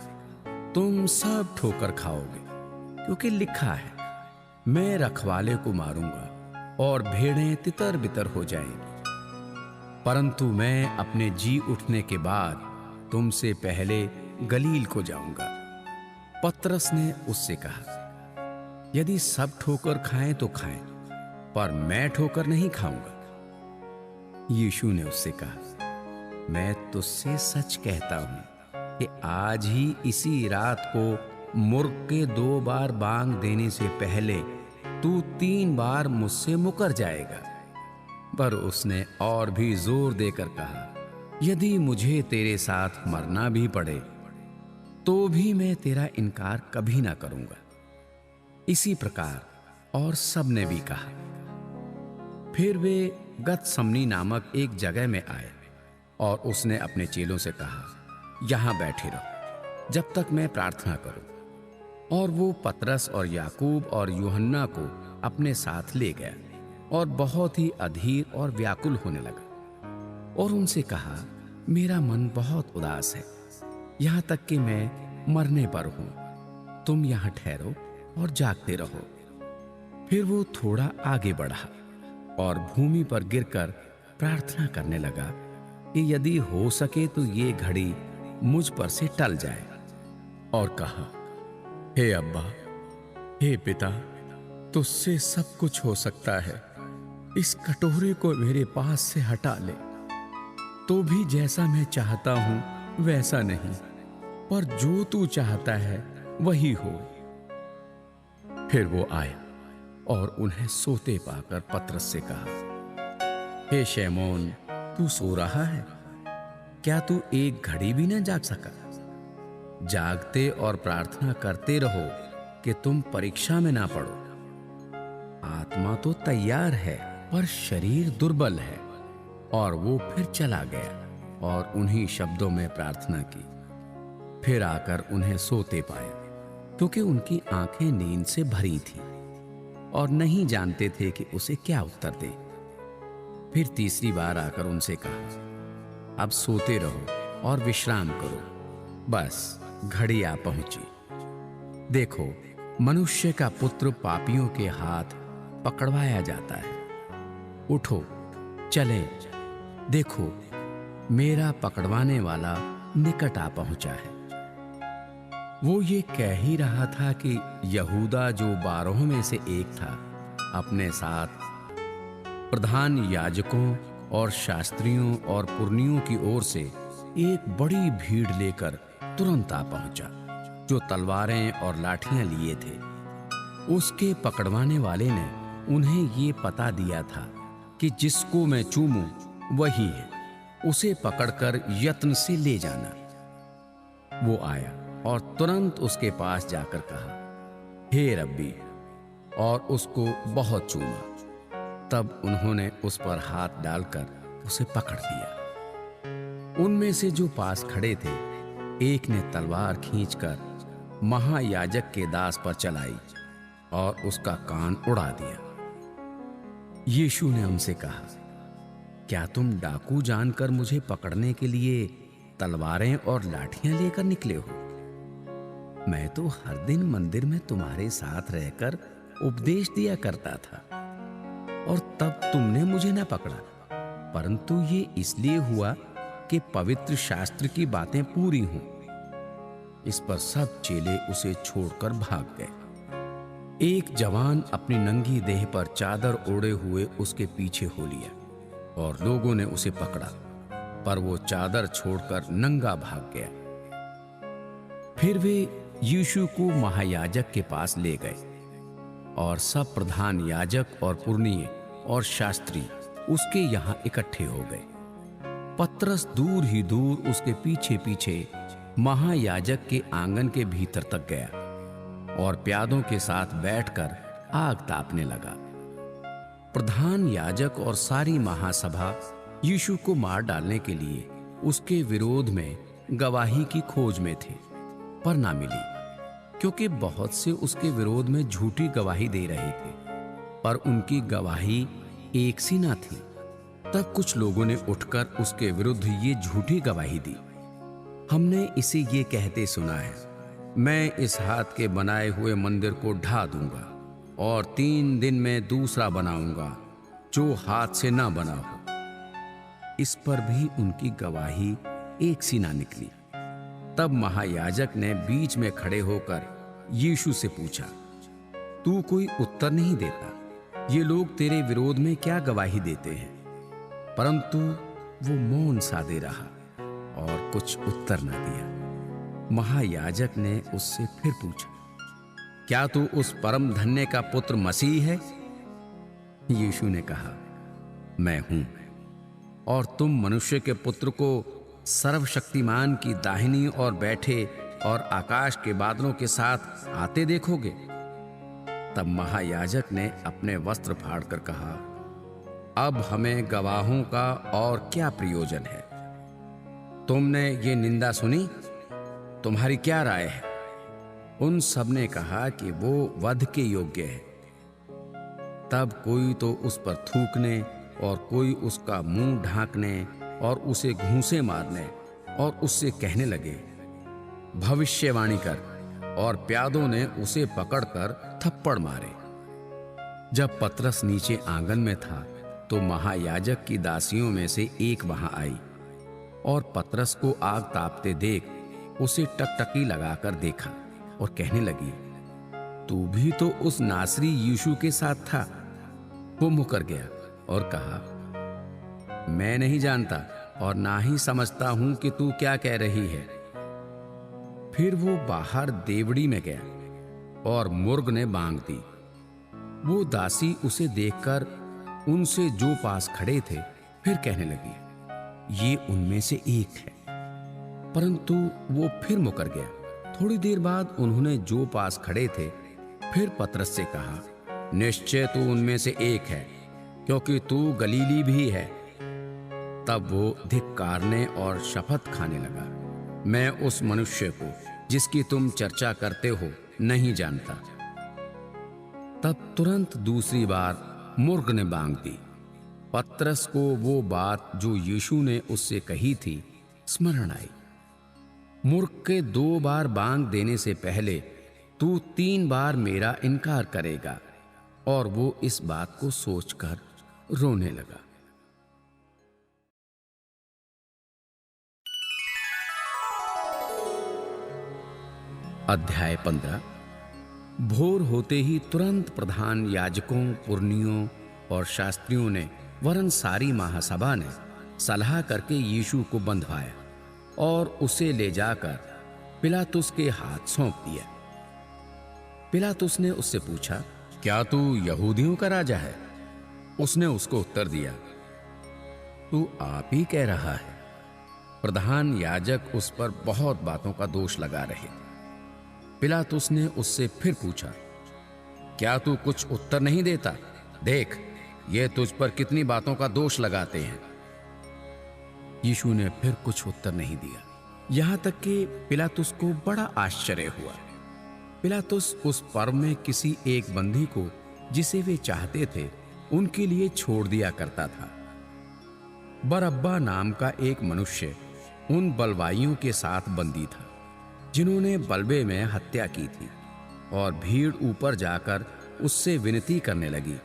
तुम सब ठोकर खाओगे, क्योंकि लिखा है, मैं रखवाले को मारूंगा और भेड़ें तितर बितर हो जाएंगी। परंतु मैं अपने जी उठने के बाद तुमसे पहले गलील को जाऊंगा। पतरस ने उससे कहा, यदि सब ठोकर खाएं तो खाएं, पर मैं ठोकर नहीं खाऊंगा। यीशु ने उससे कहा, मैं तुझसे सच कहता हूं कि आज ही इसी रात को मुर्ग के 2 बार बांग देने से पहले तू 3 बार मुझसे मुकर जाएगा। पर उसने और भी जोर देकर कहा, यदि मुझे तेरे साथ मरना भी पड़े तो भी मैं तेरा इनकार कभी ना करूंगा। इसी प्रकार और सब ने भी कहा। फिर वे गतसमनी नामक एक जगह में आए और उसने अपने चेलों से कहा, यहां बैठे रहो जब तक मैं प्रार्थना करूं। और वो पतरस और याकूब और यूहन्ना को अपने साथ ले गया और बहुत ही अधीर और व्याकुल होने लगा और उनसे कहा, मेरा मन बहुत उदास है, यहां तक कि मैं मरने पर हूं। तुम यहां ठहरो और जागते रहो। फिर वो थोड़ा आगे बढ़ा और भूमि पर गिरकर प्रार्थना करने लगा कि यदि हो सके तो ये घड़ी मुझ पर से टल जाए। और कहा, हे अब्बा, हे पिता, तुझसे सब कुछ हो सकता है। इस कटोरे को मेरे पास से हटा ले, तो भी जैसा मैं चाहता हूं वैसा नहीं, पर जो तू चाहता है वही हो। फिर वो आया और उन्हें सोते पाकर पतरस से कहा, हे शैमोन, तू सो रहा है? क्या तू एक घड़ी भी न जाग सका? जागते और प्रार्थना करते रहो कि तुम परीक्षा में ना पड़ो। आत्मा तो तैयार है पर शरीर दुर्बल है। और वो फिर चला गया और उन्हीं शब्दों में प्रार्थना की। फिर आकर उन्हें सोते पाया, क्योंकि उनकी आंखें नींद से भरी थी और नहीं जानते थे कि उसे क्या उत्तर दे। फिर तीसरी बार आकर उनसे कहा, अब सोते रहो और विश्राम करो, बस घड़ी आ पहुंची। देखो, मनुष्य का पुत्र पापियों के हाथ पकड़वाया जाता है। उठो, चलें, देखो, मेरा पकड़वाने वाला निकट आ पहुंचा है। वो ये कह ही रहा था कि यहूदा, जो 12 में से एक था, अपने साथ प्रधान याजकों और शास्त्रियों और पुरनियों की ओर से एक बड़ी भीड़ लेकर तुरंत आ पहुंचा, जो तलवारें और लाठियां लिए थे। उसके पकड़वाने वाले ने उन्हें ये पता दिया था कि जिसको मैं चूमूं वही है, उसे पकड़कर यत्न से ले जाना। वो आया और तुरंत उसके पास जाकर कहा, हे रब्बी, और उसको बहुत चूमा। तब उन्होंने उस पर हाथ डालकर उसे पकड़ लिया। उनमें से जो पास खड़े थे, एक ने तलवार खींचकर महायाजक के दास पर चलाई और उसका कान उड़ा दिया। यीशु ने उनसे कहा, क्या तुम डाकू जानकर मुझे पकड़ने के लिए तलवारें और लाठियां लेकर निकले हो? मैं तो हर दिन मंदिर में तुम्हारे साथ रहकर उपदेश दिया करता था और तब तुमने मुझे न पकड़ा, परंतु ये इसलिए हुआ कि पवित्र शास्त्र की बातें पूरी हों। इस पर सब चेले उसे छोड़कर भाग गए। एक जवान अपनी नंगी देह पर चादर ओढ़े हुए उसके पीछे हो लिया और लोगों ने उसे पकड़ा, पर वो चादर छोड़कर नंगा भाग गया। फिर वे यीशु को महायाजक के पास ले गए और सब प्रधान याजक और पुरनिये और शास्त्री उसके यहां इकट्ठे हो गए। पतरस दूर ही दूर उसके पीछे पीछे महायाजक के आंगन के भीतर तक गया और प्यादों के साथ बैठकर आग तापने लगा। प्रधान याजक और सारी महासभा यीशु को मार डालने के लिए उसके विरोध में गवाही की खोज में थे, पर ना मिली, क्योंकि बहुत से उसके विरोध में झूठी गवाही दे रहे थे, पर उनकी गवाही एक सी ना थी। तब कुछ लोगों ने उठकर उसके विरुद्ध ये झूठी गवाही दी। हमने इसे ये कहते सुना है, मैं इस हाथ के बनाए हुए मंदिर को ढा दूंगा और 3 दिन में दूसरा बनाऊंगा जो हाथ से ना बना हो। इस पर भी उनकी गवाही एक सी ना निकली। तब महायाजक ने बीच में खड़े होकर यीशु से पूछा, तू कोई उत्तर नहीं देता? ये लोग तेरे विरोध में क्या गवाही देते हैं? परंतु वो मौन साधे रहा और कुछ उत्तर न दिया। महायाजक ने उससे फिर पूछा, क्या तू उस परम धन्य का पुत्र मसीह है? यीशु ने कहा, मैं हूं। और तुम मनुष्य के पुत्र को सर्वशक्तिमान की दाहिनी ओर बैठे और आकाश के बादलों के साथ आते देखोगे? तब महायाजक ने अपने वस्त्र फाड़कर कहा, अब हमें गवाहों का और क्या प्रयोजन है? तुमने ये निंदा सुनी, तुम्हारी क्या राय है? उन सब ने कहा कि वो वध के योग्य है। तब कोई तो उस पर थूकने और कोई उसका मुंह ढांकने और उसे घूंसे मारने और उससे कहने लगे, भविष्यवाणी कर। और प्यादों ने उसे पकड़कर थप्पड़ मारे। जब पतरस नीचे आंगन में था तो महायाजक की दासियों में से एक वहां आई और पतरस को आग तापते देख उसे टकटकी लगाकर देखा और कहने लगी, तू भी तो उस नासरी यीशु के साथ था। वो मुकर गया और कहा, मैं नहीं जानता और ना ही समझता हूं कि तू क्या कह रही है। फिर वो बाहर देवड़ी में गया और मुर्ग ने बांग दी। वो दासी उसे देखकर उनसे जो पास खड़े थे फिर कहने लगी, ये उनमें से एक है। परंतु वो फिर मुकर गया। थोड़ी देर बाद उन्होंने जो पास खड़े थे फिर पतरस से कहा, निश्चय तू उनमें से एक है, क्योंकि तू गलीली भी है। तब वो धिक्कारने और शपथ खाने लगा, मैं उस मनुष्य को जिसकी तुम चर्चा करते हो नहीं जानता। तब तुरंत दूसरी बार मुर्ग ने बांग दी। पतरस को वो बात जो यीशु ने उससे कही थी स्मरण आई। मुर्ग के 2 बार बांग देने से पहले तू 3 बार मेरा इनकार करेगा। और वो इस बात को सोचकर रोने लगा। अध्याय 15। भोर होते ही तुरंत प्रधान याजकों, पुरनियों और शास्त्रियों ने वरन सारी महासभा ने सलाह करके यीशु को बंधवाया और उसे ले जाकर पिलातुस के हाथ सौंप दिया। पिलातुस ने उससे पूछा, क्या तू यहूदियों का राजा है? उसने उसको उत्तर दिया, तू आप ही कह रहा है। प्रधान याजक उस पर बहुत बातों का दोष लगा रहे। पिलातुस ने उससे फिर पूछा, क्या तू कुछ उत्तर नहीं देता? देख, ये तुझ पर कितनी बातों का दोष लगाते हैं। यीशु ने फिर कुछ उत्तर नहीं दिया, यहां तक कि पिलातुस को बड़ा आश्चर्य हुआ। पिलातुस उस पर्व में किसी एक बंदी को जिसे वे चाहते थे उनके लिए छोड़ दिया करता था। बरअब्बा नाम का एक मनुष्य उन बलवाइयों के साथ बंदी था जिन्होंने बलबे में हत्या की थी, और भीड़ ऊपर जाकर उससे विनती करने लगी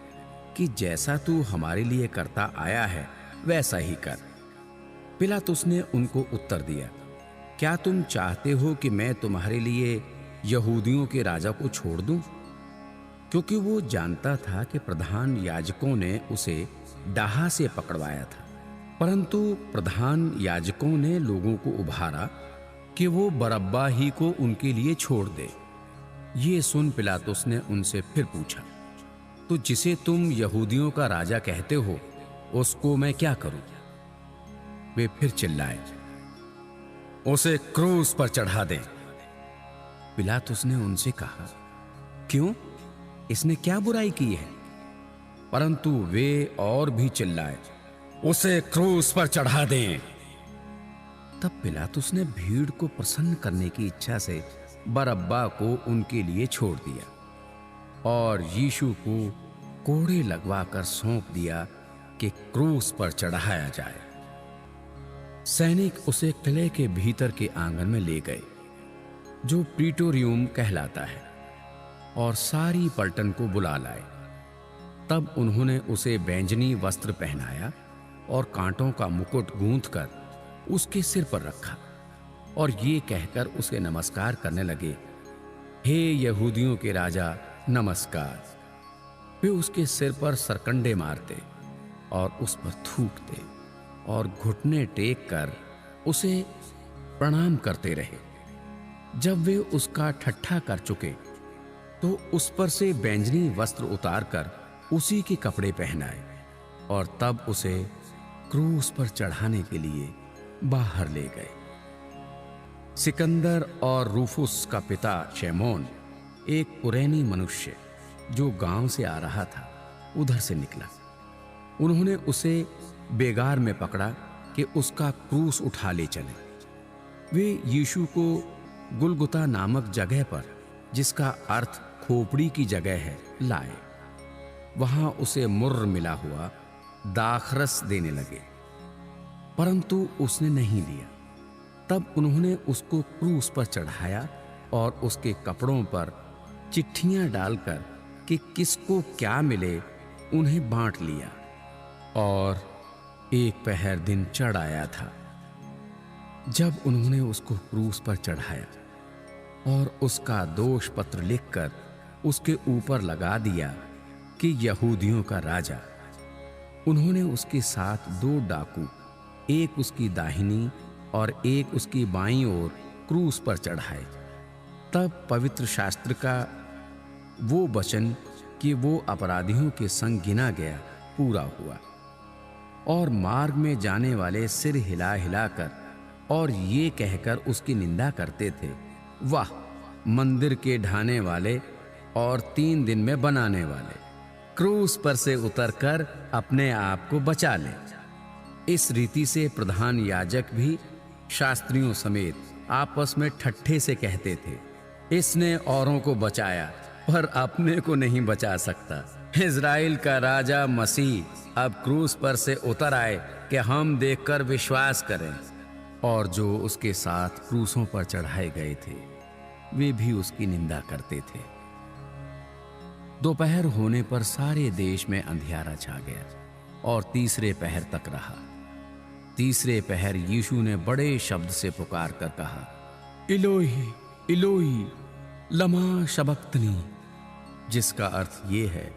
कि जैसा तू हमारे लिए करता आया है वैसा ही कर। पिलातुस ने उनको उत्तर दिया, क्या तुम चाहते हो कि मैं तुम्हारे लिए यहूदियों के राजा को छोड़ दूं? क्योंकि वो जानता था कि प्रधान याजकों ने उसे डाहा से पकड़वाया था। परंतु प्रधान याजकों ने लोगों को उभारा कि वो बरअब्बा ही को उनके लिए छोड़ दे। ये सुन पिलातुस ने उनसे फिर पूछा, तो जिसे तुम यहूदियों का राजा कहते हो उसको मैं क्या करूं? वे फिर चिल्लाए, उसे क्रूस पर चढ़ा दें। पिलातुस ने उनसे कहा, क्यों? इसने क्या बुराई की है? परंतु वे और भी चिल्लाए, उसे क्रूस पर चढ़ा दें। तब पिलातुस ने भीड़ को प्रसन्न करने की इच्छा से बरअब्बा को उनके लिए छोड़ दिया और यीशु को कोड़े लगवाकर सौंप दिया कि क्रूस पर चढ़ाया जाए। सैनिक उसे किले के भीतर के आंगन में ले गए, जो प्रीटोरियम कहलाता है, और सारी पलटन को बुला लाए। तब उन्होंने उसे बैंजनी वस्त्र पहनाया और कांटों का मुकुट गूंथकर उसके सिर पर रखा, और ये कहकर उसे नमस्कार करने लगे, हे यहूदियों के राजा, नमस्कार। वे उसके सिर पर सरकंडे मारते और उस पर थूकते और घुटने टेक कर उसे प्रणाम करते रहे। जब वे उसका ठट्ठा कर चुके तो उस पर से बैंजनी वस्त्र उतारकर उसी के कपड़े पहनाए, और तब उसे क्रूस पर चढ़ाने के लिए बाहर ले गए। सिकंदर और रूफुस का पिता शैमोन, एक कुरैनी मनुष्य जो गांव से आ रहा था, उधर से निकला। उन्होंने उसे बेगार में पकड़ा कि उसका क्रूस उठा ले चले। वे यीशु को गुलगुता नामक जगह पर, जिसका अर्थ खोपड़ी की जगह है, लाए। वहां उसे मुर्र मिला हुआ दाखरस देने लगे, परंतु उसने नहीं लिया। तब उन्होंने उसको क्रूस पर चढ़ाया और उसके कपड़ों पर चिट्ठियां डालकर कि किसको क्या मिले उन्हें बांट लिया। और एक पहर दिन चढ़ आया था जब उन्होंने उसको क्रूस पर चढ़ाया और उसका दोष पत्र लिखकर उसके ऊपर लगा दिया कि यहूदियों का राजा। उन्होंने उसके साथ 2 डाकू, एक उसकी दाहिनी और एक उसकी बाईं ओर, क्रूस पर चढ़ाए। तब पवित्र शास्त्र का वो वचन कि वो अपराधियों के संग गिना गया पूरा हुआ। और मार्ग में जाने वाले सिर हिला हिलाकर और ये कहकर उसकी निंदा करते थे, वाह, मंदिर के ढाने वाले और 3 दिन में बनाने वाले, क्रूस पर से उतरकर अपने आप को बचा ले। इस रीति से प्रधान याजक भी शास्त्रियों समेत आपस में ठट्ठे से कहते थे, इसने औरों को बचाया पर अपने को नहीं बचा सकता। इज़राइल का राजा मसीह अब क्रूस पर से उतर आए कि हम देखकर विश्वास करें। और जो उसके साथ क्रूसों पर चढ़ाए गए थे वे भी उसकी निंदा करते थे। दोपहर होने पर सारे देश में अंधियारा छा गया और तीसरे पहर तक रहा। तीसरे पहर यीशु ने बड़े शब्द से पुकार कर कहा, इलोही इलोही लमा शबक्तनी, जिसका अर्थ ये है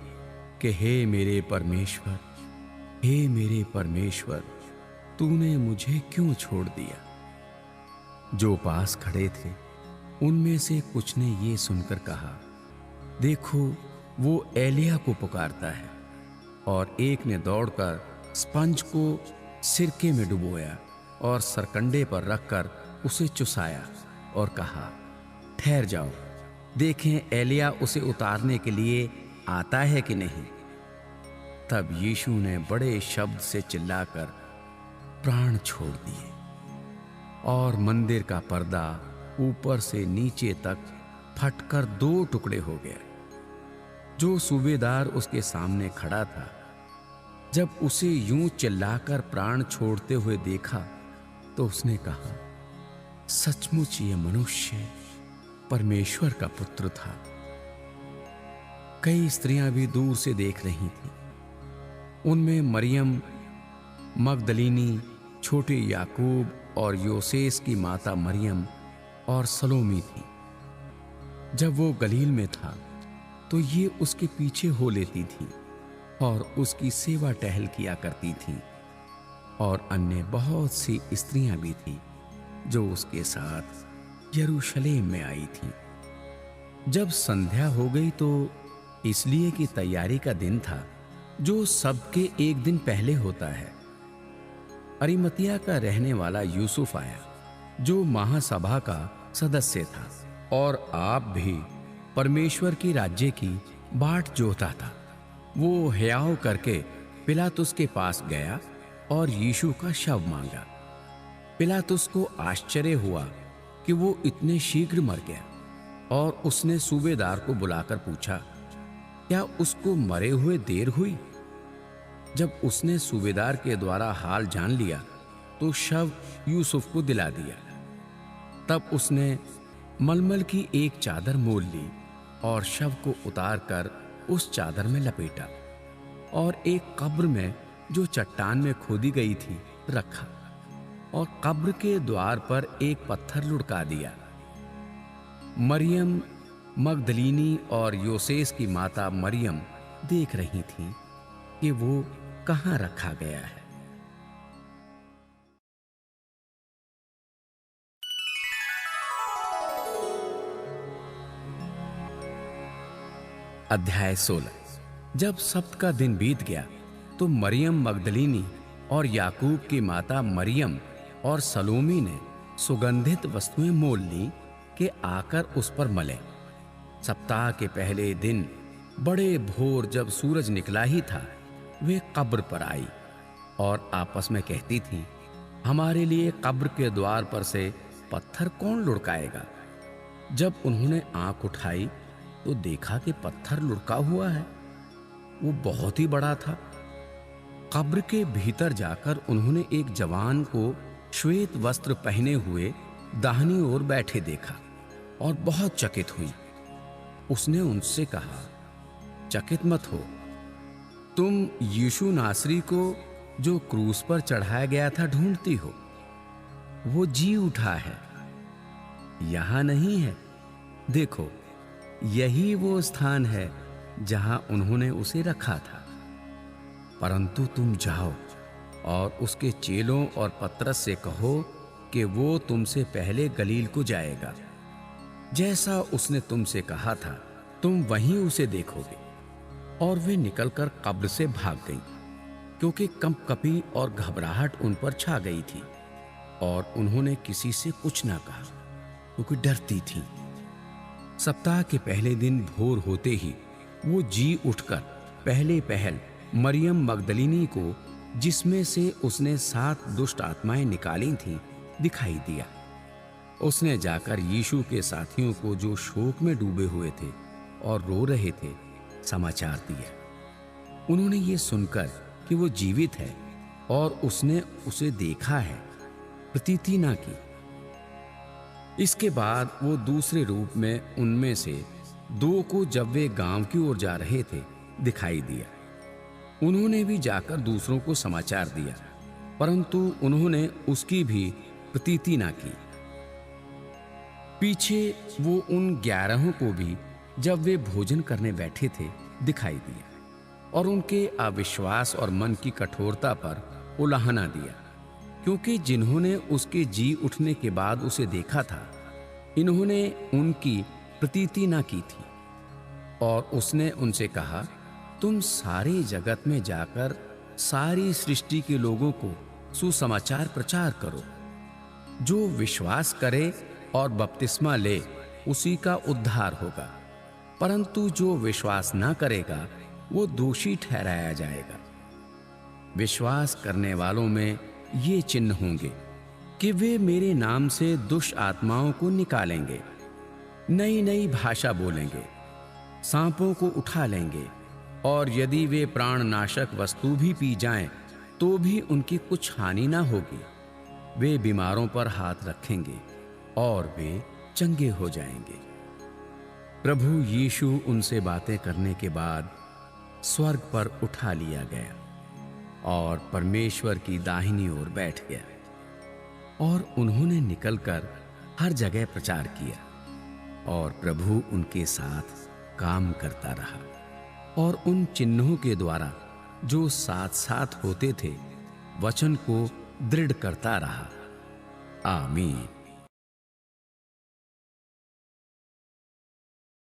कि हे मेरे परमेश्वर, हे मेरे परमेश्वर, तूने मुझे क्यों छोड़ दिया? जो पास खड़े थे उनमें से कुछ ने ये सुनकर कहा, देखो वो एलिया को पुकारता है। और एक ने दौड़कर स्पंज को सिरके में डुबोया और सरकंडे पर रखकर उसे चुसाया और कहा, ठहर जाओ, देखें एलिया उसे उतारने के लिए आता है कि नहीं। तब यीशु ने बड़े शब्द से चिल्लाकर प्राण छोड़ दिए और मंदिर का पर्दा ऊपर से नीचे तक फटकर 2 टुकड़े हो गया। जो सूबेदार उसके सामने खड़ा था जब उसे यूं चिल्लाकर प्राण छोड़ते हुए देखा तो उसने कहा, सचमुच ये मनुष्य परमेश्वर का पुत्र था। कई स्त्रियां भी दूर से देख रही थीं। उनमें मरियम मगदलीनी, छोटे याकूब और योसेस की माता मरियम और सलोमी थी। जब वो गलील में था तो ये उसके पीछे हो लेती थी और उसकी सेवा टहल किया करती थी। और अन्य बहुत सी स्त्रियां भी थीं जो उसके साथ यरूशलेम में आई थीं। जब संध्या हो गई तो इसलिए कि तैयारी का दिन था, जो सबके एक दिन पहले होता है, अरिमतिया का रहने वाला यूसुफ आया, जो महासभा का सदस्य था और आप भी परमेश्वर की राज्य की बाट जोहता था। वो हयाव करके पिलातुस के पास गया और यीशु का शव मांगा। पिलातुस को आश्चर्य हुआ कि वो इतने शीघ्र मर गया, और उसने सूबेदार को बुलाकर पूछा, क्या उसको मरे हुए देर हुई? जब उसने सूबेदार के द्वारा हाल जान लिया तो शव यूसुफ को दिला दिया। तब उसने मलमल की एक चादर मोल ली और शव को उतारकर उस चादर में लपेटा और एक कब्र में, जो चट्टान में खोदी गई थी, रखा और कब्र के द्वार पर एक पत्थर लुढ़का दिया। मरियम मगदलीनी और योसेस की माता मरियम देख रही थीं कि वो कहाँ रखा गया है। अध्याय 16। जब सब्त का दिन बीत गया तो मरियम मगदलीनी और याकूब की माता मरियम और सलोमी ने सुगंधित वस्तुएं मोल ली कि आकर उस पर मले। सप्ताह के पहले दिन बड़े भोर जब सूरज निकला ही था, वे कब्र पर आई और आपस में कहती थीं, हमारे लिए कब्र के द्वार पर से पत्थर कौन लुढ़काएगा? जब उन्होंने आंख उठाई तो देखा कि पत्थर लुढ़का हुआ है। वो बहुत ही बड़ा था। कब्र के भीतर जाकर उन्होंने एक जवान को श्वेत वस्त्र पहने हुए दाहिनी ओर बैठे देखा और बहुत चकित हुई। उसने उनसे कहा, चकित मत हो, तुम यीशु नासरी को जो क्रूस पर चढ़ाया गया था ढूंढती हो। वो जी उठा है, यहां नहीं है। देखो, यही वो स्थान है जहां उन्होंने उसे रखा था। परंतु तुम जाओ और उसके चेलों और पतरस से कहो कि वो तुमसे पहले गलील को जाएगा। जैसा उसने तुमसे कहा था, तुम वहीं उसे देखोगे। और वे निकलकर कब्र से भाग गईं, क्योंकि कंपकपी और घबराहट उन पर छा गई थी। और उन्होंने किसी से कुछ ना कहा, क्योंकि डरती थीं। सप्ताह के पहले दिन भोर होते ही वो जी उठकर पहले पहल मरियम मगदलीनी को, जिसमें से उसने 7 दुष्ट आत्माएं निकाली थीं, दिखाई दिया। उसने जाकर यीशु के साथियों को, जो शोक में डूबे हुए थे और रो रहे थे, समाचार दिया। उन्होंने ये सुनकर कि वो जीवित है और उसने उसे देखा है, प्रतीति ना की। इसके बाद वो दूसरे रूप में उनमें से 2 को, जब वे गांव की ओर जा रहे थे, दिखाई दिया। उन्होंने भी जाकर दूसरों को समाचार दिया, परंतु उन्होंने उसकी भी प्रतीति ना की। पीछे वो उन 11 को भी, जब वे भोजन करने बैठे थे, दिखाई दिया और उनके अविश्वास और मन की कठोरता पर उलाहना दिया, क्योंकि जिन्होंने उसके जी उठने के बाद उसे देखा था, इन्होंने उनकी प्रतीति ना की थी। और उसने उनसे कहा, तुम सारे जगत में जाकर सारी सृष्टि के लोगों को सुसमाचार प्रचार करो। जो विश्वास करे और बपतिस्मा ले, उसी का उद्धार होगा, परंतु जो विश्वास ना करेगा, वो दोषी ठहराया जाएगा। विश्वास करने वालों में ये चिन्ह होंगे कि वे मेरे नाम से दुष्ट आत्माओं को निकालेंगे, नई नई भाषा बोलेंगे, सांपों को उठा लेंगे और यदि वे प्राणनाशक वस्तु भी पी जाएं, तो भी उनकी कुछ हानि ना होगी। वे बीमारों पर हाथ रखेंगे और वे चंगे हो जाएंगे। प्रभु यीशु उनसे बातें करने के बाद स्वर्ग पर उठा लिया गया और परमेश्वर की दाहिनी ओर बैठ गया। और उन्होंने निकलकर हर जगह प्रचार किया और प्रभु उनके साथ काम करता रहा और उन चिन्हों के द्वारा जो साथ साथ होते थे, वचन को दृढ़ करता रहा। आमीन।